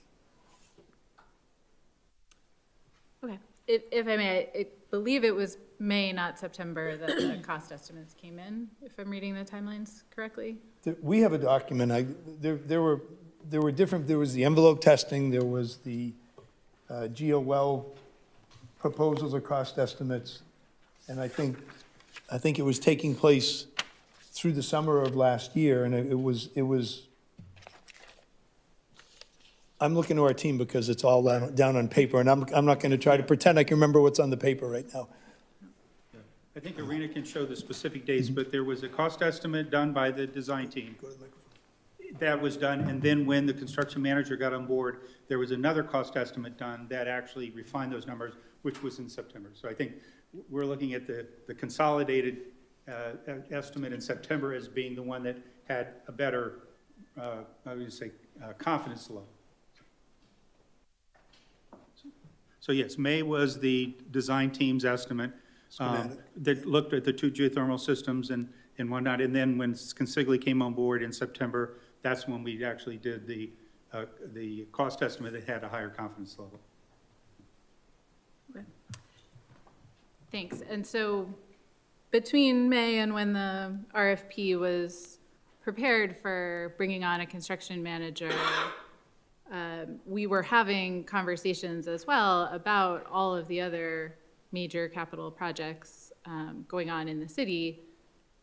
Okay, if I may, I believe it was May, not September, that the cost estimates came in, if I'm reading the timelines correctly. We have a document. There were different. There was the envelope testing. There was the GEO well proposals or cost estimates, and I think it was taking place through the summer of last year, and it was. I'm looking to our team because it's all down on paper, and I'm not going to try to pretend I can remember what's on the paper right now. I think Irina can show the specific dates, but there was a cost estimate done by the design team. That was done, and then when the construction manager got on board, there was another cost estimate done that actually refined those numbers, which was in September. So I think we're looking at the consolidated estimate in September as being the one that had a better, I would say, confidence level. So yes, May was the design team's estimate that looked at the two geothermal systems and whatnot. And then when Consigli came on board in September, that's when we actually did the the cost estimate that had a higher confidence level. Thanks. And so between May and when the RFP was prepared for bringing on a construction manager, we were having conversations as well about all of the other major capital projects going on in the city.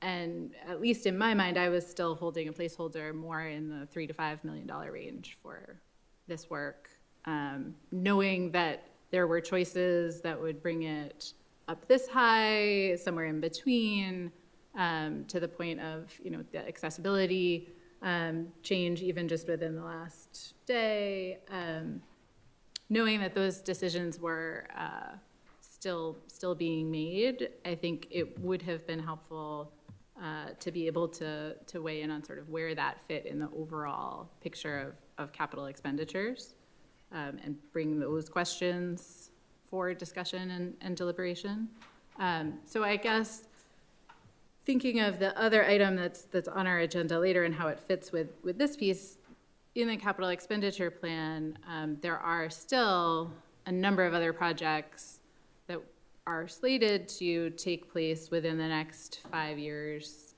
And at least in my mind, I was still holding a placeholder more in the $3 to $5 million range for this work, knowing that there were choices that would bring it up this high, somewhere in between, to the point of, the accessibility change even just within the last day, knowing that those decisions were still being made. I think it would have been helpful to be able to weigh in on sort of where that fit in the overall picture of capital expenditures, and bring those questions for discussion and deliberation. So I guess thinking of the other item that's on our agenda later and how it fits with this piece, in the capital expenditure plan, there are still a number of other projects that are slated to take place within the next 5 years,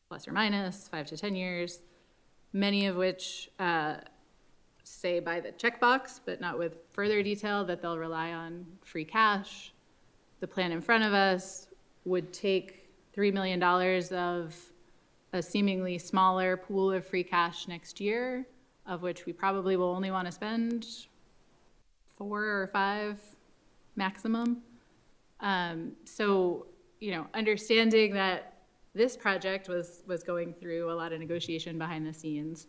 plus or minus 5 to 10 years, many of which say by the checkbox, but not with further detail, that they'll rely on free cash. The plan in front of us would take $3 million of a seemingly smaller pool of free cash next year, of which we probably will only want to spend 4 or 5 maximum. So, understanding that this project was going through a lot of negotiation behind the scenes,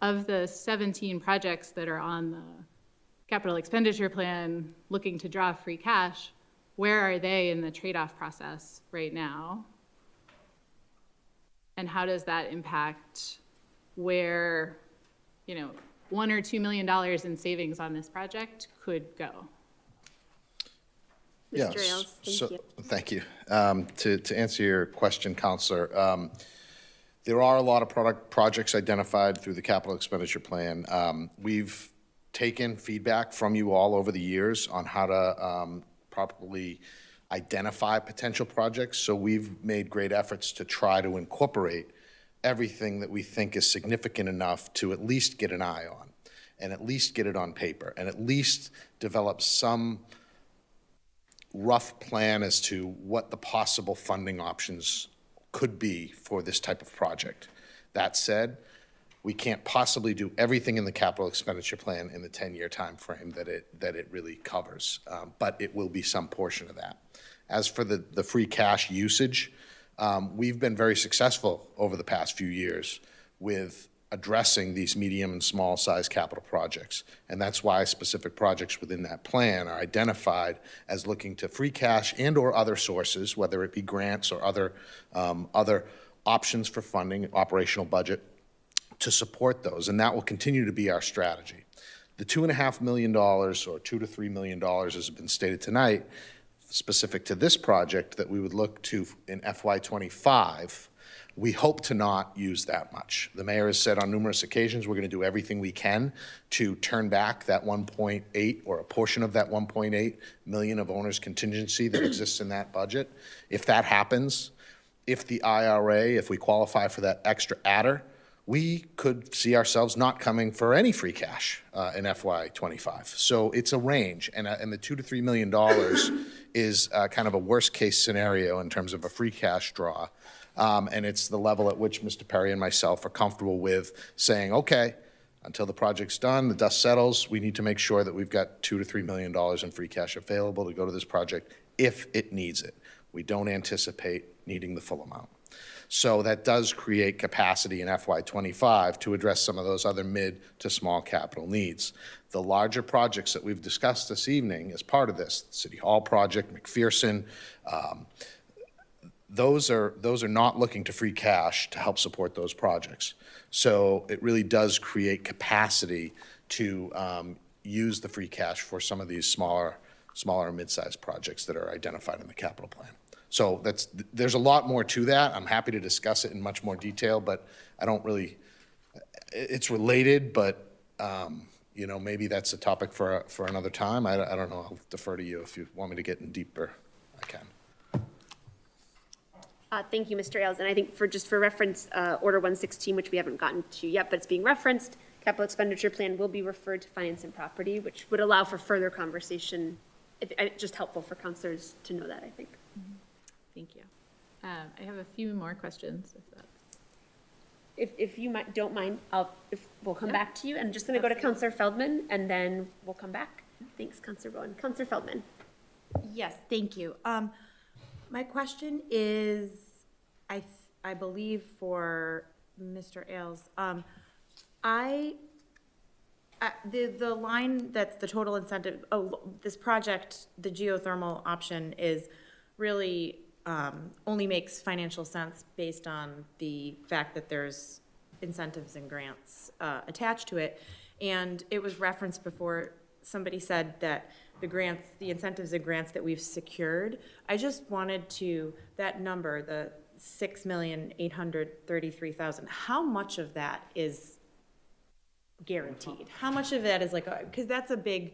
of the 17 projects that are on the capital expenditure plan looking to draw free cash, where are they in the trade-off process right now? And how does that impact where, $1 or $2 million in savings on this project could go? Yes. Mr. Ailes, thank you. Thank you. To answer your question, Counselor, there are a lot of projects identified through the capital expenditure plan. We've taken feedback from you all over the years on how to properly identify potential projects. So we've made great efforts to try to incorporate everything that we think is significant enough to at least get an eye on, and at least get it on paper, and at least develop some rough plan as to what the possible funding options could be for this type of project. That said, we can't possibly do everything in the capital expenditure plan in the 10-year time frame that it really covers, but it will be some portion of that. As for the free cash usage, we've been very successful over the past few years with addressing these medium and small size capital projects. And that's why specific projects within that plan are identified as looking to free cash and or other sources, whether it be grants or other options for funding, operational budget, to support those. And that will continue to be our strategy. The $2.5 million or $2 to $3 million, as has been stated tonight, specific to this project that we would look to in FY25, we hope to not use that much. The mayor has said on numerous occasions we're going to do everything we can to turn back that 1.8 or a portion of that 1.8 million of owner's contingency that exists in that budget. If that happens, if the IRA, if we qualify for that extra adder, we could see ourselves not coming for any free cash in FY25. So it's a range, and the $2 to $3 million is kind of a worst case scenario in terms of a free cash draw. And it's the level at which Mr. Perry and myself are comfortable with saying, okay, until the project's done, the dust settles, we need to make sure that we've got $2 to $3 million in free cash available to go to this project if it needs it. We don't anticipate needing the full amount. So that does create capacity in FY25 to address some of those other mid to small capital needs. The larger projects that we've discussed this evening as part of this, City Hall project, McPherson, those are not looking to free cash to help support those projects. So it really does create capacity to use the free cash for some of these smaller and mid-sized projects that are identified in the capital plan. So there's a lot more to that. I'm happy to discuss it in much more detail, but I don't really, it's related, but You know, maybe that's a topic for another time. I don't know. I'll defer to you. If you want me to get in deeper, I can. Thank you, Mr. Ailes. And I think for reference, Order 116, which we haven't gotten to yet, but it's being referenced, capital expenditure plan will be referred to Finance and Property, which would allow for further conversation. Just helpful for counselors to know that, I think. Thank you. I have a few more questions, if that's. If you don't mind, we'll come back to you. And I'm just going to go to Counselor Feldman, and then we'll come back. Thanks, Counselor Bowen. Counselor Feldman. Yes, thank you. My question is, I believe for Mr. Ailes. The line that's the total incentive, this project, the geothermal option is really only makes financial sense based on the fact that there's incentives and grants attached to it. And it was referenced before, somebody said that the incentives and grants that we've secured, I just wanted that number, the $6,833,000, how much of that is guaranteed? How much of that is because that's a big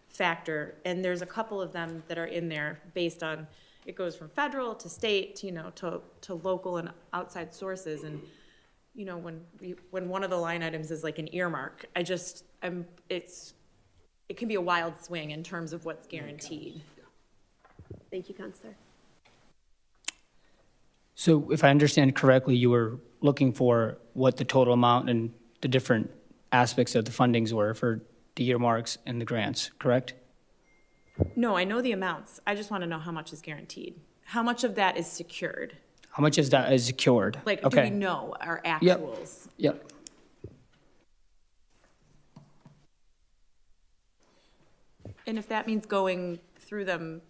factor, and there's a couple of them that are in there based on, it goes from federal to state, to local and outside sources, and, when one of the line items is like an earmark, it can be a wild swing in terms of what's guaranteed. Thank you, Counselor. So if I understand correctly, you were looking for what the total amount and the different aspects of the fundings were for the earmarks and the grants, correct? No, I know the amounts. I just want to know how much is guaranteed. How much of that is secured? How much is that is secured? Do Okay. we know our actuals? Yep. And if that means going through them,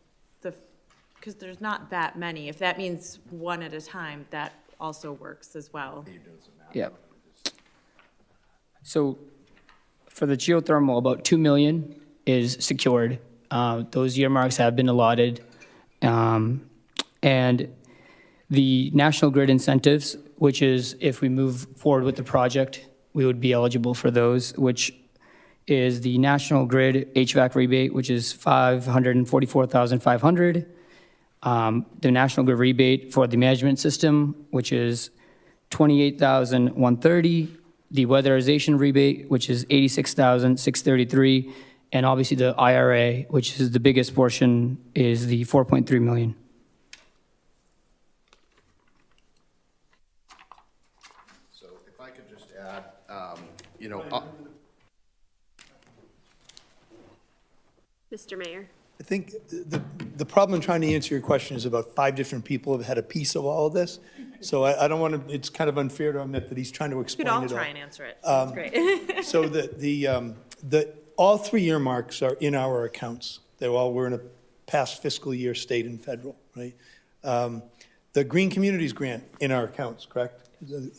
because there's not that many, if that means one at a time, that also works as well. Yep. So for the geothermal, about 2 million is secured. Those earmarks have been allotted. And the National Grid incentives, which is if we move forward with the project, we would be eligible for those, which is the National Grid HVAC rebate, which is $544,500. The National Grid rebate for the management system, which is $28,130. The weatherization rebate, which is $86,633. And obviously the IRA, which is the biggest portion, is the $4.3 million. So if I could just add, Mr. Mayor. I think the problem in trying to answer your question is about 5 different people have had a piece of all of this. So I don't want to, it's kind of unfair to admit that he's trying to We could explain it all. all try and answer it. That's great. So all 3 earmarks are in our accounts. We're in a past fiscal year, state and federal, right? The Green Communities Grant in our accounts, correct?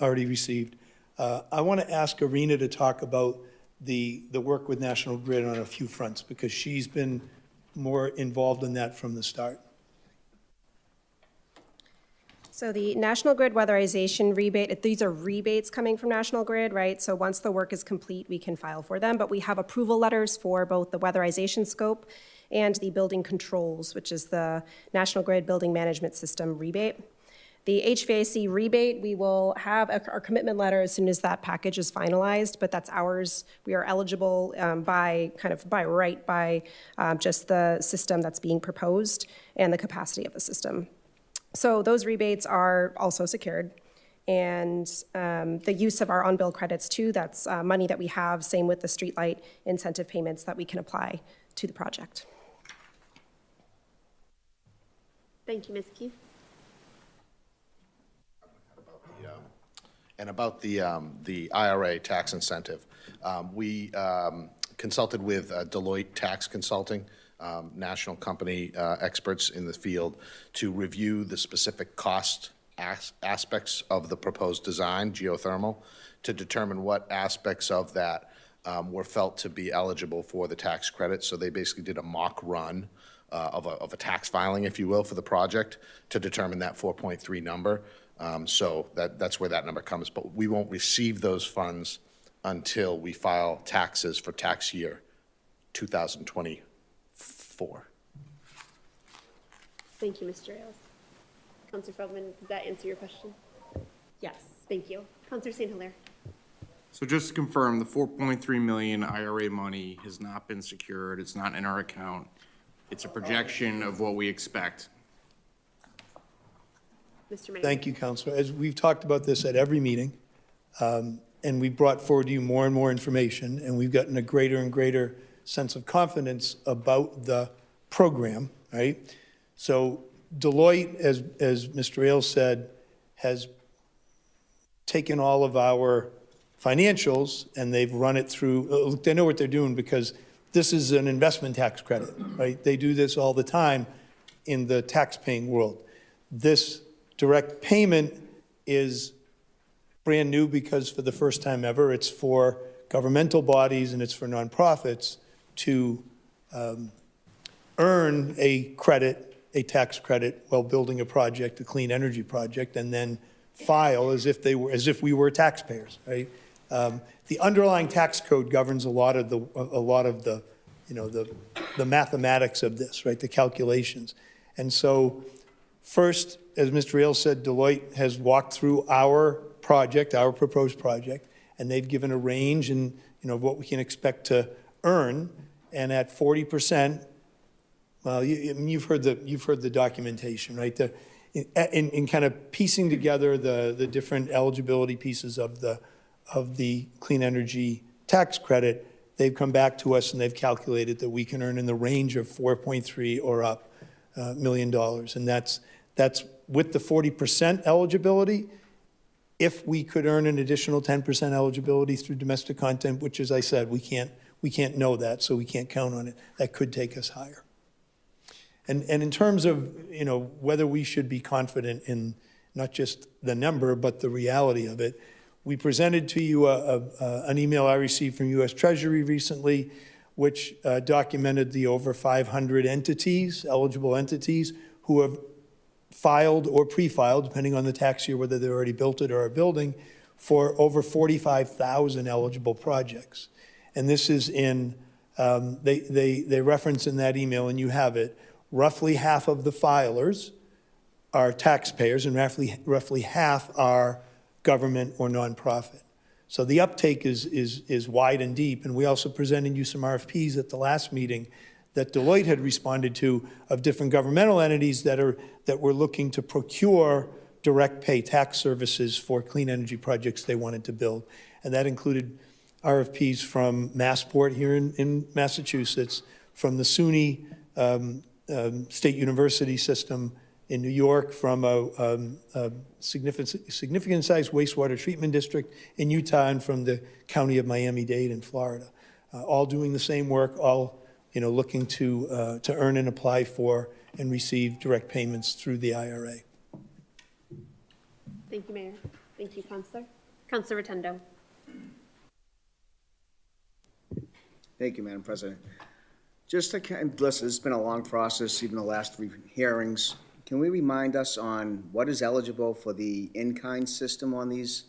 Already received. I want to ask Arena to talk about the work with National Grid on a few fronts, because she's been more involved in that from the start. So the National Grid weatherization rebate, these are rebates coming from National Grid, right? So once the work is complete, we can file for them, but we have approval letters for both the weatherization scope and the building controls, which is the National Grid Building Management System rebate. The HVAC rebate, we will have our commitment letter as soon as that package is finalized, but that's ours. We are eligible by just the system that's being proposed and the capacity of the system. So those rebates are also secured. And the use of our unbilled credits too, that's money that we have, same with the streetlight incentive payments that we can apply to the project. Thank you, Ms. Keefe. And about the IRA tax incentive, we consulted with Deloitte Tax Consulting, national company experts in the field, to review the specific cost aspects of the proposed design, geothermal, to determine what aspects of that were felt to be eligible for the tax credit. So they basically did a mock run of a tax filing, if you will, for the project to determine that 4.3 number. So that's where that number comes, but we won't receive those funds until we file taxes for tax year 2024. Thank you, Mr. Ailes. Counselor Feldman, does that answer your question? Yes. Thank you. Counselor St. Hilaire. So just to confirm, the 4.3 million IRA money has not been secured. It's not in our account. It's a projection of what we expect. Mr. Mayor. Thank you, Counselor. As we've talked about this at every meeting, and we've brought forward to you more and more information, and we've gotten a greater and greater sense of confidence about the program, right? So Deloitte, as Mr. Ailes said, has taken all of our financials and they've run it through, look, they know what they're doing because this is an investment tax credit, right? They do this all the time in the tax-paying world. This direct payment is brand new because for the first time ever, it's for governmental bodies and it's for nonprofits to earn a credit, a tax credit, while building a project, a clean energy project, and then file as if we were taxpayers, right? The underlying tax code governs a lot of the you know, the mathematics of this, right? The calculations. And so first, as Mr. Ailes said, Deloitte has walked through our project, our proposed project, and they've given a range and, you know, what we can expect to earn. And at 40%, well, you've heard the documentation, right? In kind of piecing together the different eligibility pieces of the clean energy tax credit, they've come back to us and they've calculated that we can earn in the range of 4.3 or up $1 million. And that's with the 40% eligibility. If we could earn an additional 10% eligibility through domestic content, which, as I said, we can't know that, so we can't count on it. That could take us higher. And in terms of, you know, whether we should be confident in not just the number, but the reality of it, we presented to you an email I received from U.S. Treasury recently, which documented the over 500 entities, eligible entities, who have filed or pre-filed, depending on the tax year, whether they already built it or are building, for over 45,000 eligible projects. And this is in, they reference in that email, and you have it, roughly half of the filers are taxpayers, and roughly half are government or nonprofit. So the uptake is wide and deep, and we also presented you some RFPs at the last meeting that Deloitte had responded to of different governmental entities that were looking to procure direct pay tax services for clean energy projects they wanted to build. And that included RFPs from Massport here in Massachusetts, from the SUNY State University system in New York, from a significant-sized wastewater treatment district in Utah, and from the county of Miami-Dade in Florida, all doing the same work, all, you know, looking to earn and apply for and receive direct payments through the IRA. Thank you, Mayor. Thank you, Counselor. Counselor Rotundo. Thank you, Madam President. Just to kind of listen, it's been a long process, even the last 3 hearings. Can we remind us on what is eligible for the in-kind system on these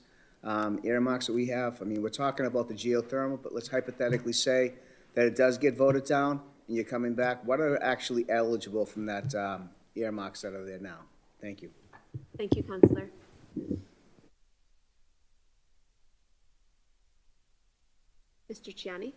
earmarks that we have? I mean, we're talking about the geothermal, but let's hypothetically say that it does get voted down and you're coming back. What are actually eligible from that earmarks that are there now? Thank you. Thank you, Counselor. Mr. Chiani.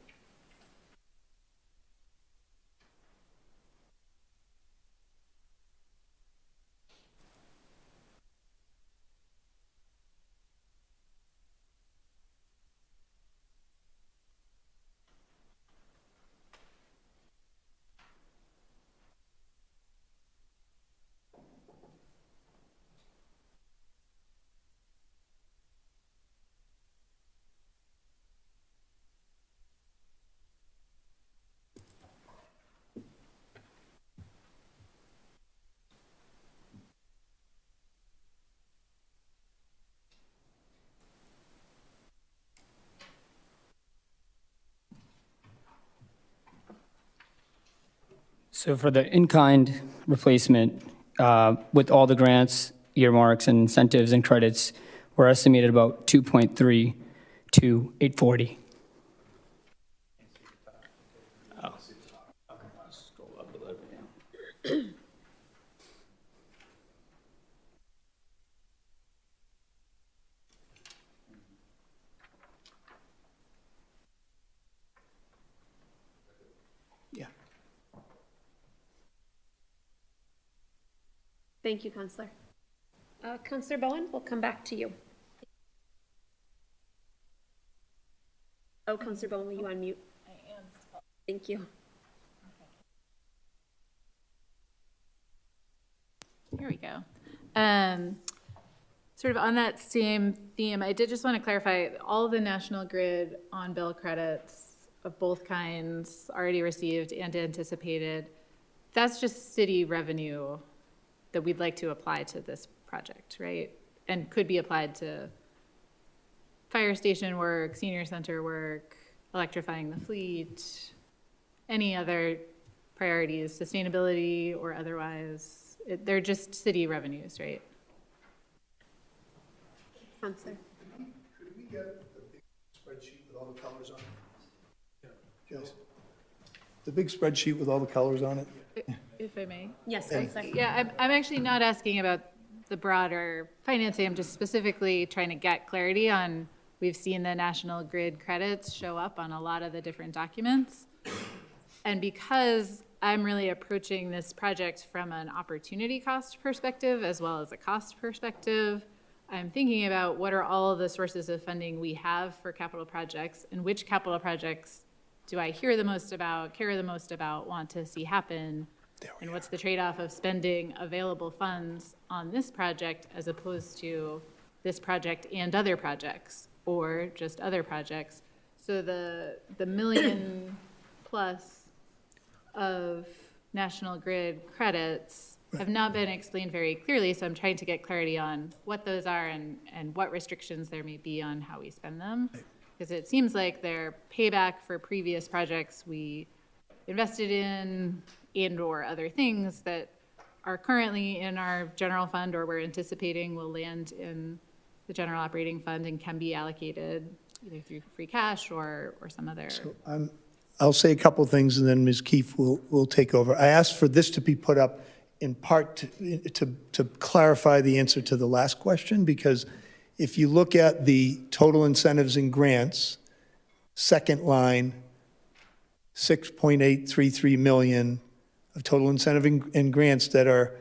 So for the in-kind replacement, with all the grants, earmarks, and incentives and credits, we're estimated about $2.3 to 840. Thank you, Counselor. Counselor Bowen, we'll come back to you. Oh, Counselor Bowen, were you on mute? I am. Thank you. Here we go. Sort of on that same theme, I did just want to clarify, all the National Grid on-bill credits of both kinds already received and anticipated, that's just city revenue that we'd like to apply to this project, right? And could be applied to fire station work, senior center work, electrifying the fleet, any other priorities, sustainability or otherwise. They're just city revenues, right? Counselor. Could we get the big spreadsheet with all the colors on it? Yes. The big spreadsheet with all the colors on it? If I may. Yes, Counselor. Yeah, I'm actually not asking about the broader financing. I'm just specifically trying to get clarity on, we've seen the National Grid credits show up on a lot of the different documents. And because I'm really approaching this project from an opportunity cost perspective as well as a cost perspective, I'm thinking about what are all of the sources of funding we have for capital projects, and which capital projects do I hear the most about, care the most about, want to see happen, and what's the trade-off of spending available funds on this project as opposed to this project and other projects, or just other projects. So the million plus of National Grid credits have not been explained very clearly, so I'm trying to get clarity on what those are and what restrictions there may be on how we spend them. Because it seems like they're payback for previous projects we invested in and/or other things that are currently in our general fund or we're anticipating will land in the general operating fund and can be allocated either through free cash or some other. So I'll say a couple of things, and then Ms. Keefe will take over. I asked for this to be put up in part to clarify the answer to the last question, because if you look at the total incentives and grants, second line, 6.833 million of total incentive and grants that are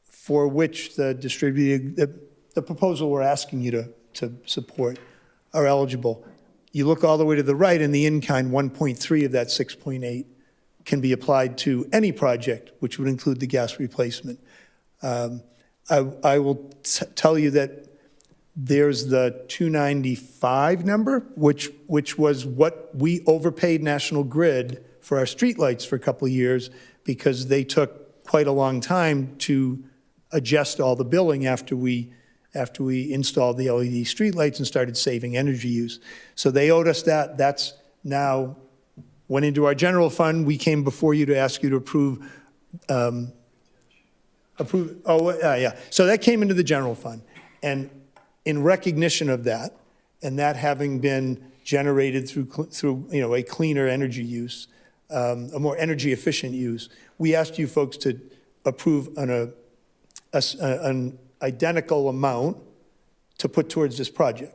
for which the the proposal we're asking you to support are eligible. You look all the way to the right, and the in-kind 1.3 of that 6.8 can be applied to any project, which would include the gas replacement. I will tell you that there's the 295 number, which was what we overpaid National Grid for our streetlights for a couple of years, because they took quite a long time to adjust all the billing after we installed the LED streetlights and started saving energy use. So they owed us that. That's now went into our general fund. We came before you to ask you to approve. So that came into the general fund. And in recognition of that, and that having been generated through a cleaner energy use, a more energy efficient use, we asked you folks to approve an identical amount to put towards this project,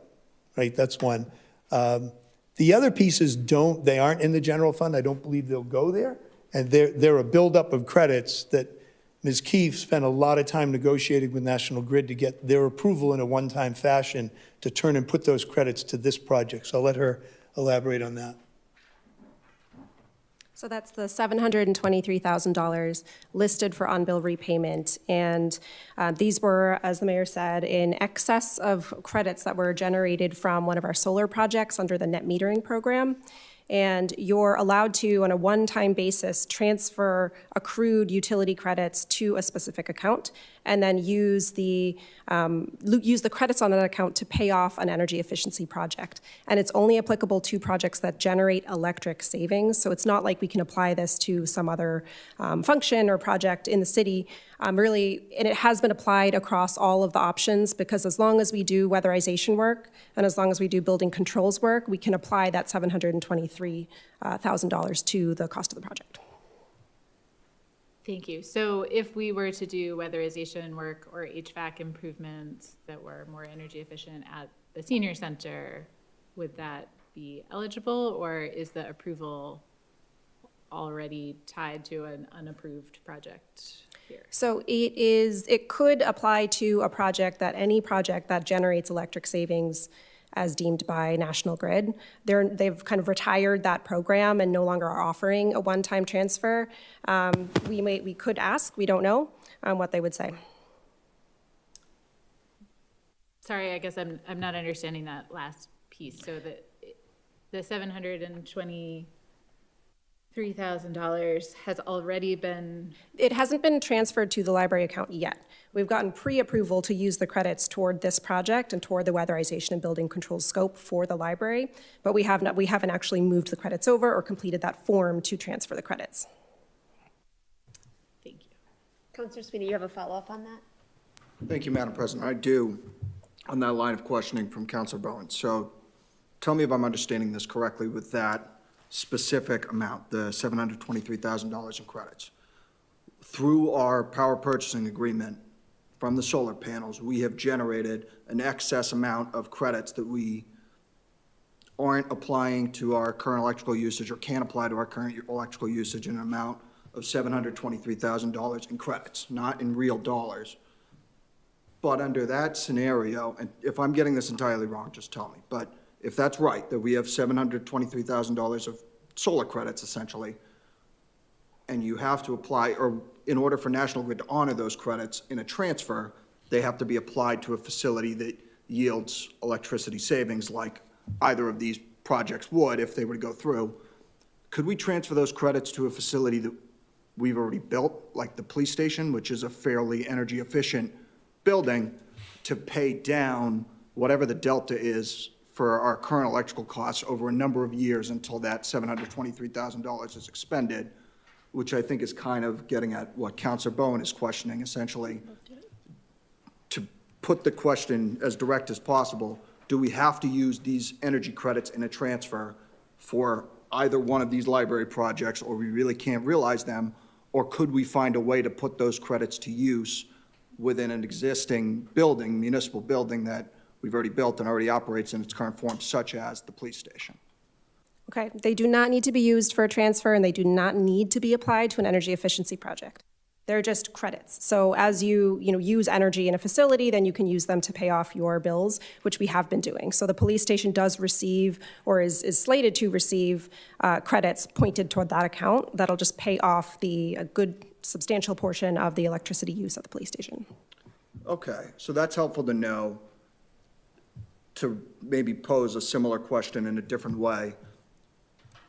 right? That's one. The other pieces they aren't in the general fund. I don't believe they'll go there. And they're a buildup of credits that Ms. Keefe spent a lot of time negotiating with National Grid to get their approval in a one-time fashion to turn and put those credits to this project. So I'll let her elaborate on that. So that's the $723,000 listed for on-bill repayment. And these were, as the mayor said, in excess of credits that were generated from one of our solar projects under the net metering program. And you're allowed to, on a one-time basis, transfer accrued utility credits to a specific account, and then use the credits on that account to pay off an energy efficiency project. And it's only applicable to projects that generate electric savings. So it's not like we can apply this to some other function or project in the city. Really, and it has been applied across all of the options, because as long as we do weatherization work and as long as we do building controls work, we can apply that $723,000 to the cost of the project. Thank you. So if we were to do weatherization work or HVAC improvements that were more energy efficient at the senior center, would that be eligible, or is the approval already tied to an unapproved project here? So it could apply to any project that generates electric savings as deemed by National Grid. They've kind of retired that program and no longer are offering a one-time transfer. We could ask, we don't know what they would say. Sorry, I guess I'm not understanding that last piece. So the $723,000 has already been... It hasn't been transferred to the library account yet. We've gotten pre-approval to use the credits toward this project and toward the weatherization and building control scope for the library, but we haven't actually moved the credits over or completed that form to transfer the credits. Thank you. Councilor Sweeney, you have a follow-up on that? Thank you, Madam President. I do, on that line of questioning from Councilor Bowen. So tell me if I'm understanding this correctly with that specific amount, the $723,000 in credits. Through our power purchasing agreement from the solar panels, we have generated an excess amount of credits that we aren't applying to our current electrical usage or can't apply to our current electrical usage in an amount of $723,000 in credits, not in real dollars. But under that scenario, and if I'm getting this entirely wrong, just tell me, but if that's right, that we have $723,000 of solar credits essentially, and you have to apply, or in order for National Grid to honor those credits in a transfer, they have to be applied to a facility that yields electricity savings like either of these projects would if they were to go through. Could we transfer those credits to a facility that we've already built, like the police station, which is a fairly energy efficient building, to pay down whatever the delta is for our current electrical costs over a number of years until that $723,000 is expended, which I think is kind of getting at what Councilor Bowen is questioning, essentially. To put the question as direct as possible, do we have to use these energy credits in a transfer for either one of these library projects, or we really can't realize them, or could we find a way to put those credits to use within an existing building, municipal building that we've already built and already operates in its current form, such as the police station? Okay, they do not need to be used for a transfer, and they do not need to be applied to an energy efficiency project. They're just credits. So as you use energy in a facility, then you can use them to pay off your bills, which we have been doing. So the police station does receive, or is slated to receive, credits pointed toward that account that'll just pay off a good substantial portion of the electricity use at the police station. Okay, so that's helpful to know. To maybe pose a similar question in a different way,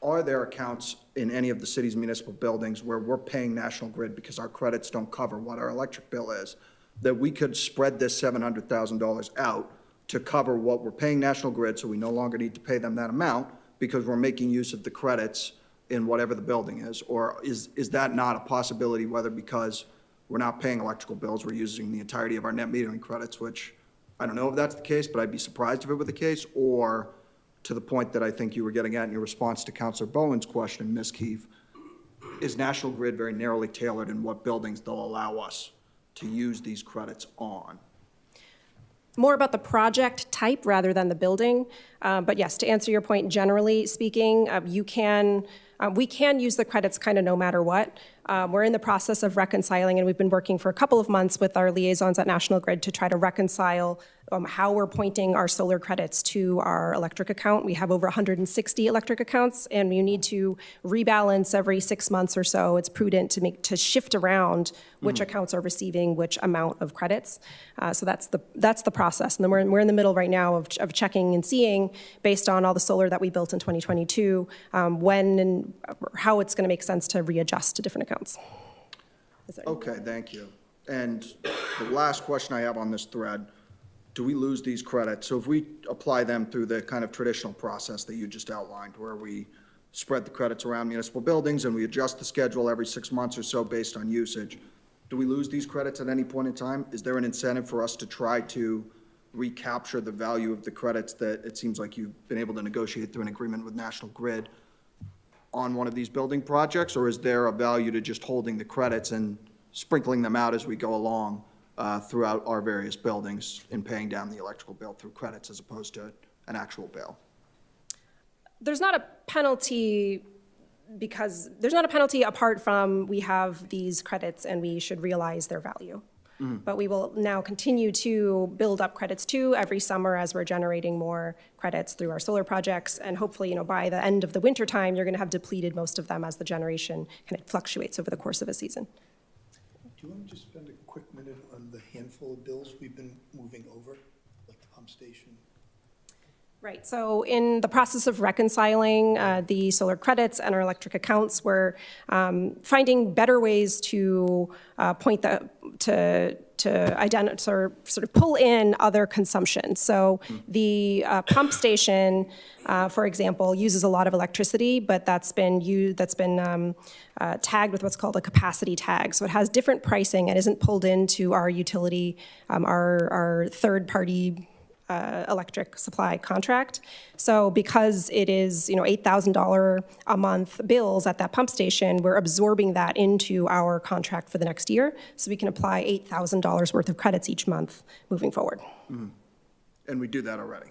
are there accounts in any of the city's municipal buildings where we're paying National Grid because our credits don't cover what our electric bill is, that we could spread this $700,000 out to cover what we're paying National Grid, so we no longer need to pay them that amount because we're making use of the credits in whatever the building is? Or is that not a possibility, whether because we're not paying electrical bills, we're using the entirety of our net metering credits, which I don't know if that's the case, but I'd be surprised if it were the case, or to the point that I think you were getting at in your response to Councilor Bowen's question, Ms. Keefe, is National Grid very narrowly tailored in what buildings they'll allow us to use these credits on? More about the project type rather than the building. But yes, to answer your point, generally speaking, we can use the credits kind of no matter what. We're in the process of reconciling, and we've been working for a couple of months with our liaisons at National Grid to try to reconcile how we're pointing our solar credits to our electric account. We have over 160 electric accounts, and you need to rebalance every 6 months or so. It's prudent to shift around which accounts are receiving which amount of credits. So that's the process. And then we're in the middle right now of checking and seeing, based on all the solar that we built in 2022, when and how it's going to make sense to readjust to different accounts. Okay, thank you. And the last question I have on this thread, do we lose these credits? So if we apply them through the kind of traditional process that you just outlined, where we spread the credits around municipal buildings and we adjust the schedule every 6 months or so based on usage, do we lose these credits at any point in time? Is there an incentive for us to try to recapture the value of the credits that it seems like you've been able to negotiate through an agreement with National Grid on one of these building projects? Or is there a value to just holding the credits and sprinkling them out as we go along throughout our various buildings and paying down the electrical bill through credits as opposed to an actual bill? There's not a penalty apart from we have these credits and we should realize their value. But we will now continue to build up credits too every summer as we're generating more credits through our solar projects. And hopefully, by the end of the winter time, you're going to have depleted most of them as the generation kind of fluctuates over the course of a season. Do you want to just spend a quick minute on the handful of bills we've been moving over, like the pump station? Right, so in the process of reconciling the solar credits and our electric accounts, we're finding better ways to identify or sort of pull in other consumption. So the pump station, for example, uses a lot of electricity, but that's been tagged with what's called a capacity tag. So it has different pricing and isn't pulled into our utility, our third-party electric supply contract. So because it is, $8,000 a month bills at that pump station, we're absorbing that into our contract for the next year, so we can apply $8,000 worth of credits each month moving forward. And we do that already?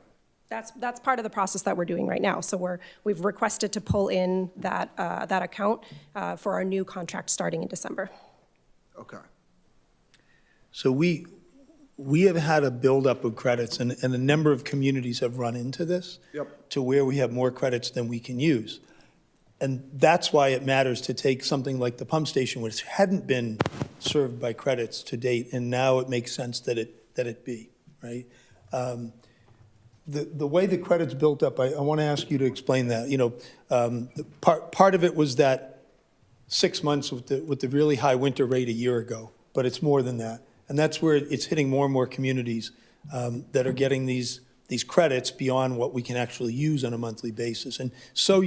That's part of the process that we're doing right now. So we've requested to pull in that account for our new contract starting in December. Okay. So we have had a buildup of credits, and a number of communities have run into this. Yep. To where we have more credits than we can use. And that's why it matters to take something like the pump station, which hadn't been served by credits to date, and now it makes sense that it be, right? The way the credits built up, I want to ask you to explain that. Part of it was that 6 months with the really high winter rate a year ago, but it's more than that. And that's where it's hitting more and more communities that are getting these credits beyond what we can actually use on a monthly basis. And so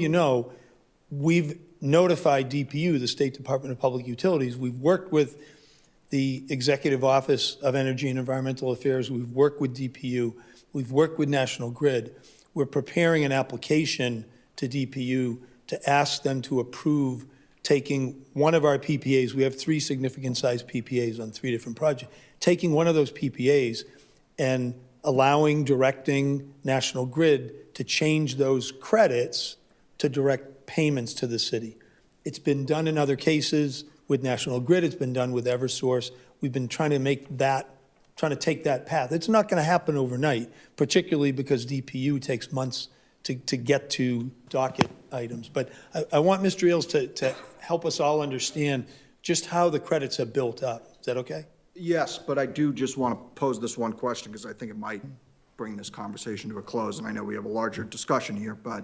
we've notified DPU, the State Department of Public Utilities. We've worked with the Executive Office of Energy and Environmental Affairs. We've worked with DPU. We've worked with National Grid. We're preparing an application to DPU to ask them to approve taking one of our PPAs. We have 3 significant-sized PPAs on 3 different projects. Taking one of those PPAs and directing National Grid to change those credits to direct payments to the city. It's been done in other cases with National Grid. It's been done with Eversource. We've been trying to take that path. It's not going to happen overnight, particularly because DPU takes months to get to docket items. But I want Mr. Eels to help us all understand just how the credits have built up. Is that okay? Yes, but I do just want to pose this one question because I think it might bring this conversation to a close, and I know we have a larger discussion here, but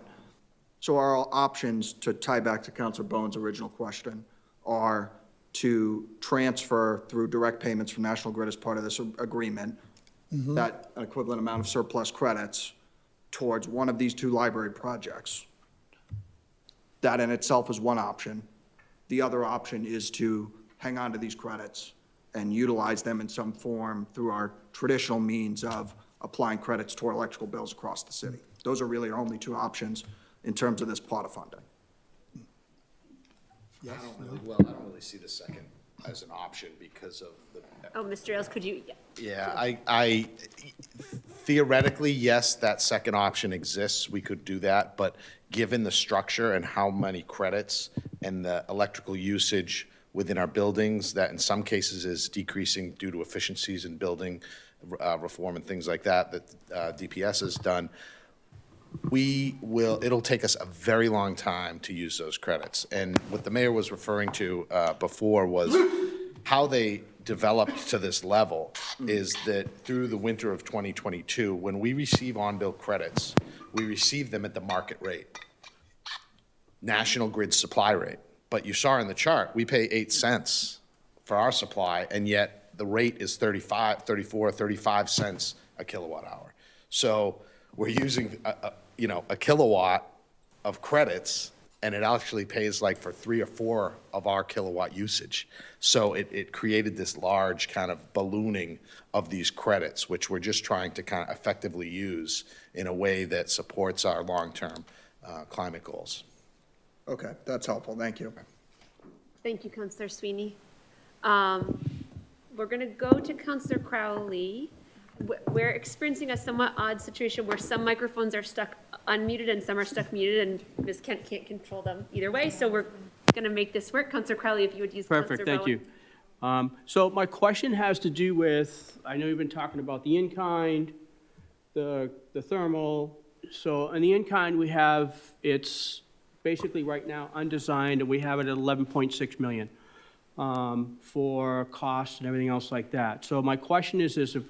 so our options, to tie back to Councilor Bowen's original question, are to transfer through direct payments from National Grid as part of this agreement, that equivalent amount of surplus credits towards one of these 2 library projects. That in itself is one option. The other option is to hang on to these credits and utilize them in some form through our traditional means of applying credits toward electrical bills across the city. Those are really our only 2 options in terms of this pot of funding. I don't really see the second as an option because of the. Oh, Mr. Ailes, could you? Yeah, I theoretically, yes, that second option exists. We could do that, but given the structure and how many credits and the electrical usage within our buildings that in some cases is decreasing due to efficiencies in building reform and things like that DPS has done. It'll take us a very long time to use those credits. And what the mayor was referring to before was how they developed to this level is that through the winter of 2022, when we receive on-bill credits, we receive them at the market rate, National Grid supply rate. But you saw in the chart, we pay 8 cents for our supply, and yet the rate is 35 cents a kilowatt hour. So we're using a kilowatt of credits, and it actually pays like for 3 or 4 of our kilowatt usage. So it created this large kind of ballooning of these credits, which we're just trying to kind of effectively use in a way that supports our long-term climate goals. Okay, that's helpful. Thank you. Thank you, Councillor Sweeney. We're going to go to Councillor Crowley. We're experiencing a somewhat odd situation where some microphones are stuck unmuted and some are stuck muted, and Ms. Kent can't control them either way, so we're going to make this work. Councillor Crowley, if you would use Perfect, Councillor thank you. So my question has to do with, I know you've been talking about the in-kind, the thermal. So in the in-kind, we have, it's basically right now undesigned, and we have it at 11.6 million for costs and everything else like that. So my question is if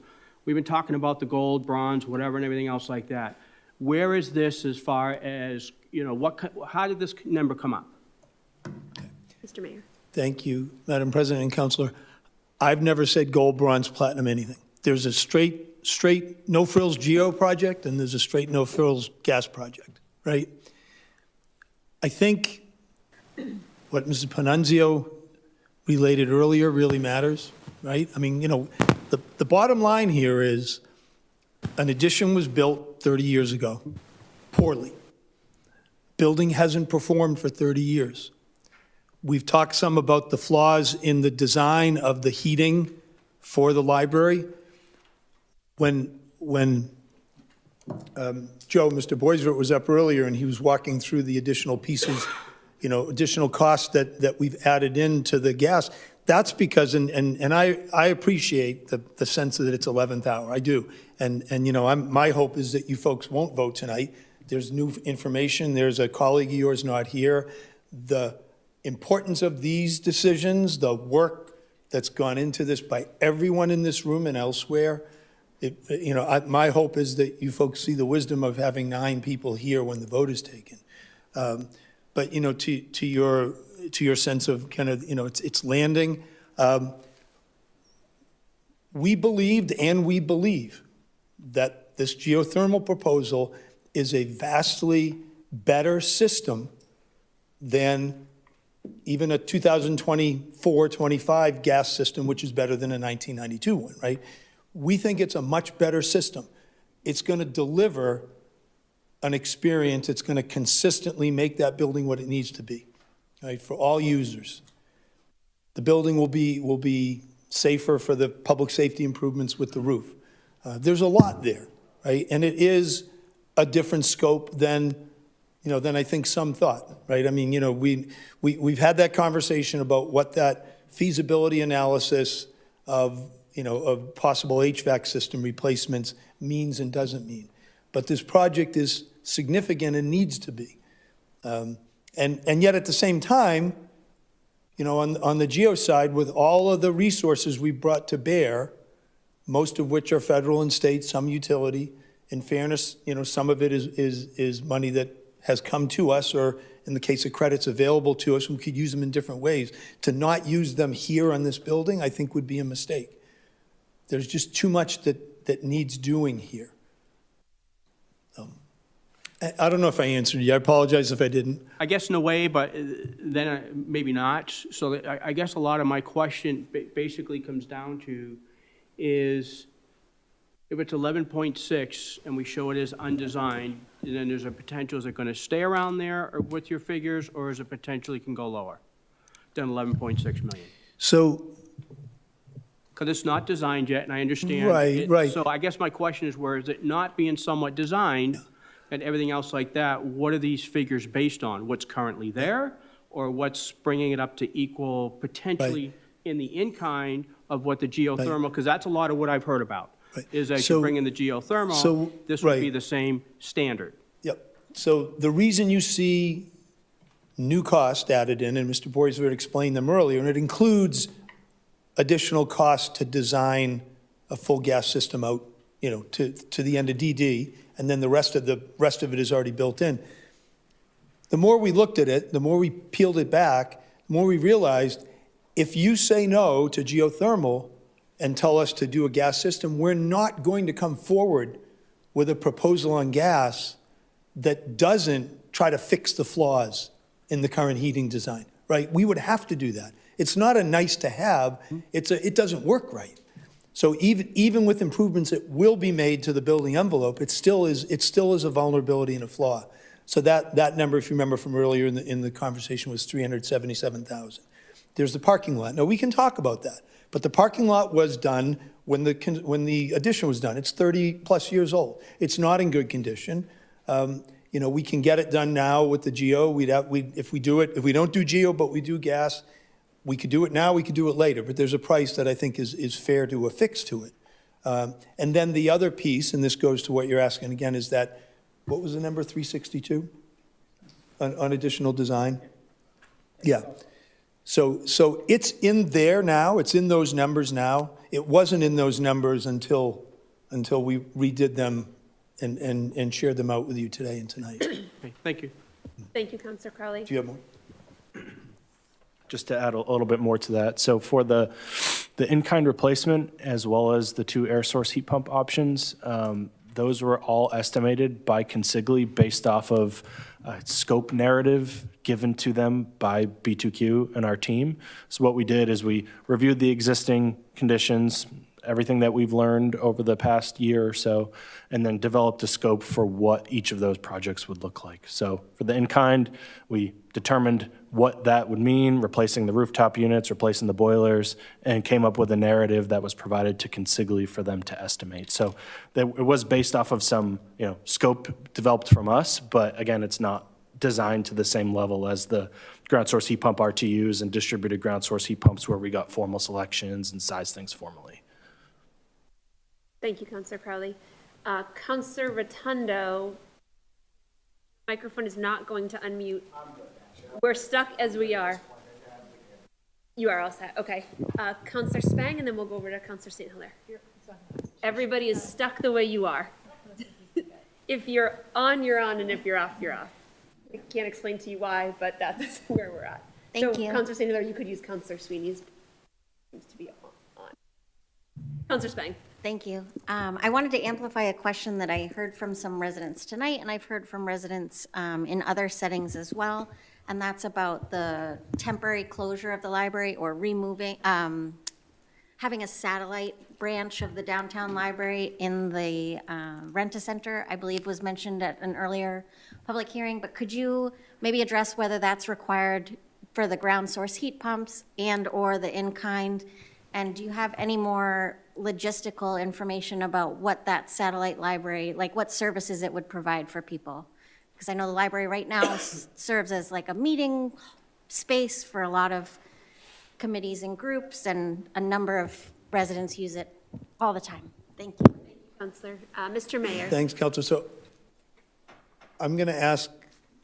we've been talking about the gold, bronze, whatever, and everything else like that, where is this as far as, how did this number come up? Mr. Mayor. Thank you, Madam President and Councilor. I've never said gold, bronze, platinum, anything. There's a straight no-frills geo project, and there's a straight no-frills gas project, right? I think what Mrs. Panunzio related earlier really matters, right? I mean, the bottom line here is an addition was built 30 years ago, poorly. Building hasn't performed for 30 years. We've talked some about the flaws in the design of the heating for the library. When Joe, Mr. Boisvert, was up earlier and he was walking through the additional pieces, additional costs that we've added into the gas, that's because, and I appreciate the sense that it's 11th hour, I do. And my hope is that you folks won't vote tonight. There's new information, there's a colleague of yours not here. The importance of these decisions, the work that's gone into this by everyone in this room and elsewhere, my hope is that you folks see the wisdom of having 9 people here when the vote is taken. But to your sense of kind of it's landing. We believed and we believe that this geothermal proposal is a vastly better system than even a 2024-25 gas system, which is better than a 1992 one, right? We think it's a much better system. It's going to deliver an experience. It's going to consistently make that building what it needs to be, right, for all users. The building will be safer for the public safety improvements with the roof. There's a lot there, right? And it is a different scope than I think some thought, right? I mean, we've had that conversation about what that feasibility analysis of possible HVAC system replacements means and doesn't mean. But this project is significant and needs to be. And yet at the same time, on the geo side, with all of the resources we brought to bear, most of which are federal and state, some utility, in fairness, some of it is money that has come to us, or in the case of credits available to us, we could use them in different ways. To not use them here on this building, I think would be a mistake. There's just too much that needs doing here. I don't know if I answered you. I apologize if I didn't. I guess in a way, but then maybe not. So I guess a lot of my question basically comes down to is if it's 11.6 and we show it as undesigned, and then there's a potential, is it going to stay around there or with your figures, or is it potentially can go lower than 11.6 million? So, because it's not designed yet, and I understand. Right. So I guess my question is, where is it not being somewhat designed and everything else like that, what are these figures based on? What's currently there, or what's bringing it up to equal potentially in the in-kind of what the geothermal, because that's a lot of what I've heard about, is as you bring in the geothermal, this would be the same standard. Yep. So the reason you see new cost added in, and Mr. Boisvert explained them earlier, and it includes additional cost to design a full gas system out, to the end of DD, and then the rest of it is already built in. The more we looked at it, the more we peeled it back, the more we realized if you say no to geothermal and tell us to do a gas system, we're not going to come forward with a proposal on gas that doesn't try to fix the flaws in the current heating design, right? We would have to do that. It's not a nice to have, it doesn't work right. So even with improvements that will be made to the building envelope, it still is a vulnerability and a flaw. So that number, if you remember from earlier in the conversation, was 377,000. There's the parking lot. Now, we can talk about that, but the parking lot was done when the addition was done. It's 30-plus years old. It's not in good condition. We can get it done now with the geo. If we don't do geo, but we do gas, we could do it now, we could do it later, but there's a price that I think is fair to affix to it. And then the other piece, and this goes to what you're asking again, is that, what was the number, 362 on additional design? Yeah. So it's in there now, it's in those numbers now. It wasn't in those numbers until we redid them and shared them out with you today and tonight. Okay, thank you. Thank you, Councilor Crowley. Do you have more? Just to add a little bit more to that, so for the in-kind replacement as well as the two air source heat pump options, those were all estimated by Consigli based off of scope narrative given to them by B2Q and our team. So what we did is we reviewed the existing conditions, everything that we've learned over the past year or so, and then developed a scope for what each of those projects would look like. So for the in-kind, we determined what that would mean, replacing the rooftop units, replacing the boilers, and came up with a narrative that was provided to Consigli for them to estimate. So it was based off of some scope developed from us, but again, it's not designed to the same level as the ground source heat pump RTUs and distributed ground source heat pumps where we got formal selections and sized things formally. Thank you, Councilor Crowley. Councilor Rotundo, microphone is not going to unmute. We're stuck as we are. You are all set, okay. Councilor Spang, and then we'll go over to Councilor St. Hilaire. Everybody is stuck the way you are. If you're on, you're on, and if you're off, you're off. I can't explain to you why, but that's where we're at. Thank you. Councilor St. Hilaire, you could use Councilor Sweeney's. Seems to be on. Councilor Spang. Thank you. I wanted to amplify a question that I heard from some residents tonight, and I've heard from residents in other settings as well, and that's about the temporary closure of the library or removing, having a satellite branch of the downtown library in the Rent-A-Center, I believe was mentioned at an earlier public hearing, but could you maybe address whether that's required for the ground source heat pumps and or the in-kind? And do you have any more logistical information about what that satellite library, like what services it would provide for people? Because I know the library right now serves as like a meeting space for a lot of committees and groups, and a number of residents use it all the time. Thank you. Councilor. Mr. Mayor. Thanks, Councilor. So I'm going to ask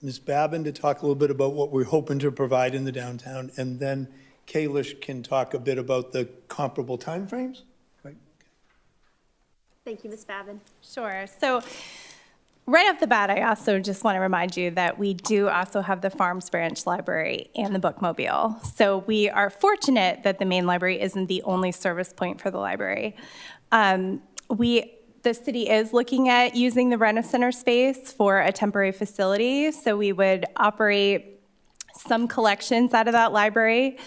Ms. Babin to talk a little bit about what we're hoping to provide in the downtown, and then Kalish can talk a bit about the comparable timeframes. Right? Thank you, Ms. Babin. Sure. So right off the bat, I also just want to remind you that we do also have the Farms Branch Library and the Bookmobile. So we are fortunate that the main library isn't the only service point for the library. The city is looking at using the Rent-A-Center space for a temporary facility. So we would operate some collections out of that library,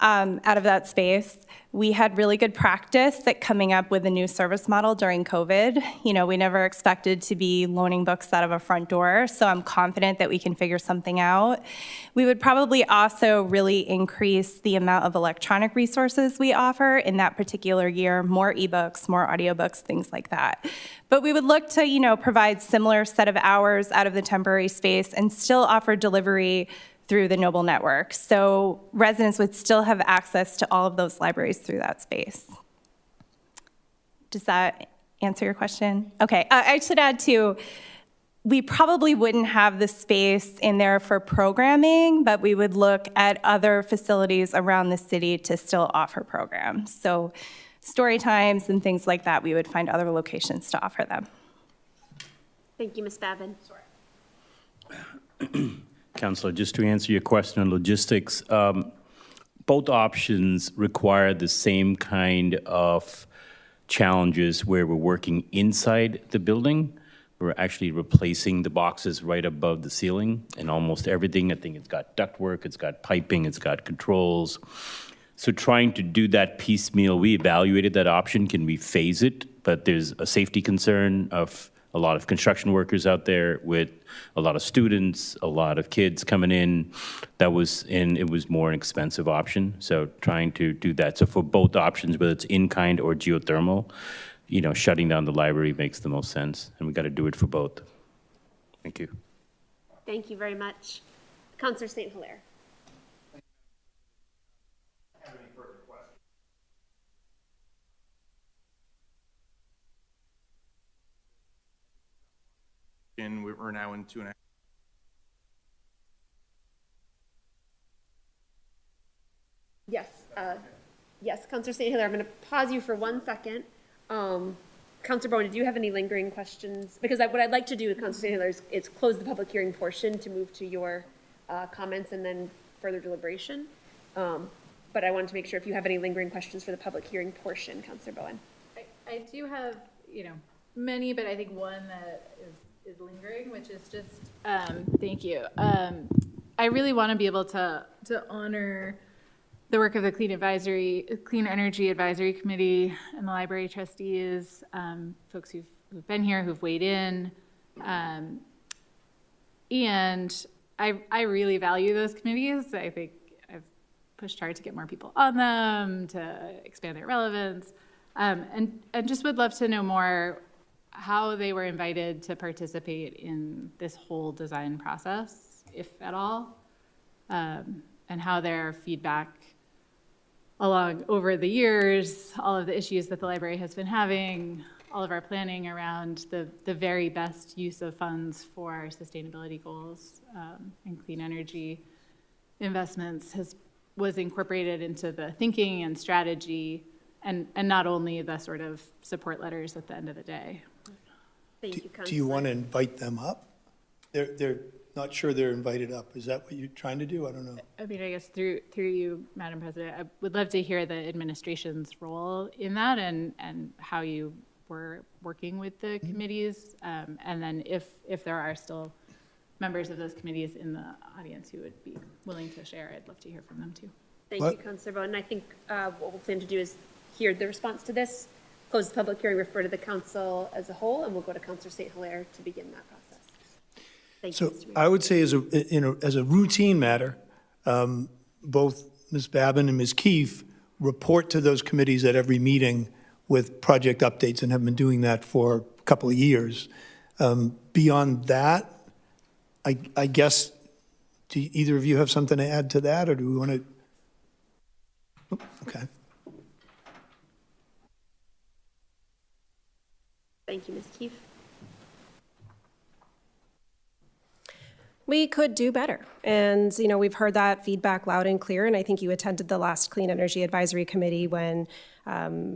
out of that space. We had really good practice at coming up with a new service model during COVID. We never expected to be loaning books out of a front door, so I'm confident that we can figure something out. We would probably also really increase the amount of electronic resources we offer in that particular year, more ebooks, more audiobooks, things like that. But we would look to, provide similar set of hours out of the temporary space and still offer delivery through the Noble network. So residents would still have access to all of those libraries through that space. Does that answer your question? Okay, I should add too, we probably wouldn't have the space in there for programming, but we would look at other facilities around the city to still offer programs. So story times and things like that, we would find other locations to offer them. Thank you, Ms. Babin. Counselor, just to answer your question on logistics, both options require the same kind of challenges where we're working inside the building. We're actually replacing the boxes right above the ceiling and almost everything. I think it's got ductwork, it's got piping, it's got controls. So trying to do that piecemeal, we evaluated that option. Can we phase it? But there's a safety concern of a lot of construction workers out there with a lot of students, a lot of kids coming in. It was more an expensive option. So trying to do that. So for both options, whether it's in-kind or geothermal, shutting down the library makes the most sense, and we got to do it for both. Thank you. Thank you very much. Councillor St. Hilaire. We're now in 2.5. Yes, yes, Councillor St. Hilaire, I'm going to pause you for 1 second. Councillor Bowen, do you have any lingering questions? Because what I'd like to do with Councillor St. Hilaire is close the public hearing portion to move to your comments and then further deliberation. But I wanted to make sure if you have any lingering questions for the public hearing portion, Councillor Bowen. I do have, many, but I think one that is lingering, which is just, thank you. I really want to be able to honor the work of the Clean Energy Advisory Committee and the library trustees, folks who've been here, who've weighed in. And I really value those committees. I think I've pushed hard to get more people on them, to expand their relevance, and just would love to know more how they were invited to participate in this whole design process, if at all, and how their feedback over the years, all of the issues that the library has been having, all of our planning around the very best use of funds for our sustainability goals and clean energy investments was incorporated into the thinking and strategy, and not only the sort of support letters at the end of the day. Thank you, Councillor. Do you want to invite them up? They're not sure they're invited up. Is that what you're trying to do? I don't know. I mean, I guess through you, Madam President, I would love to hear the administration's role in that and how you were working with the committees. And then if there are still members of those committees in the audience who would be willing to share, I'd love to hear from them too. Thank you, Councillor Bowen. I think what we'll plan to do is hear the response to this, close the public hearing, refer to the council as a whole, and we'll go to Councillor St. Hilaire to begin that process. Thank you, Mr. Reed. I would say as a routine matter, both Ms. Babin and Ms. Keefe report to those committees at every meeting with project updates and have been doing that for a couple of years. Beyond that, I guess, do either of you have something to add to that, or do we want to? Okay. Thank you, Ms. Keefe. We could do better. And, we've heard that feedback loud and clear. And I think you attended the last Clean Energy Advisory Committee when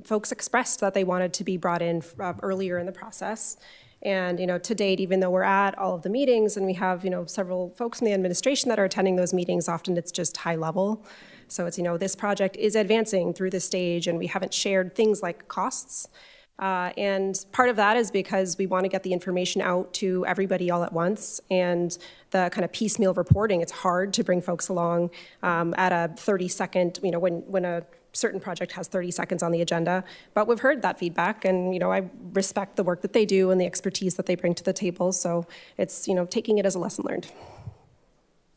folks expressed that they wanted to be brought in earlier in the process. And, to date, even though we're at all of the meetings and we have, several folks in the administration that are attending those meetings, often it's just high level. So it's, this project is advancing through the stage and we haven't shared things like costs. And part of that is because we want to get the information out to everybody all at once, and the kind of piecemeal reporting, it's hard to bring folks along at a 30-second, when a certain project has 30 seconds on the agenda. But we've heard that feedback, and I respect the work that they do and the expertise that they bring to the table. So it's taking it as a lesson learned.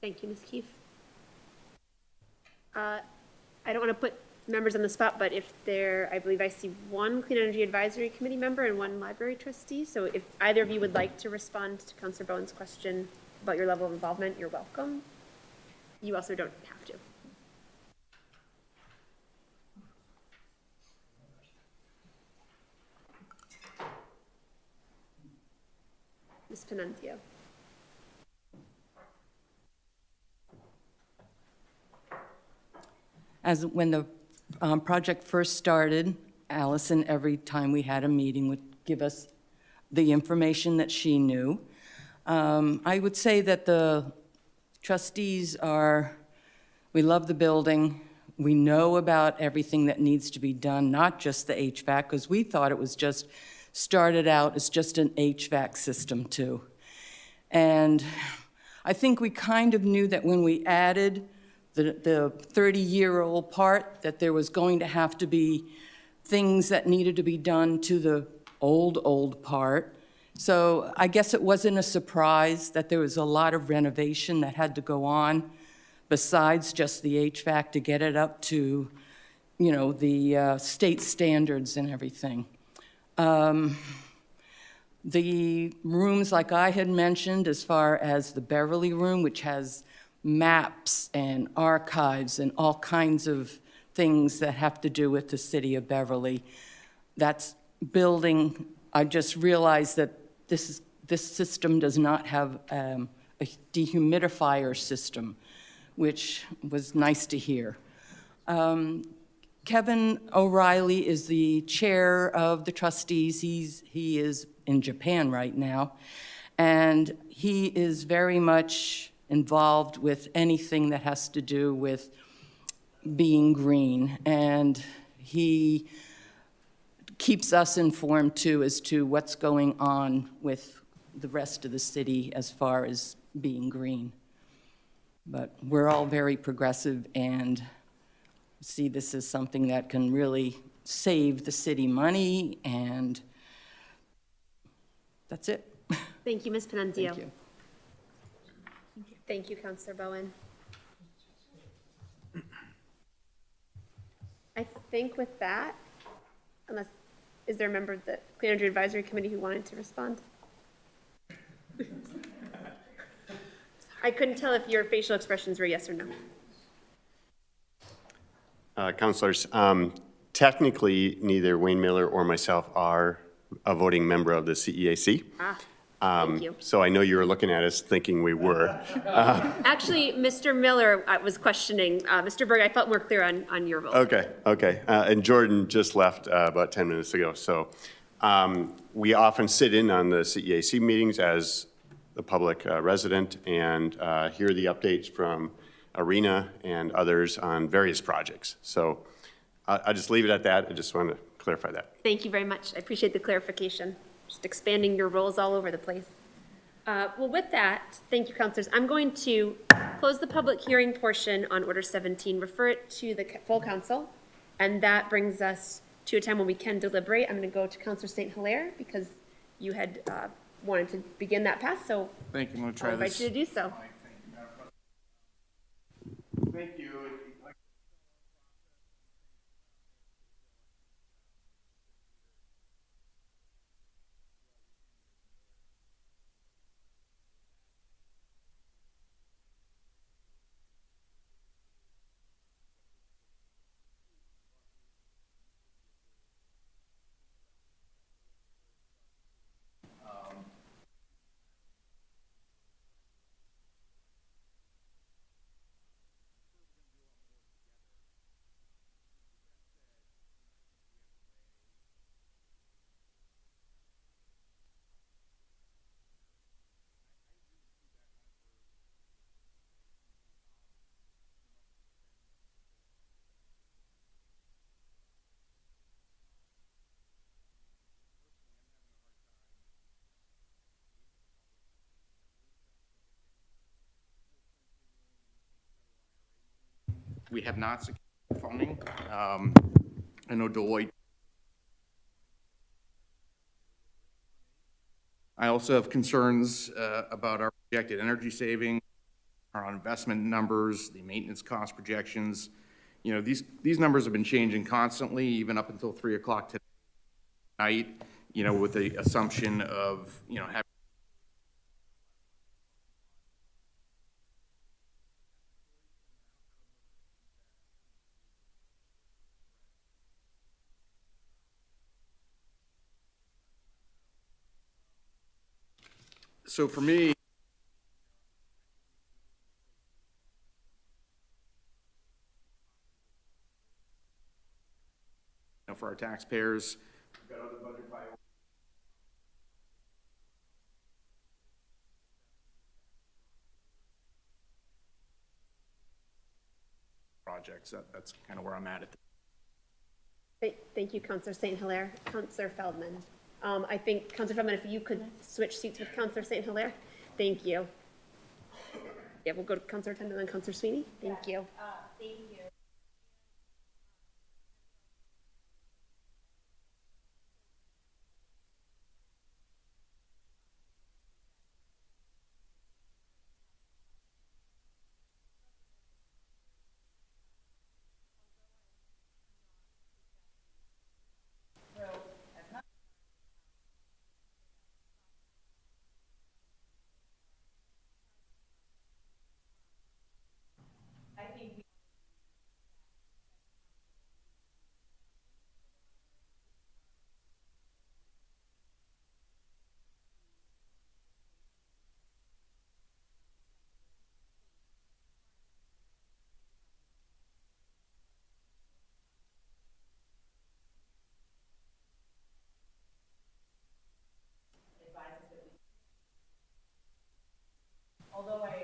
Thank you, Ms. Keefe. I don't want to put members on the spot, but I believe I see one Clean Energy Advisory Committee member and one library trustee. So if either of you would like to respond to Councillor Bowen's question about your level of involvement, you're welcome. you also don't have to. Ms. Pennenzio. As when the project first started, Allison, every time we had a meeting, would give us the information that she knew. I would say that the trustees we love the building. We know about everything that needs to be done, not just the HVAC, because we thought it was just started out as just an HVAC system too. And I think we kind of knew that when we added the 30-year-old part, that there was going to have to be things that needed to be done to the old part. So I guess it wasn't a surprise that there was a lot of renovation that had to go on besides just the HVAC to get it up to, you know, the state standards and everything. The rooms, like I had mentioned, as far as the Beverly room, which has maps and archives and all kinds of things that have to do with the city of Beverly. That's building, I just realized that this system does not have a dehumidifier system, which was nice to hear. Kevin O'Reilly is the chair of the trustees. He is in Japan right now, and he is very much involved with anything that has to do with being green, and he keeps us informed too as to what's going on with the rest of the city as far as being green. But we're all very progressive and see this as something that can really save the city money, and that's it. Thank you, Ms. Pennenzio. Thank you. Thank you, Councilor Bowen. I think with that, is there a member of the Clean Energy Advisory Committee who wanted to respond? I couldn't tell if your facial expressions were yes or no. Councilors, technically, neither Wayne Miller or myself are a voting member of the CEAC. Thank you. So I know you were looking at us thinking we were. Actually, Mr. Miller was questioning. Mr. Berg, I felt more clear on your vote. Okay. And Jordan just left about 10 minutes ago. So we often sit in on the CEAC meetings as the public resident and hear the updates from Arena and others on various projects. So I'll just leave it at that. I just wanted to clarify that. Thank you very much. I appreciate the clarification. Just expanding your roles all over the place. Well, with that, thank you, councilors. I'm going to close the public hearing portion on Order 17, refer it to the full council, and that brings us to a time when we can deliberate. I'm going to go to Councilor St. Hilaire because you had wanted to begin that pass, so Thank you. I'm going to try I'll invite this. you to do so. Thank you. We have not secured funding. I know Deloitte. I also have concerns about our projected energy saving, our investment numbers, the maintenance cost projections. You know, these numbers have been changing constantly, even up until 3 o'clock tonight, you know, with the assumption of, you know, having So for me, for our taxpayers, we've got other budget priorities. Projects, that's kind of where I'm at. Thank you, Councillor St. Hilaire. Councillor Feldman. I think, Councillor Feldman, if you could switch seats with Councillor St. Hilaire. Thank you. Yeah, we'll go to Councillor Tendo and then Councillor Sweeney. Thank you. Thank you. Although I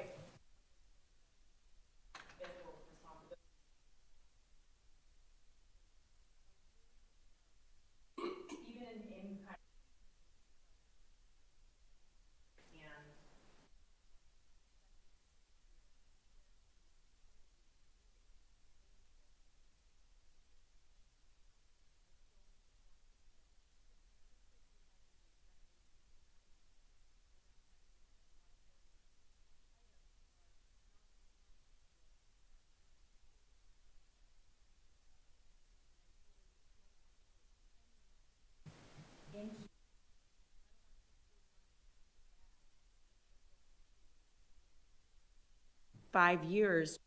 into 5 years.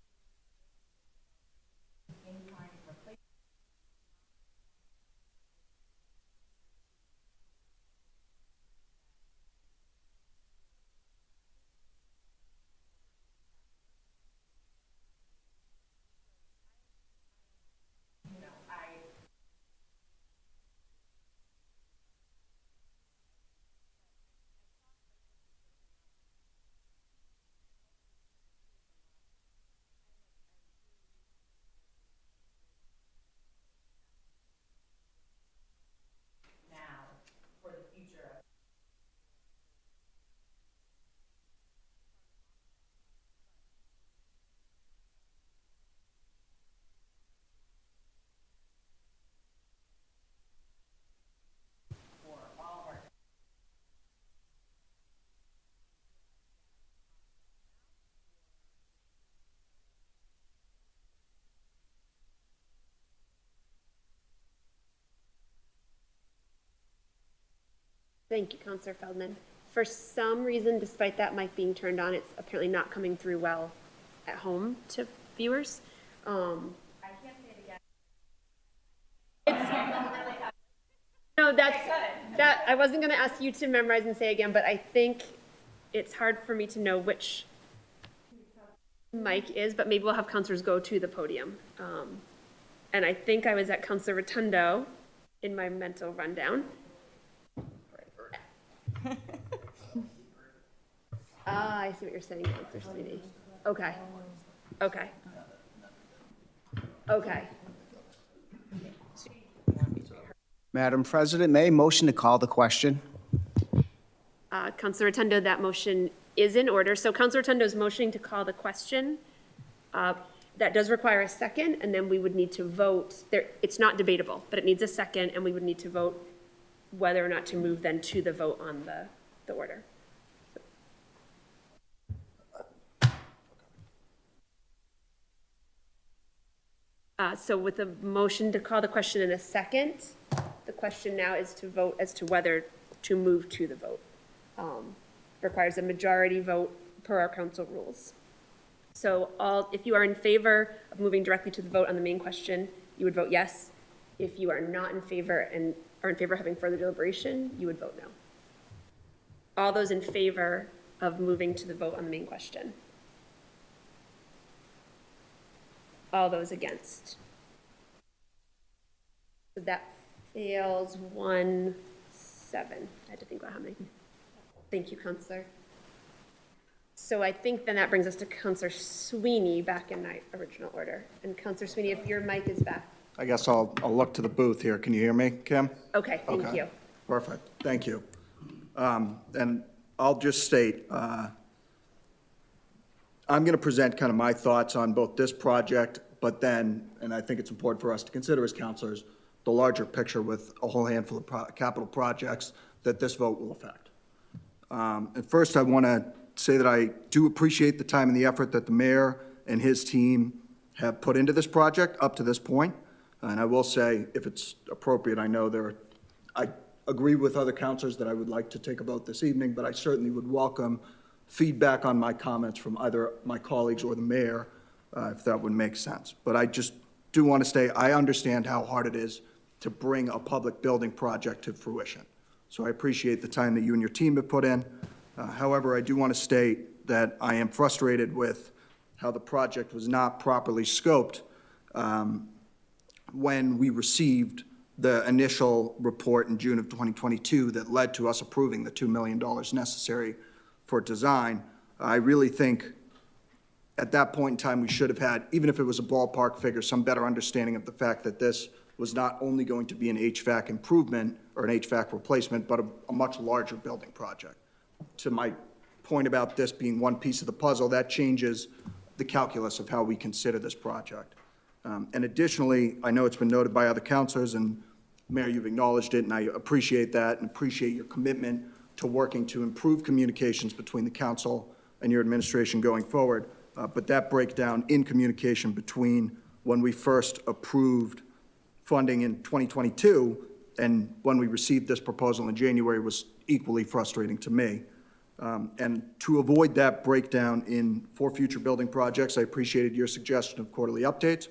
Thank you, Councillor Feldman. For some reason, despite that mic being turned on, it's apparently not coming through well at home to viewers. I can't say it again. No, that I wasn't going to ask you to memorize and say again, but I think it's hard for me to know which mic is, but maybe we'll have councillors go to the podium. And I think I was at Councillor Rotundo in my mental rundown. I see what you're saying, Councillor Sweeney. Okay. Okay. Okay. Madam President, may I motion to call the question? Councillor Rotundo, that motion is in order. So Councillor Rotundo is motioning to call the question. That does require a second, and then we would need to vote. It's not debatable, but it needs a second, and we would need to vote whether or not to move then to the vote on the order. So with a motion to call the question in a second, the question now is to vote as to whether to move to the vote. Requires a majority vote per our council rules. So if you are in favor of moving directly to the vote on the main question, you would vote yes. If you are not in favor and are in favor of having further deliberation, you would vote no. All those in favor of moving to the vote on the main question? All those against? So that fails 1-7. I had to think about how many. Thank you, Counselor. So I think then that brings us to Counselor Sweeney back in my original order. And Counselor Sweeney, if your mic is back. I guess I'll look to the booth here. Can you hear me, Kim? Okay, thank Okay. you. Perfect, thank you. And I'll just state, I'm going to present kind of my thoughts on both this project, but then, and I think it's important for us to consider as counselors, the larger picture with a whole handful of capital projects that this vote will affect. And first, I want to say that I do appreciate the time and the effort that the mayor and his team have put into this project up to this point. And I will say, if it's appropriate, I know I agree with other counselors that I would like to take a vote this evening, but I certainly would welcome feedback on my comments from either my colleagues or the mayor, if that would make sense. But I just do want to say, I understand how hard it is to bring a public building project to fruition. So I appreciate the time that you and your team have put in. However, I do want to state that I am frustrated with how the project was not properly scoped when we received the initial report in June of 2022 that led to us approving the $2 million necessary for design. I really think at that point in time we should have had, even if it was a ballpark figure, some better understanding of the fact that this was not only going to be an HVAC improvement or an HVAC replacement, but a much larger building project. To my point about this being one piece of the puzzle, that changes the calculus of how we consider this project. And additionally, I know it's been noted by other counselors, and Mayor, you've acknowledged it, and I appreciate that and appreciate your commitment to working to improve communications between the council and your administration going forward. But that breakdown in communication between when we first approved funding in 2022 and when we received this proposal in January was equally frustrating to me. And to avoid that breakdown for future building projects, I appreciated your suggestion of quarterly updates.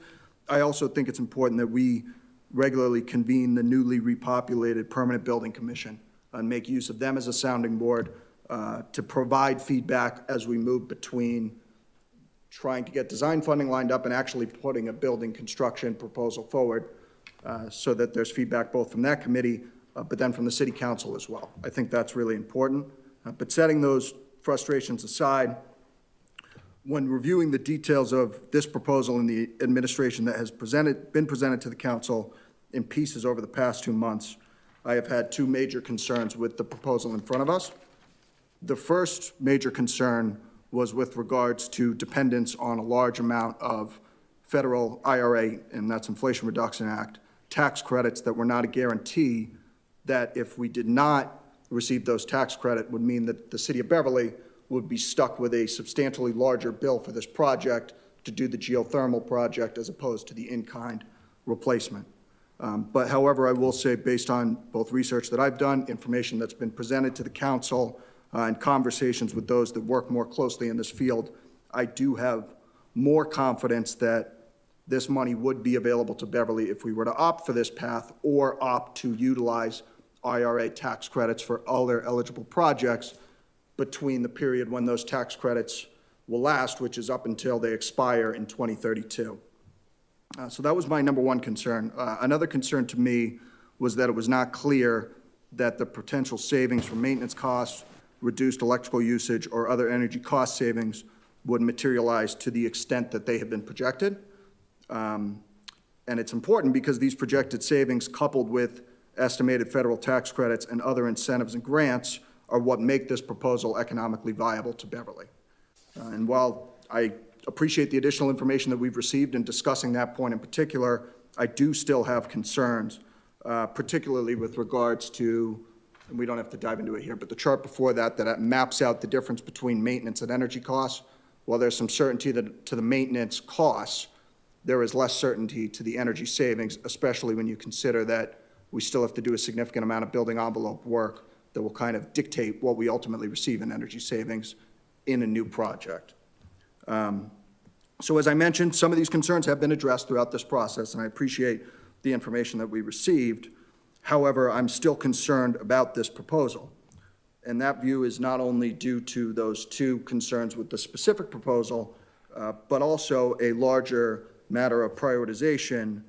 I also think it's important that we regularly convene the newly repopulated Permanent Building Commission and make use of them as a sounding board to provide feedback as we move between trying to get design funding lined up and actually putting a building construction proposal forward so that there's feedback both from that committee, but then from the city council as well. I think that's really important. But setting those frustrations aside, when reviewing the details of this proposal and the administration that has been presented to the council in pieces over the past 2 months, I have had two major concerns with the proposal in front of us. The first major concern was with regards to dependence on a large amount of federal IRA, and that's Inflation Reduction Act, tax credits that were not a guarantee that if we did not receive those tax credit would mean that the city of Beverly would be stuck with a substantially larger bill for this project to do the geothermal project as opposed to the in-kind replacement. But however, I will say based on both research that I've done, information that's been presented to the council, and conversations with those that work more closely in this field, I do have more confidence that this money would be available to Beverly if we were to opt for this path or opt to utilize IRA tax credits for all their eligible projects between the period when those tax credits will last, which is up until they expire in 2032. So that was my number one concern. Another concern to me was that it was not clear that the potential savings from maintenance costs, reduced electrical usage, or other energy cost savings would materialize to the extent that they have been projected. And it's important because these projected savings, coupled with estimated federal tax credits and other incentives and grants, are what make this proposal economically viable to Beverly. And while I appreciate the additional information that we've received in discussing that point in particular, I do still have concerns, particularly with regards to, and we don't have to dive into it here, but the chart before that maps out the difference between maintenance and energy costs. While there's some certainty to the maintenance costs, there is less certainty to the energy savings, especially when you consider that we still have to do a significant amount of building envelope work that will kind of dictate what we ultimately receive in energy savings in a new project. So as I mentioned, some of these concerns have been addressed throughout this process, and I appreciate the information that we received. However, I'm still concerned about this proposal. And that view is not only due to those two concerns with the specific proposal, but also a larger matter of prioritization.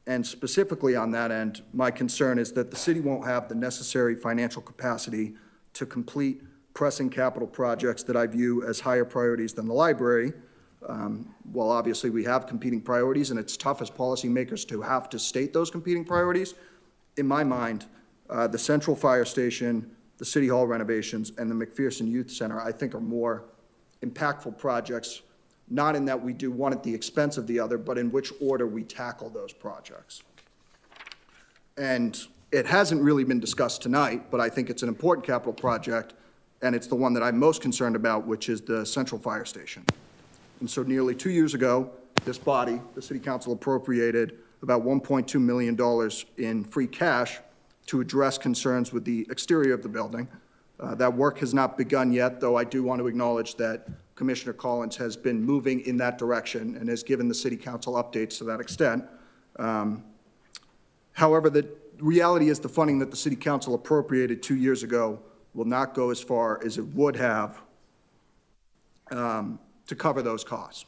And specifically on that end, my concern is that the city won't have the necessary financial capacity to complete pressing capital projects that I view as higher priorities than the library. While obviously we have competing priorities, and it's tough as policymakers to have to state those competing priorities, in my mind, the central fire station, the city hall renovations, and the McPherson Youth Center, I think are more impactful projects, not in that we do one at the expense of the other, but in which order we tackle those projects. And it hasn't really been discussed tonight, but I think it's an important capital project, and it's the one that I'm most concerned about, which is the central fire station. And so nearly 2 years ago, this body, the city council, appropriated about $1.2 million in free cash to address concerns with the exterior of the building. That work has not begun yet, though I do want to acknowledge that Commissioner Collins has been moving in that direction and has given the city council updates to that extent. However, the reality is the funding that the city council appropriated 2 years ago will not go as far as it would have to cover those costs.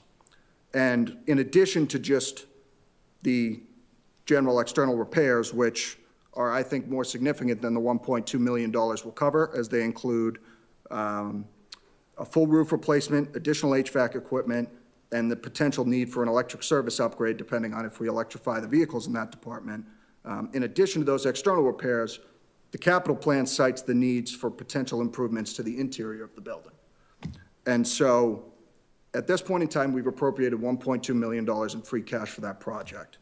And in addition to just the general external repairs, which are, I think, more significant than the $1.2 million will cover, as they include a full roof replacement, additional HVAC equipment, and the potential need for an electric service upgrade, depending on if we electrify the vehicles in that department. In addition to those external repairs, the capital plan cites the needs for potential improvements to the interior of the building. And so, at this point in time, we've appropriated $1.2 million in free cash for that project.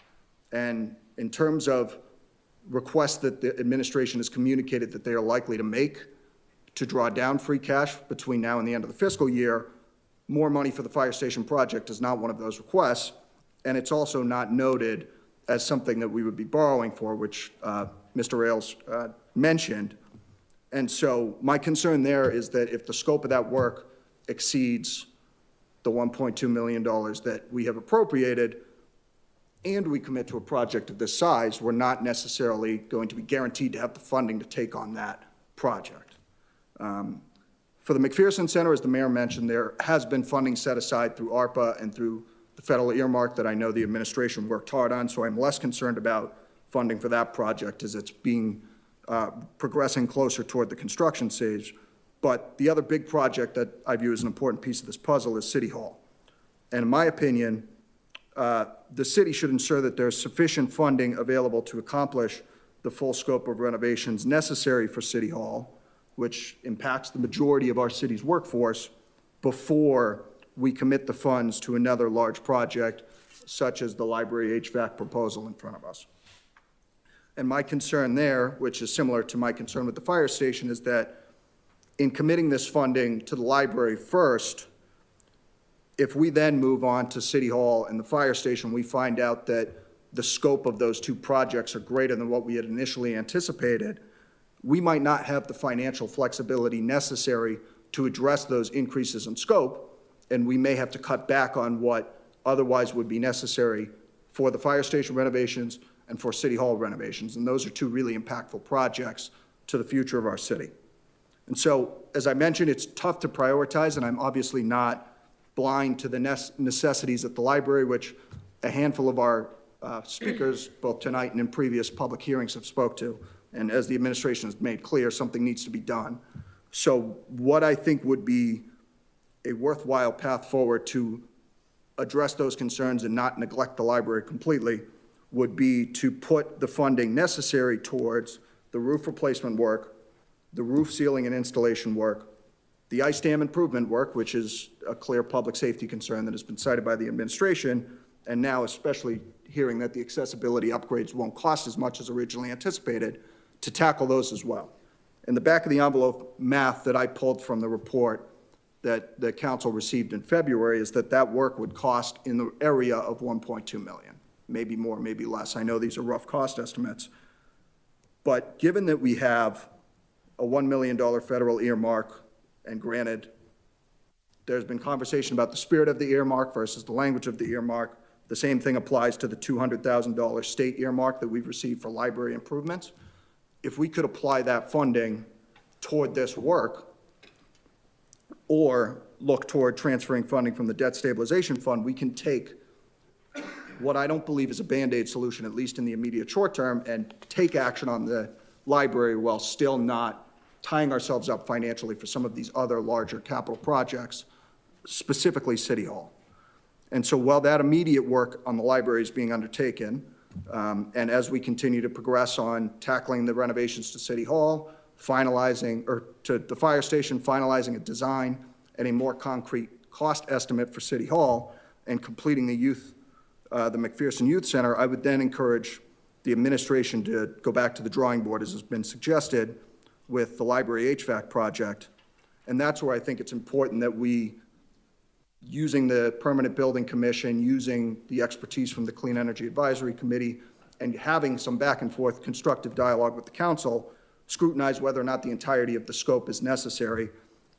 And in terms of requests that the administration has communicated that they are likely to make to draw down free cash between now and the end of the fiscal year, more money for the fire station project is not one of those requests, and it's also not noted as something that we would be borrowing for, which Mr. Ailes mentioned. And so my concern there is that if the scope of that work exceeds the $1.2 million that we have appropriated, and we commit to a project of this size, we're not necessarily going to be guaranteed to have the funding to take on that project. For the McPherson Center, as the mayor mentioned, there has been funding set aside through ARPA and through the federal earmark that I know the administration worked hard on, so I'm less concerned about funding for that project as it's being progressing closer toward the construction stage. But the other big project that I view as an important piece of this puzzle is City Hall. And in my opinion, the city should ensure that there's sufficient funding available to accomplish the full scope of renovations necessary for City Hall, which impacts the majority of our city's workforce, before we commit the funds to another large project, such as the library HVAC proposal in front of us. And my concern there, which is similar to my concern with the fire station, is that in committing this funding to the library first, if we then move on to City Hall and the fire station, we find out that the scope of those two projects are greater than what we had initially anticipated, we might not have the financial flexibility necessary to address those increases in scope, and we may have to cut back on what otherwise would be necessary for the fire station renovations and for City Hall renovations. And those are two really impactful projects to the future of our city. And so, as I mentioned, it's tough to prioritize, and I'm obviously not blind to the necessities at the library, which a handful of our speakers, both tonight and in previous public hearings, have spoke to. And as the administration has made clear, something needs to be done. So what I think would be a worthwhile path forward to address those concerns and not neglect the library completely would be to put the funding necessary towards the roof replacement work, the roof sealing and installation work, the ice dam improvement work, which is a clear public safety concern that has been cited by the administration, and now especially hearing that the accessibility upgrades won't cost as much as originally anticipated, to tackle those as well. In the back of the envelope math that I pulled from the report that the council received in February is that that work would cost in the area of $1.2 million, maybe more, maybe less. I know these are rough cost estimates. But given that we have a $1 million federal earmark, and granted, there's been conversation about the spirit of the earmark versus the language of the earmark. The same thing applies to the $200,000 state earmark that we've received for library improvements. If we could apply that funding toward this work, or look toward transferring funding from the debt stabilization fund, we can take what I don't believe is a Band-Aid solution, at least in the immediate short term, and take action on the library while still not tying ourselves up financially for some of these other larger capital projects, specifically City Hall. And so while that immediate work on the library is being undertaken, and as we continue to progress on tackling the renovations to City Hall, finalizing, or to the fire station, finalizing a design and a more concrete cost estimate for City Hall, and completing the McPherson Youth Center, I would then encourage the administration to go back to the drawing board, as has been suggested, with the library HVAC project. And that's where I think it's important that we, using the Permanent Building Commission, using the expertise from the Clean Energy Advisory Committee, and having some back and forth constructive dialogue with the council, scrutinize whether or not the entirety of the scope is necessary,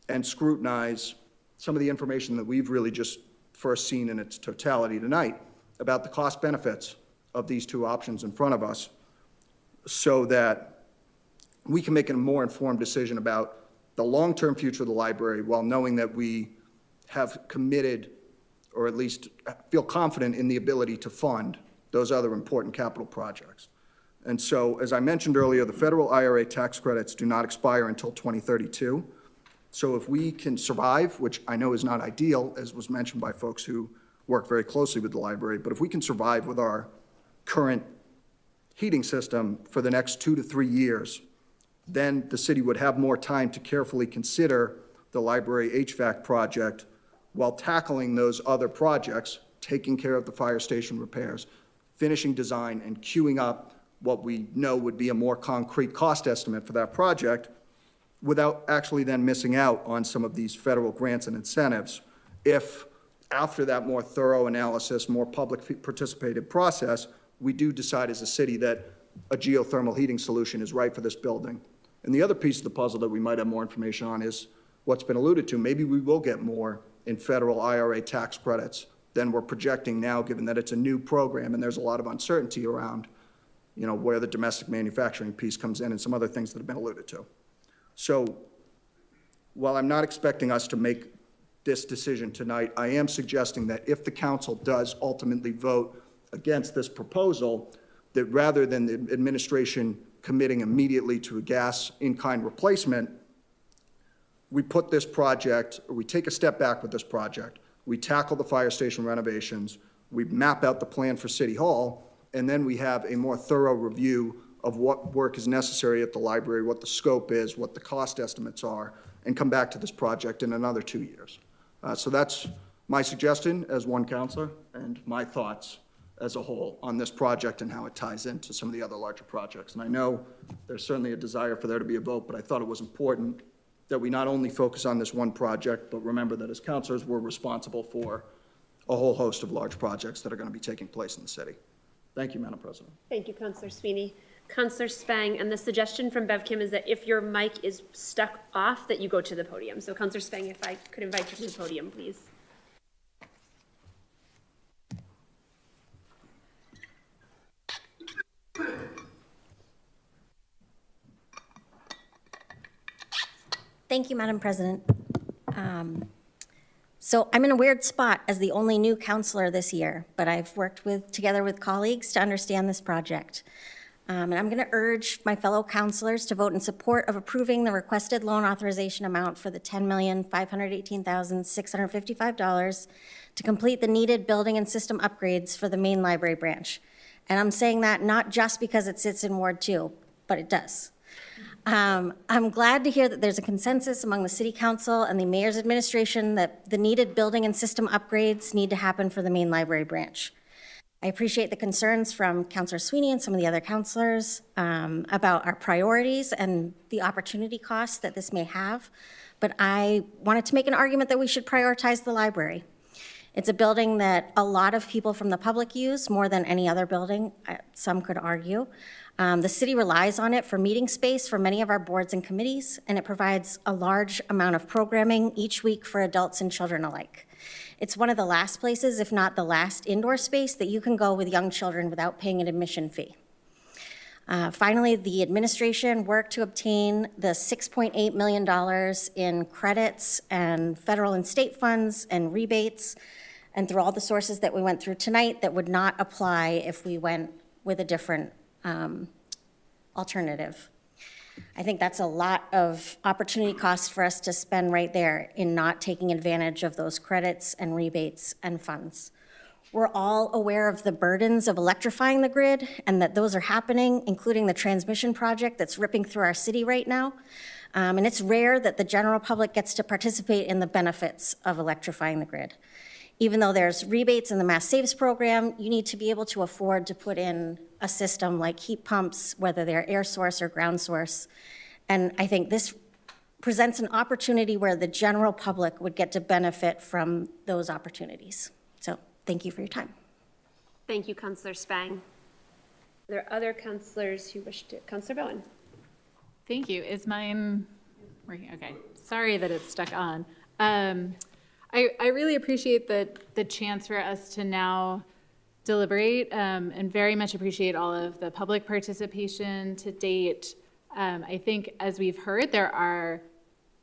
and scrutinize some of the information that we've really just first seen in its totality tonight about the cost benefits of these two options in front of us, so that we can make a more informed decision about the long-term future of the library, while knowing that we have committed, or at least feel confident in the ability to fund those other important capital projects. And so, as I mentioned earlier, the federal IRA tax credits do not expire until 2032. So if we can survive, which I know is not ideal, as was mentioned by folks who work very closely with the library, but if we can survive with our current heating system for the next 2 to 3 years, then the city would have more time to carefully consider the library HVAC project while tackling those other projects, taking care of the fire station repairs, finishing design, and queuing up what we know would be a more concrete cost estimate for that project, without actually then missing out on some of these federal grants and incentives, if after that more thorough analysis, more public participated process, we do decide as a city that a geothermal heating solution is right for this building. And the other piece of the puzzle that we might have more information on is what's been alluded to. Maybe we will get more in federal IRA tax credits than we're projecting now, given that it's a new program and there's a lot of uncertainty around, where the domestic manufacturing piece comes in and some other things that have been alluded to. So while I'm not expecting us to make this decision tonight, I am suggesting that if the council does ultimately vote against this proposal, that rather than the administration committing immediately to a gas in-kind replacement, we put this project, or we take a step back with this project, we tackle the fire station renovations, we map out the plan for City Hall, and then we have a more thorough review of what work is necessary at the library, what the scope is, what the cost estimates are, and come back to this project in another 2 years. So that's my suggestion as one counselor, and my thoughts as a whole on this project and how it ties into some of the other larger projects. And I know there's certainly a desire for there to be a vote, but I thought it was important that we not only focus on this one project, but remember that as counselors, we're responsible for a whole host of large projects that are going to be taking place in the city. Thank you, Madam President. Thank you, Councillor Sweeney. Councillor Spang, and the suggestion from BevCam is that if your mic is stuck off, that you go to the podium. So Councillor Spang, if I could invite you to the podium, please. Thank you, Madam President. So I'm in a weird spot as the only new counselor this year, but I've worked together with colleagues to understand this project. And I'm going to urge my fellow counselors to vote in support of approving the requested loan authorization amount for the $10,518,655 to complete the needed building and system upgrades for the main library branch. And I'm saying that not just because it sits in Ward 2, but it does. I'm glad to hear that there's a consensus among the City Council and the Mayor's administration that the needed building and system upgrades need to happen for the main library branch. I appreciate the concerns from Councillor Sweeney and some of the other councillors about our priorities and the opportunity costs that this may have, but I wanted to make an argument that we should prioritize the library. It's a building that a lot of people from the public use more than any other building, some could argue. The city relies on it for meeting space for many of our boards and committees, and it provides a large amount of programming each week for adults and children alike. It's one of the last places, if not the last indoor space, that you can go with young children without paying an admission fee. Finally, the administration worked to obtain the $6.8 million in credits and federal and state funds and rebates, and through all the sources that we went through tonight that would not apply if we went with a different alternative. I think that's a lot of opportunity costs for us to spend right there in not taking advantage of those credits and rebates and funds. We're all aware of the burdens of electrifying the grid and that those are happening, including the transmission project that's ripping through our city right now. And it's rare that the general public gets to participate in the benefits of electrifying the grid. Even though there's rebates in the Mass Saves program, you need to be able to afford to put in a system like heat pumps, whether they're air source or ground source. And I think this presents an opportunity where the general public would get to benefit from those opportunities. So thank you for your time. Thank you, Councillor Spang. Are there other councillors who wish to? Councillor Bowen. Thank you. Is mine working? Okay. Sorry that it's stuck on. I really appreciate the chance for us to now deliberate and very much appreciate all of the public participation to date. I think, as we've heard, there are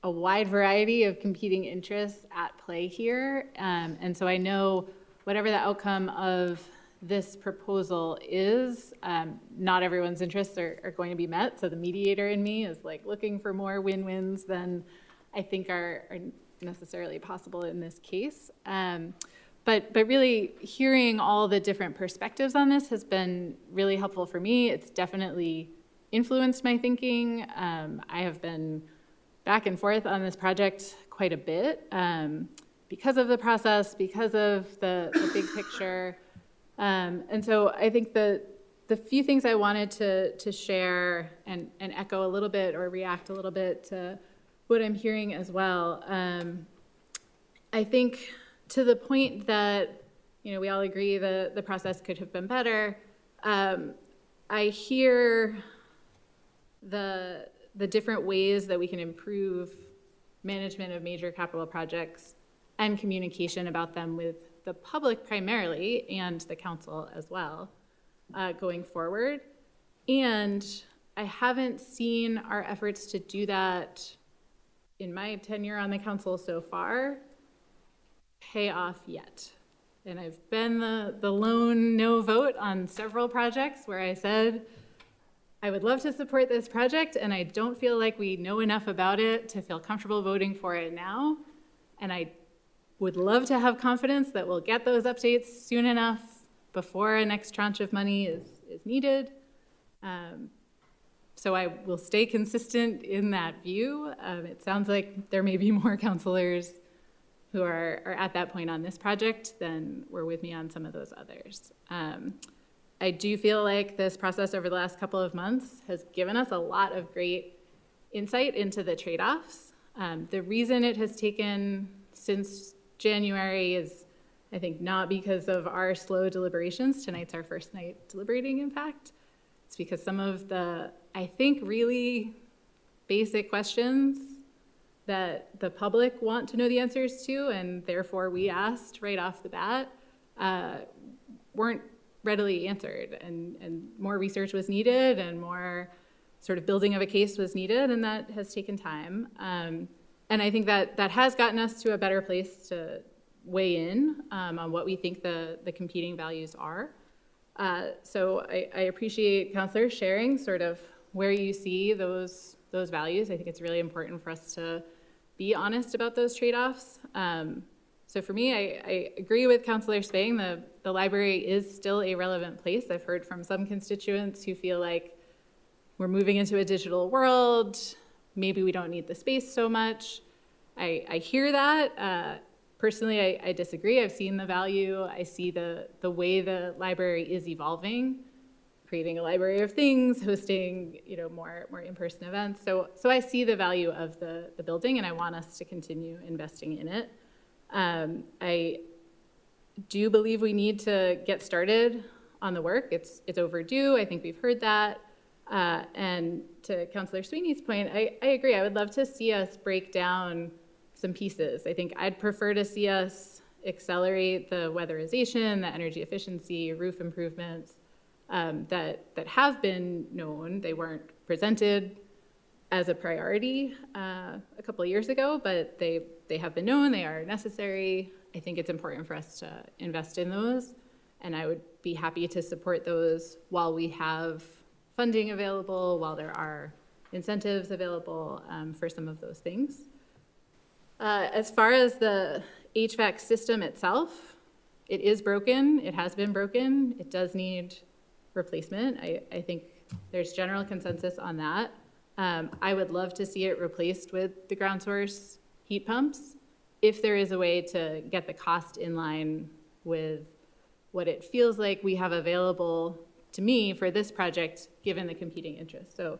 a wide variety of competing interests at play here. And so I know whatever the outcome of this proposal is, not everyone's interests are going to be met. So the mediator in me is like looking for more win-wins than I think are necessarily possible in this case. But really hearing all the different perspectives on this has been really helpful for me. It's definitely influenced my thinking. I have been back and forth on this project quite a bit because of the process, because of the big picture. And so I think the few things I wanted to share and echo a little bit or react a little bit to what I'm hearing as well. I think to the point that, we all agree the process could have been better. I hear the different ways that we can improve management of major capital projects and communication about them with the public primarily and the council as well going forward. And I haven't seen our efforts to do that in my tenure on the council so far pay off yet. And I've been the lone no vote on several projects where I said, I would love to support this project and I don't feel like we know enough about it to feel comfortable voting for it now. And I would love to have confidence that we'll get those updates soon enough before a next tranche of money is needed. So I will stay consistent in that view. It sounds like there may be more councilors who are at that point on this project than were with me on some of those others. I do feel like this process over the last couple of months has given us a lot of great insight into the trade-offs. The reason it has taken since January is, I think, not because of our slow deliberations. Tonight's our first night deliberating, in fact. It's because some of the, I think, really basic questions that the public want to know the answers to, and therefore we asked right off the bat, weren't readily answered, and more research was needed, and more sort of building of a case was needed, and that has taken time. And I think that has gotten us to a better place to weigh in on what we think the competing values are. So I appreciate councilors sharing sort of where you see those values. I think it's really important for us to be honest about those trade-offs. So for me, I agree with Councilor Spang. The library is still a relevant place. I've heard from some constituents who feel like we're moving into a digital world. Maybe we don't need the space so much. I hear that. Personally, I disagree. I've seen the value. I see the way the library is evolving, creating a library of things, hosting more in-person events. So I see the value of the building, and I want us to continue investing in it. I do believe we need to get started on the work. It's overdue. I think we've heard that. And to Councilor Sweeney's point, I agree. I would love to see us break down some pieces. I think I'd prefer to see us accelerate the weatherization, the energy efficiency, roof improvements. that have been known. They weren't presented as a priority a couple of years ago, but they have been known, they are necessary. I think it's important for us to invest in those, and I would be happy to support those while we have funding available, while there are incentives available for some of those things. As far as the HVAC system itself, it is broken, it has been broken, it does need replacement. I think there's general consensus on that. I would love to see it replaced with the ground source heat pumps if there is a way to get the cost in line with what it feels like we have available to me for this project, given the competing interests. So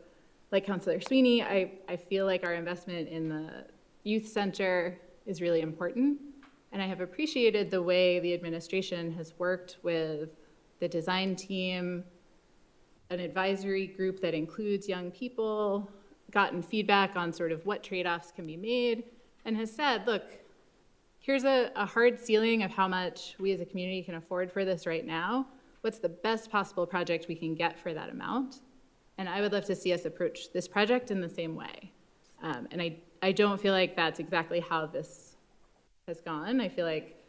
like Councilor Sweeney, I feel like our investment in the youth center is really important. And I have appreciated the way the administration has worked with the design team, an advisory group that includes young people, gotten feedback on sort of what trade-offs can be made, and has said, look, here's a hard ceiling of how much we as a community can afford for this right now. What's the best possible project we can get for that amount? And I would love to see us approach this project in the same way. And I don't feel like that's exactly how this has gone. I feel like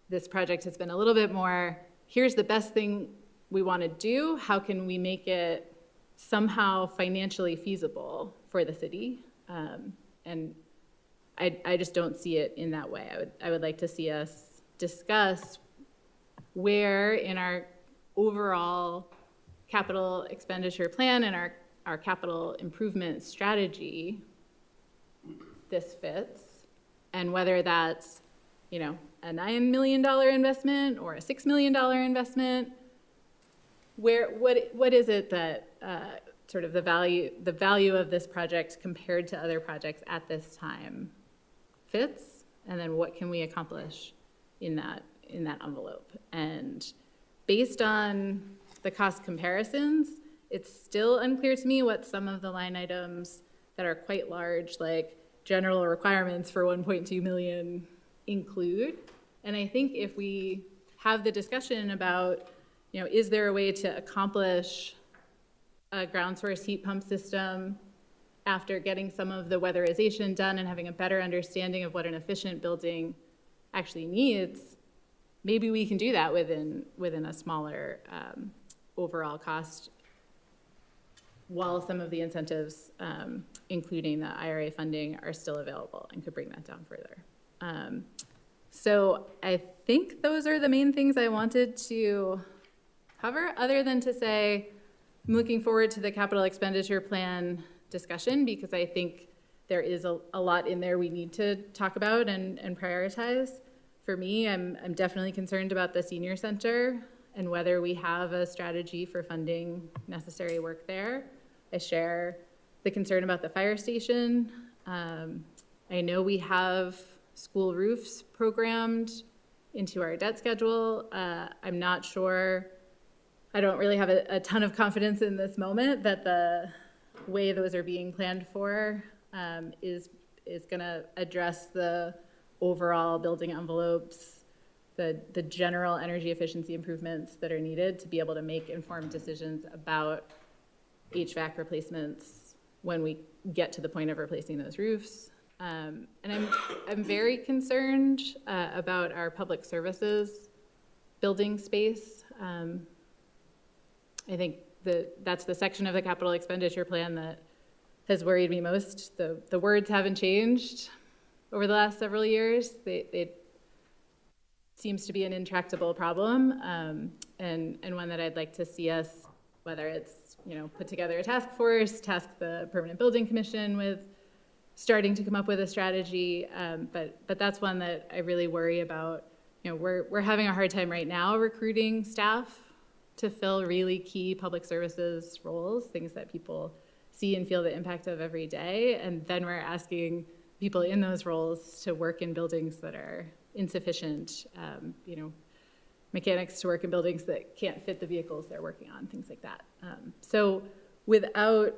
this project has been a little bit more, here's the best thing we want to do. How can we make it somehow financially feasible for the city? And I just don't see it in that way. I would like to see us discuss where in our overall capital expenditure plan and our capital improvement strategy this fits, and whether that's, you know, a $9 million investment or a $6 million investment. What is it that sort of the value of this project compared to other projects at this time fits, and then what can we accomplish in that envelope? And based on the cost comparisons, it's still unclear to me what some of the line items that are quite large, like general requirements for 1.2 million, include. And I think if we have the discussion about, you know, is there a way to accomplish a ground source heat pump system after getting some of the weatherization done and having a better understanding of what an efficient building actually needs, maybe we can do that within a smaller overall cost, while some of the incentives, including the IRA funding, are still available and could bring that down further. So I think those are the main things I wanted to cover, other than to say I'm looking forward to the capital expenditure plan discussion, because I think there is a lot in there we need to talk about and prioritize. For me, I'm definitely concerned about the senior center and whether we have a strategy for funding necessary work there. I share the concern about the fire station. I know we have school roofs programmed into our debt schedule. I'm not sure, I don't really have a ton of confidence in this moment that the way those are being planned for is gonna address the overall building envelopes, the general energy efficiency improvements that are needed to be able to make informed decisions about HVAC replacements when we get to the point of replacing those roofs. And I'm very concerned about our public services building space. I think that's the section of the capital expenditure plan that has worried me most. The words haven't changed over the last several years. It seems to be an intractable problem, and one that I'd like to see us, whether it's, you know, put together a task force, task the Permanent Building Commission with starting to come up with a strategy, but that's one that I really worry about. You know, we're having a hard time right now recruiting staff to fill really key public services roles, things that people see and feel the impact of every day, and then we're asking people in those roles to work in buildings that are insufficient, you know, mechanics to work in buildings that can't fit the vehicles they're working on, things like that. So without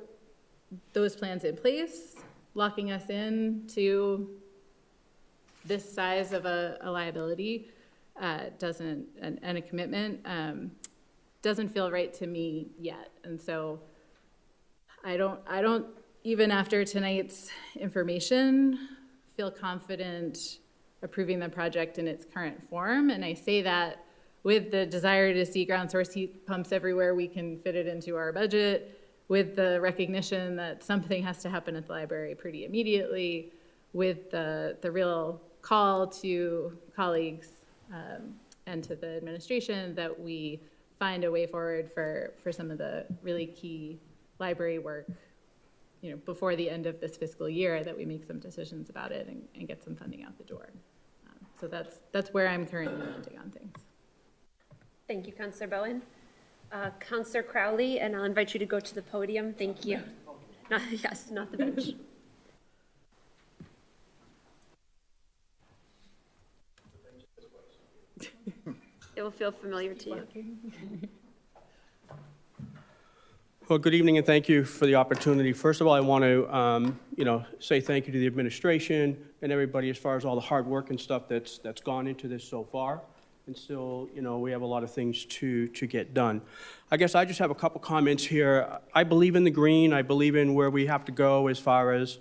those plans in place, locking us into this size of a liability and a commitment doesn't feel right to me yet. And so I don't even after tonight's information, feel confident approving the project in its current form. And I say that with the desire to see ground source heat pumps everywhere we can fit it into our budget, with the recognition that something has to happen at the library pretty immediately, with the real call to colleagues and to the administration that we find a way forward for some of the really key library work, you know, before the end of this fiscal year, that we make some decisions about it and get some funding out the door. So that's where I'm currently landing on things. Thank you, Councillor Bowen. Councillor Crowley, and I'll invite you to go to the podium. Thank you. Yes, not the bench. It will feel familiar to you. Well, good evening, and thank you for the opportunity. First of all, I want to, say thank you to the administration and everybody as far as all the hard work and stuff that's gone into this so far. And still, we have a lot of things to get done. I guess I just have a couple comments here. I believe in the green. I believe in where we have to go as far as,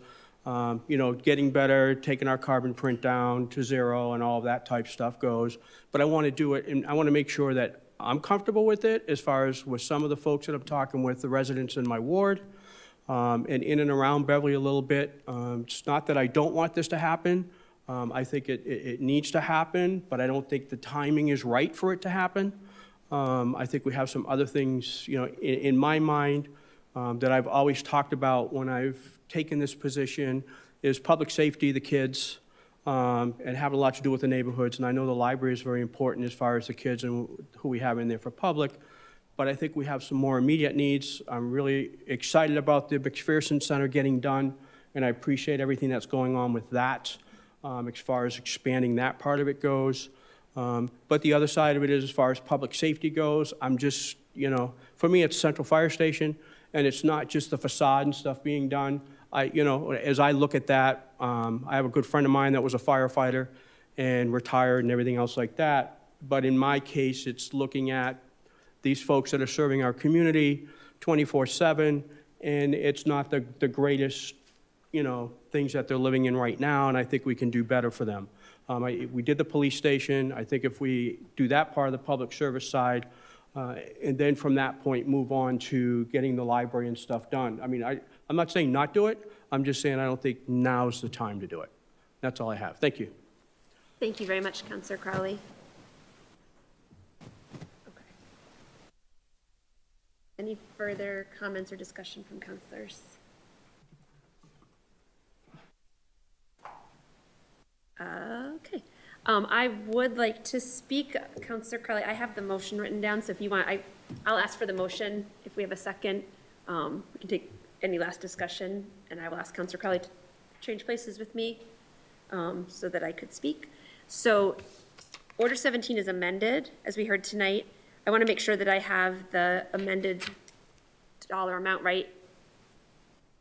getting better, taking our carbon print down to zero and all of that type stuff goes. But I want to do it, and I want to make sure that I'm comfortable with it as far as with some of the folks that I'm talking with, the residents in my ward, and in and around Beverly a little bit. It's not that I don't want this to happen. I think it needs to happen, but I don't think the timing is right for it to happen. I think we have some other things, in my mind that I've always talked about when I've taken this position is public safety, the kids, and have a lot to do with the neighborhoods. And I know the library is very important as far as the kids and who we have in there for public. But I think we have some more immediate needs. I'm really excited about the McPherson Center getting done, and I appreciate everything that's going on with that as far as expanding that part of it goes. But the other side of it is as far as public safety goes, I'm just, for me, it's Central Fire Station, and it's not just the facade and stuff being done. As I look at that, I have a good friend of mine that was a firefighter and retired and everything else like that. But in my case, it's looking at these folks that are serving our community 24/7, and it's not the greatest, things that they're living in right now, and I think we can do better for them. We did the police station. I think if we do that part of the public service side, and then from that point move on to getting the library and stuff done. I mean, I'm not saying not do it. I'm just saying I don't think now's the time to do it. That's all I have. Thank you. Thank you very much, Councillor Crowley. Okay. Any further comments or discussion from councillors? Okay. I would like to speak, Councillor Crowley. I have the motion written down, so if you want, I'll ask for the motion. If we have a second, we can take any last discussion, and I will ask Councillor Crowley to change places with me so that I could speak. So Order 17 is amended, as we heard tonight. I want to make sure that I have the amended dollar amount right.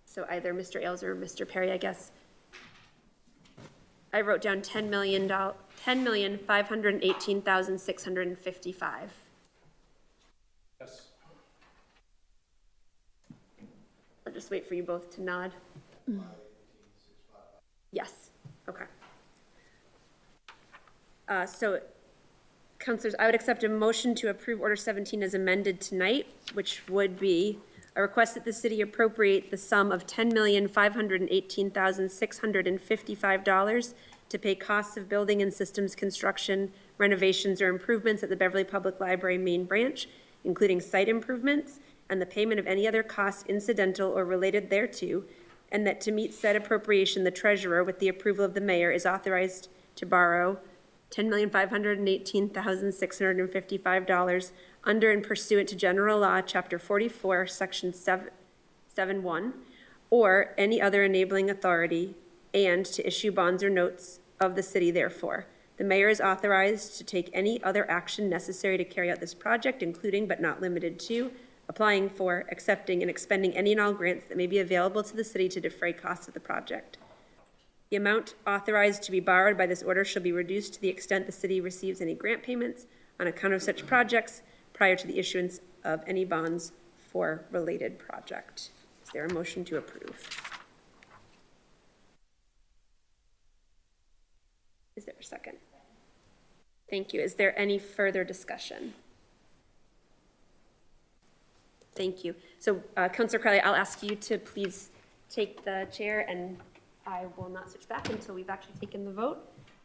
So either Mr. Ailes or Mr. Perry, I guess. I wrote down $10,518,655. Yes. I'll just wait for you both to nod. Yes, okay. So, councilors, I would accept a motion to approve Order 17 as amended tonight, which would be a request that the city appropriate the sum of $10,518,655 to pay costs of building and systems construction, renovations, or improvements at the Beverly Public Library main branch, including site improvements, and the payment of any other costs incidental or related thereto, and that to meet said appropriation, the treasurer, with the approval of the mayor, is authorized to borrow $10,518,655 under and pursuant to General Law, Chapter 44, Section 7.1, or any other enabling authority, and to issue bonds or notes of the city therefore. The mayor is authorized to take any other action necessary to carry out this project, including but not limited to applying for, accepting, and expending any and all grants that may be available to the city to defray costs of the project. The amount authorized to be borrowed by this order shall be reduced to the extent the city receives any grant payments on account of such projects prior to the issuance of any bonds for related project. Is there a motion to approve? Is there a second? Thank you. Is there any further discussion? Thank you. So, Councilor Crowley, I'll ask you to please take the chair, and I will not switch back until we've actually taken the vote.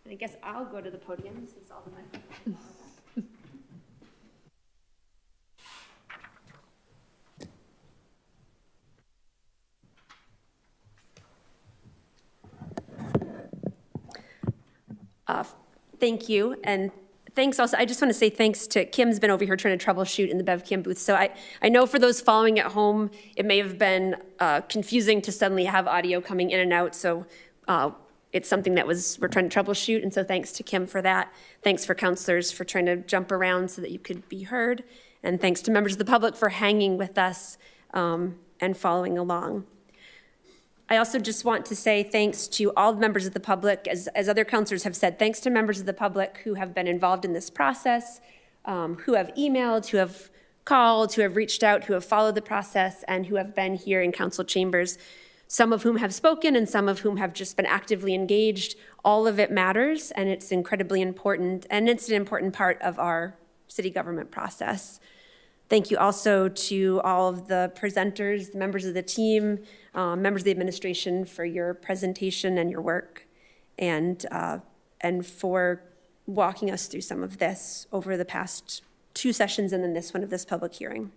And I guess I'll go to the podium since all the microphones are back. Thank you, and thanks also. I just want to say thanks to Kim's been over here trying to troubleshoot in the BevCam booth. So I know for those following at home, it may have been confusing to suddenly have audio coming in and out. So it's something that we're trying to troubleshoot. And so thanks to Kim for that. Thanks for counselors for trying to jump around so that you could be heard. And thanks to members of the public for hanging with us and following along. I also just want to say thanks to all the members of the public, as other counselors have said, thanks to members of the public who have been involved in this process, who have emailed, who have called, who have reached out, who have followed the process, and who have been here in council chambers, some of whom have spoken and some of whom have just been actively engaged. All of it matters, and it's incredibly important, and it's an important part of our city government process. Thank you also to all of the presenters, the members of the team, members of the administration for your presentation and your work, and for walking us through some of this over the past 2 sessions and then this one of this public hearing.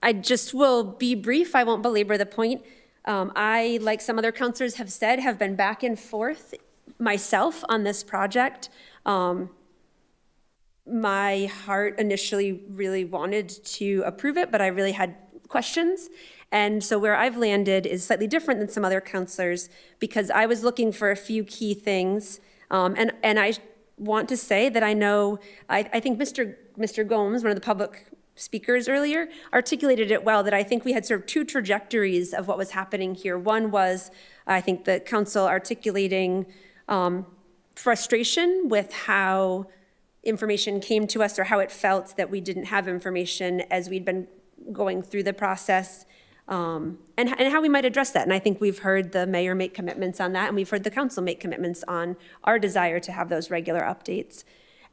I just will be brief. I won't belabor the point. I, like some other counselors have said, have been back and forth myself on this project. My heart initially really wanted to approve it, but I really had questions. And so where I've landed is slightly different than some other counselors because I was looking for a few key things. And I want to say that I know, I think Mr. Gomes, one of the public speakers earlier, articulated it well, that I think we had sort of 2 trajectories of what was happening here. One was, I think, the council articulating frustration with how information came to us or how it felt that we didn't have information as we'd been going through the process, and how we might address that. And I think we've heard the mayor make commitments on that, and we've heard the council make commitments on our desire to have those regular updates.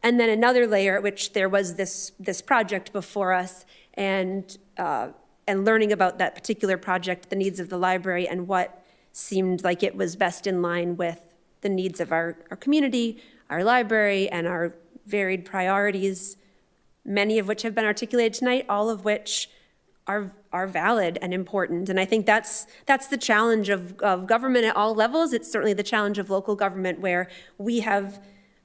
And then another layer at which there was this project before us, and learning about that particular project, the needs of the library, and what seemed like it was best in line with the needs of our community, our library, and our varied priorities, many of which have been articulated tonight, all of which are valid and important. And I think that's the challenge of government at all levels. It's certainly the challenge of local government, where we have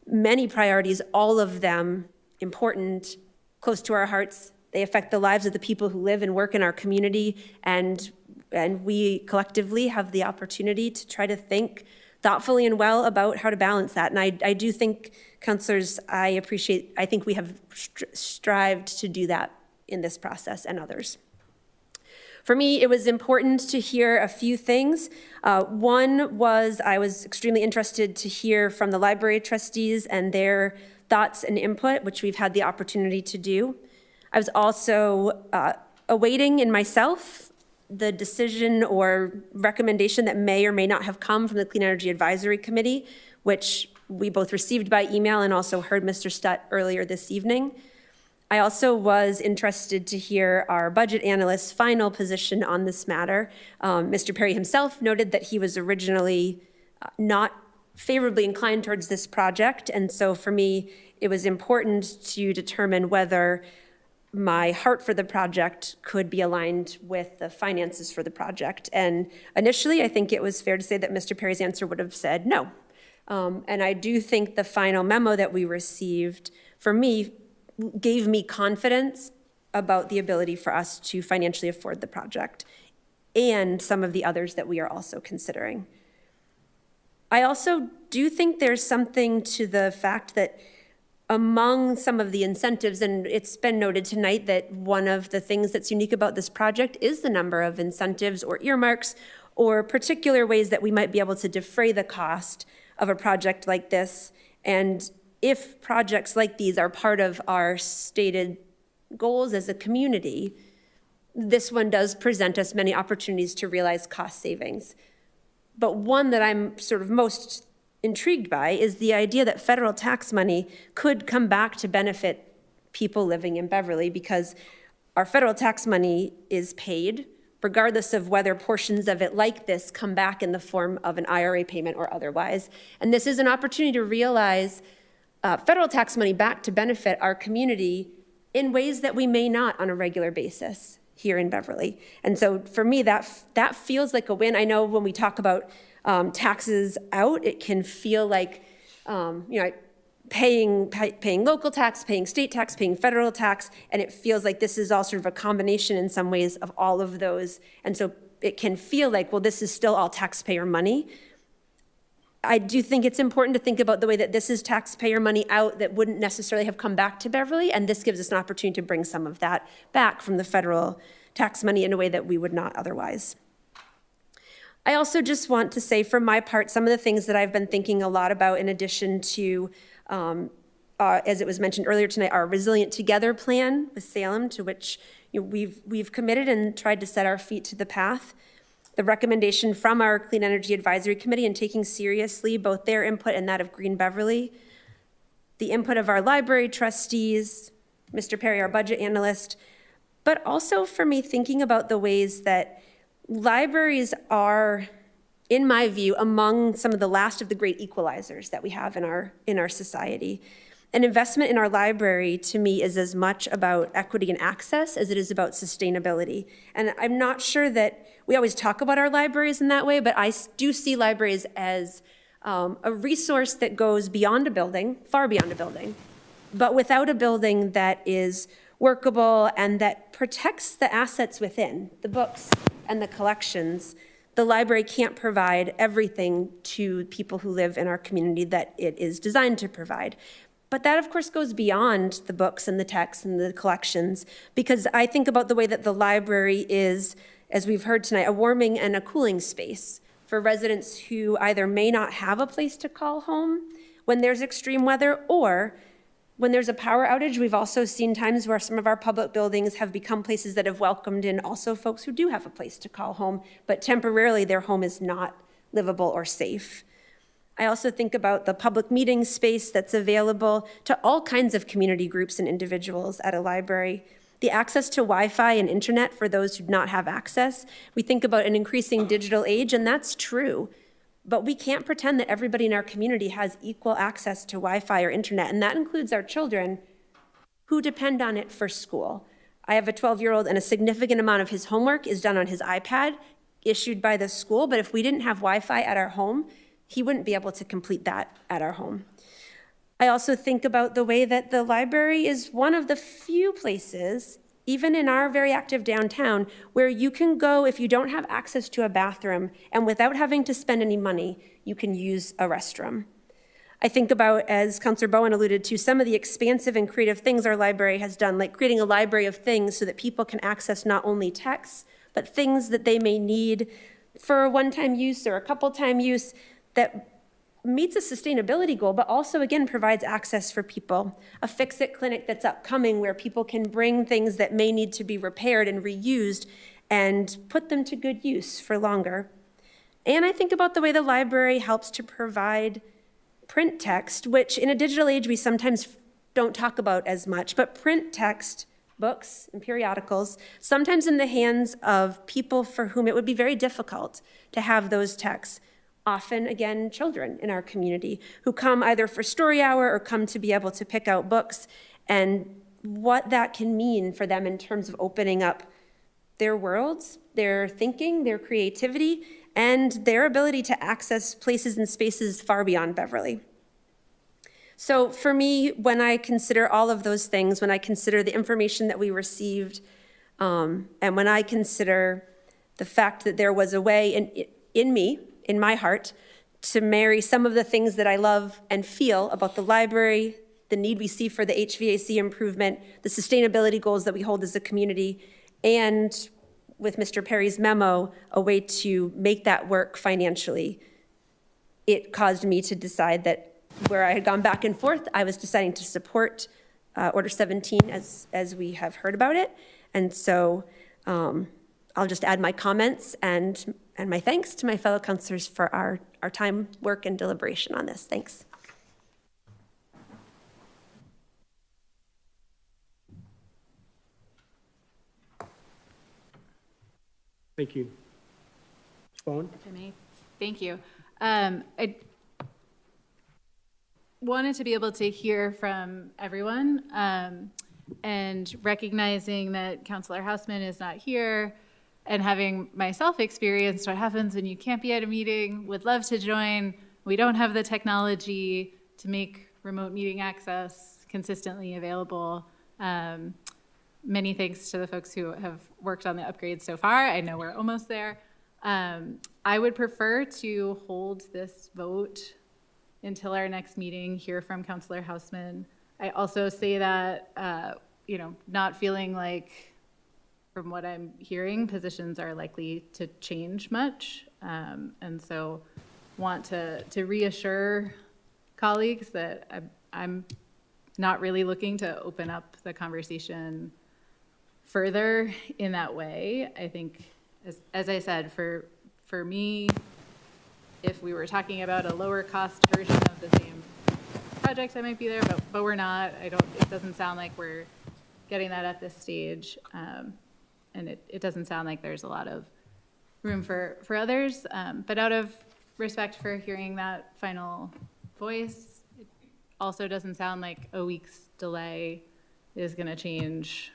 many priorities, all of them important, close to our hearts. They affect the lives of the people who live and work in our community, and we collectively have the opportunity to try to think thoughtfully and well about how to balance that. And I do think, counselors, I think we have strived to do that in this process and others. For me, it was important to hear a few things. One was I was extremely interested to hear from the library trustees and their thoughts and input, which we've had the opportunity to do. I was also awaiting in myself the decision or recommendation that may or may not have come from the Clean Energy Advisory Committee, which we both received by email and also heard Mr. Stutt earlier this evening. I also was interested to hear our budget analyst's final position on this matter. Mr. Perry himself noted that he was originally not favorably inclined towards this project, and so for me, it was important to determine whether my heart for the project could be aligned with the finances for the project. And initially, I think it was fair to say that Mr. Perry's answer would have said no. And I do think the final memo that we received, for me, gave me confidence about the ability for us to financially afford the project and some of the others that we are also considering. I also do think there's something to the fact that among some of the incentives, and it's been noted tonight that one of the things that's unique about this project is the number of incentives or earmarks or particular ways that we might be able to defray the cost of a project like this. And if projects like these are part of our stated goals as a community, this one does present us many opportunities to realize cost savings. But one that I'm sort of most intrigued by is the idea that federal tax money could come back to benefit people living in Beverly, because our federal tax money is paid regardless of whether portions of it like this come back in the form of an IRA payment or otherwise. And this is an opportunity to realize federal tax money back to benefit our community in ways that we may not on a regular basis here in Beverly. And so for me, that feels like a win. I know when we talk about taxes out, it can feel like, paying local tax, paying state tax, paying federal tax, and it feels like this is all sort of a combination in some ways of all of those. And so it can feel like, well, this is still all taxpayer money. I do think it's important to think about the way that this is taxpayer money out that wouldn't necessarily have come back to Beverly, and this gives us an opportunity to bring some of that back from the federal tax money in a way that we would not otherwise. I also just want to say, for my part, some of the things that I've been thinking a lot about, in addition to, as it was mentioned earlier tonight, our Resilient Together plan with Salem, to which we've committed and tried to set our feet to the path. The recommendation from our Clean Energy Advisory Committee, and taking seriously both their input and that of Green Beverly. The input of our library trustees, Mr. Perry, our budget analyst, but also for me thinking about the ways that libraries are, in my view, among some of the last of the great equalizers that we have in our society. An investment in our library, to me, is as much about equity and access as it is about sustainability. And I'm not sure that we always talk about our libraries in that way, but I do see libraries as a resource that goes beyond a building, far beyond a building, but without a building that is workable and that protects the assets within, the books and the collections, the library can't provide everything to people who live in our community that it is designed to provide. But that, of course, goes beyond the books and the texts and the collections, because I think about the way that the library is, as we've heard tonight, a warming and a cooling space for residents who either may not have a place to call home when there's extreme weather, or when there's a power outage. We've also seen times where some of our public buildings have become places that have welcomed in also folks who do have a place to call home, but temporarily their home is not livable or safe. I also think about the public meeting space that's available to all kinds of community groups and individuals at a library. The access to Wi-Fi and internet for those who do not have access. We think about an increasing digital age, and that's true. But we can't pretend that everybody in our community has equal access to Wi-Fi or internet, and that includes our children who depend on it for school. I have a 12-year-old, and a significant amount of his homework is done on his iPad issued by the school, but if we didn't have Wi-Fi at our home, he wouldn't be able to complete that at our home. I also think about the way that the library is one of the few places, even in our very active downtown, where you can go if you don't have access to a bathroom, and without having to spend any money, you can use a restroom. I think about, as Councilor Bowen alluded to, some of the expansive and creative things our library has done, like creating a library of things so that people can access not only texts, but things that they may need for a one-time use or a couple-time use that meets a sustainability goal, but also, again, provides access for people. A Fix-It clinic that's upcoming where people can bring things that may need to be repaired and reused and put them to good use for longer. And I think about the way the library helps to provide print text, which in a digital age we sometimes don't talk about as much, but print text, books and periodicals, sometimes in the hands of people for whom it would be very difficult to have those texts. Often, again, children in our community who come either for story hour or come to be able to pick out books, and what that can mean for them in terms of opening up their worlds, their thinking, their creativity, and their ability to access places and spaces far beyond Beverly. So for me, when I consider all of those things, when I consider the information that we received, and when I consider the fact that there was a way in me, in my heart, to marry some of the things that I love and feel about the library, the need we see for the HVAC improvement, the sustainability goals that we hold as a community, and with Mr. Perry's memo, a way to make that work financially. It caused me to decide that where I had gone back and forth, I was deciding to support Order 17 as we have heard about it. And so I'll just add my comments and my thanks to my fellow counselors for our time, work, and deliberation on this. Thanks. Thank you. Phone? If I may. Thank you. I wanted to be able to hear from everyone, and recognizing that Councilor Houseman is not here, and having myself experienced what happens when you can't be at a meeting, would love to join. We don't have the technology to make remote meeting access consistently available. Many thanks to the folks who have worked on the upgrades so far. I know we're almost there. I would prefer to hold this vote until our next meeting, hear from Councilor Houseman. I also say that, not feeling like, from what I'm hearing, positions are likely to change much. And so want to reassure colleagues that I'm not really looking to open up the conversation further in that way. I think, as I said, for me, if we were talking about a lower cost version of the same project, I might be there, but we're not. It doesn't sound like we're getting that at this stage. And it doesn't sound like there's a lot of room for others. But out of respect for hearing that final voice, it also doesn't sound like a week's delay is going to change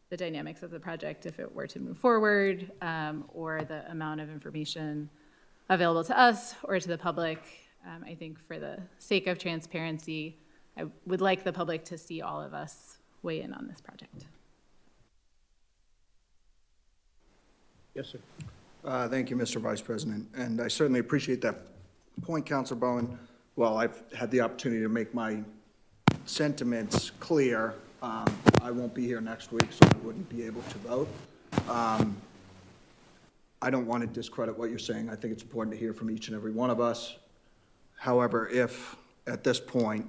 the dynamics of the project if it were to move forward, or the amount of information available to us or to the public. I think for the sake of transparency, I would like the public to see all of us weigh in on this project. Yes, sir. Thank you, Mr. Vice President, and I certainly appreciate that point, Councilor Bowen. Well, I've had the opportunity to make my sentiments clear. I won't be here next week, so I wouldn't be able to vote. I don't want to discredit what you're saying. I think it's important to hear from each and every one of us. However, if at this point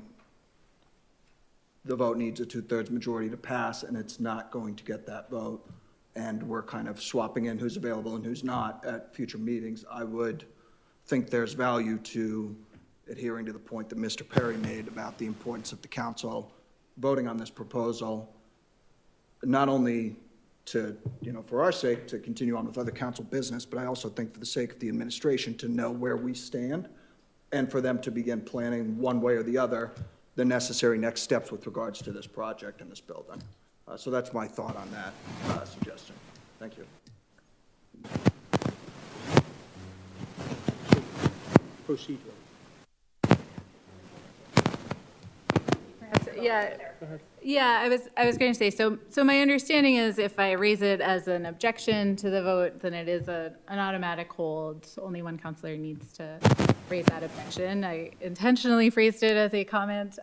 the vote needs a 2/3 majority to pass and it's not going to get that vote, and we're kind of swapping in who's available and who's not at future meetings, I would think there's value to adhering to the point that Mr. Perry made about the importance of the council voting on this proposal, not only to, for our sake, to continue on with other council business, but I also think for the sake of the administration to know where we stand and for them to begin planning one way or the other the necessary next steps with regards to this project and this building. So that's my thought on that suggestion. Thank you. Proceed. Yeah, I was going to say, so my understanding is if I raise it as an objection to the vote, then it is an automatic hold. So only one counselor needs to raise that objection. I intentionally phrased it as a comment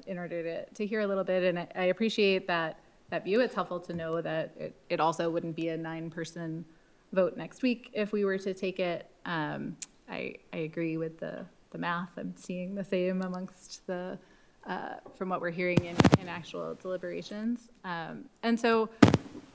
in order to hear a little bit, and I appreciate that view. It's helpful to know that it also wouldn't be a 9-person vote next week if we were to take it. I agree with the math. I'm seeing the same amongst the from what we're hearing in actual deliberations. And so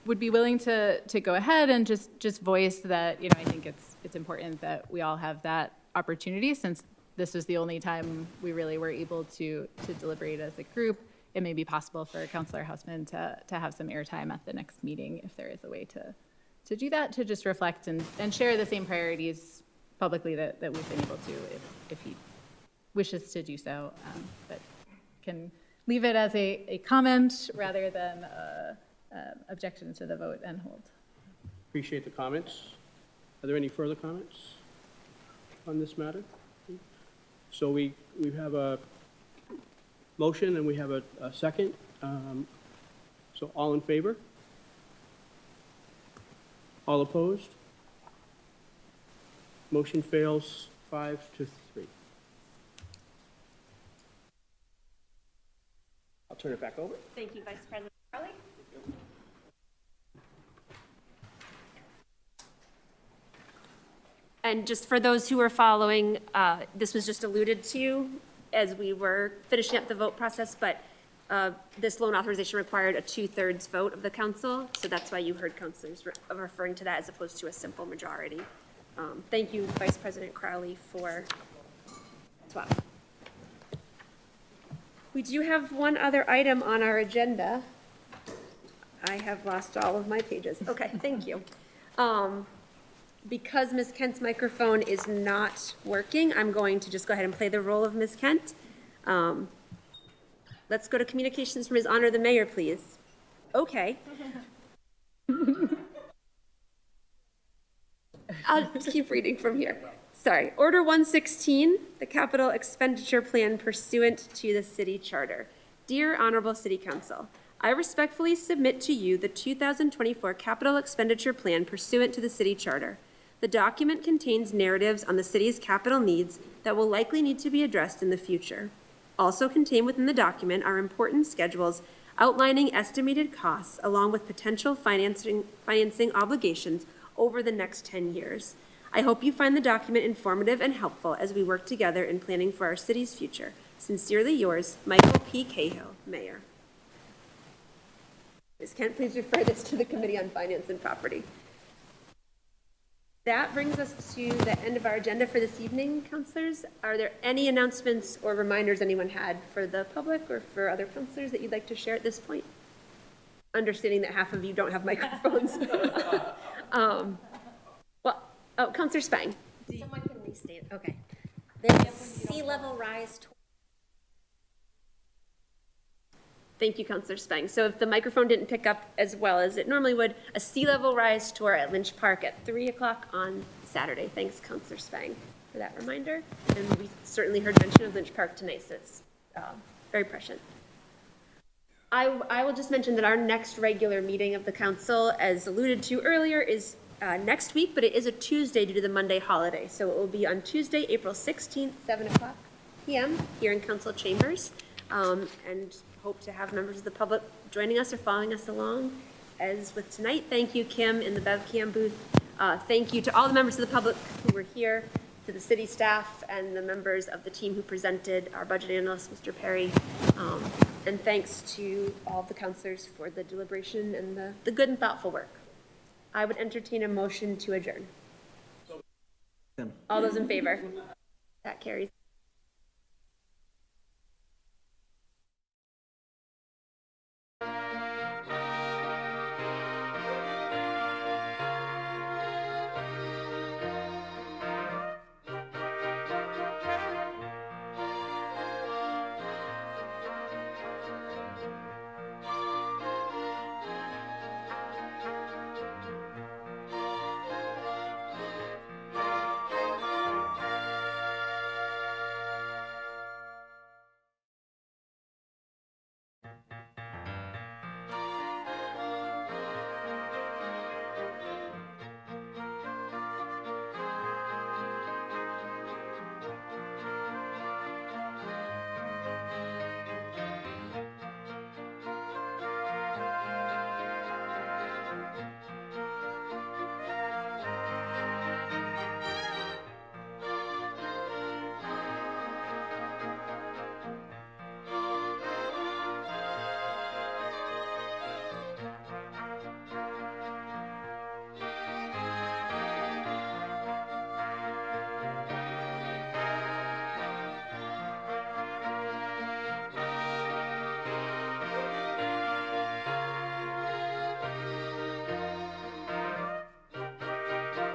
would be willing to go ahead and just voice that, I think it's important that we all have that opportunity, since this was the only time we really were able to deliberate as a group. It may be possible for Councilor Houseman to have some airtime at the next meeting if there is a way to do that, to just reflect and share the same priorities publicly that we've been able to if he wishes to do so. But can leave it as a comment rather than objection to the vote and hold. Appreciate the comments. Are there any further comments on this matter? So we have a motion and we have a second. So all in favor? All opposed? Motion fails 5-3. I'll turn it back over. Thank you, Vice President Farley. And just for those who are following, this was just alluded to as we were finishing up the vote process, but this loan authorization required a 2/3 vote of the council, so that's why you heard councilors referring to that as opposed to a simple majority. Thank you, Vice President Crowley, for swap. We do have one other item on our agenda. I have lost all of my pages. Okay, thank you. Because Ms. Kent's microphone is not working, I'm going to just go ahead and play the role of Ms. Kent. Let's go to communications from Ms. Honor the Mayor, please. Okay. I'll keep reading from here. Sorry. Order 116, the capital expenditure plan pursuant to the city charter. Dear Honorable City Council, I respectfully submit to you the 2024 capital expenditure plan pursuant to the city charter. The document contains narratives on the city's capital needs that will likely need to be addressed in the future. Also contained within the document are important schedules outlining estimated costs along with potential financing obligations over the next 10 years. I hope you find the document informative and helpful as we work together in planning for our city's future. Sincerely yours, Michael P. Cahill, Mayor. Ms. Kent, please refer this to the Committee on Finance and Property. That brings us to the end of our agenda for this evening, councilors. Are there any announcements or reminders anyone had for the public or for other councilors that you'd like to share at this point? Understanding that half of you don't have microphones. Councilor Spang. Someone can restate, okay. There's sea level rise. Thank you, Councilor Spang. So if the microphone didn't pick up as well as it normally would, a sea level rise tour at Lynch Park at 3 o'clock on Saturday. Thanks, Councilor Spang, for that reminder. And we certainly heard mention of Lynch Park tonight, so it's very prescient. I will just mention that our next regular meeting of the council, as alluded to earlier, is next week, but it is a Tuesday due to the Monday holiday. So it will be on Tuesday, April 16th, 7 o'clock p.m. here in council chambers. And hope to have members of the public joining us or following us along. As with tonight, thank you, Kim, in the BevCam booth. Thank you to all the members of the public who were here, to the city staff and the members of the team who presented, our budget analyst, Mr. Perry. And thanks to all the councilors for the deliberation and the good and thoughtful work. I would entertain a motion to adjourn. All those in favor? That carries.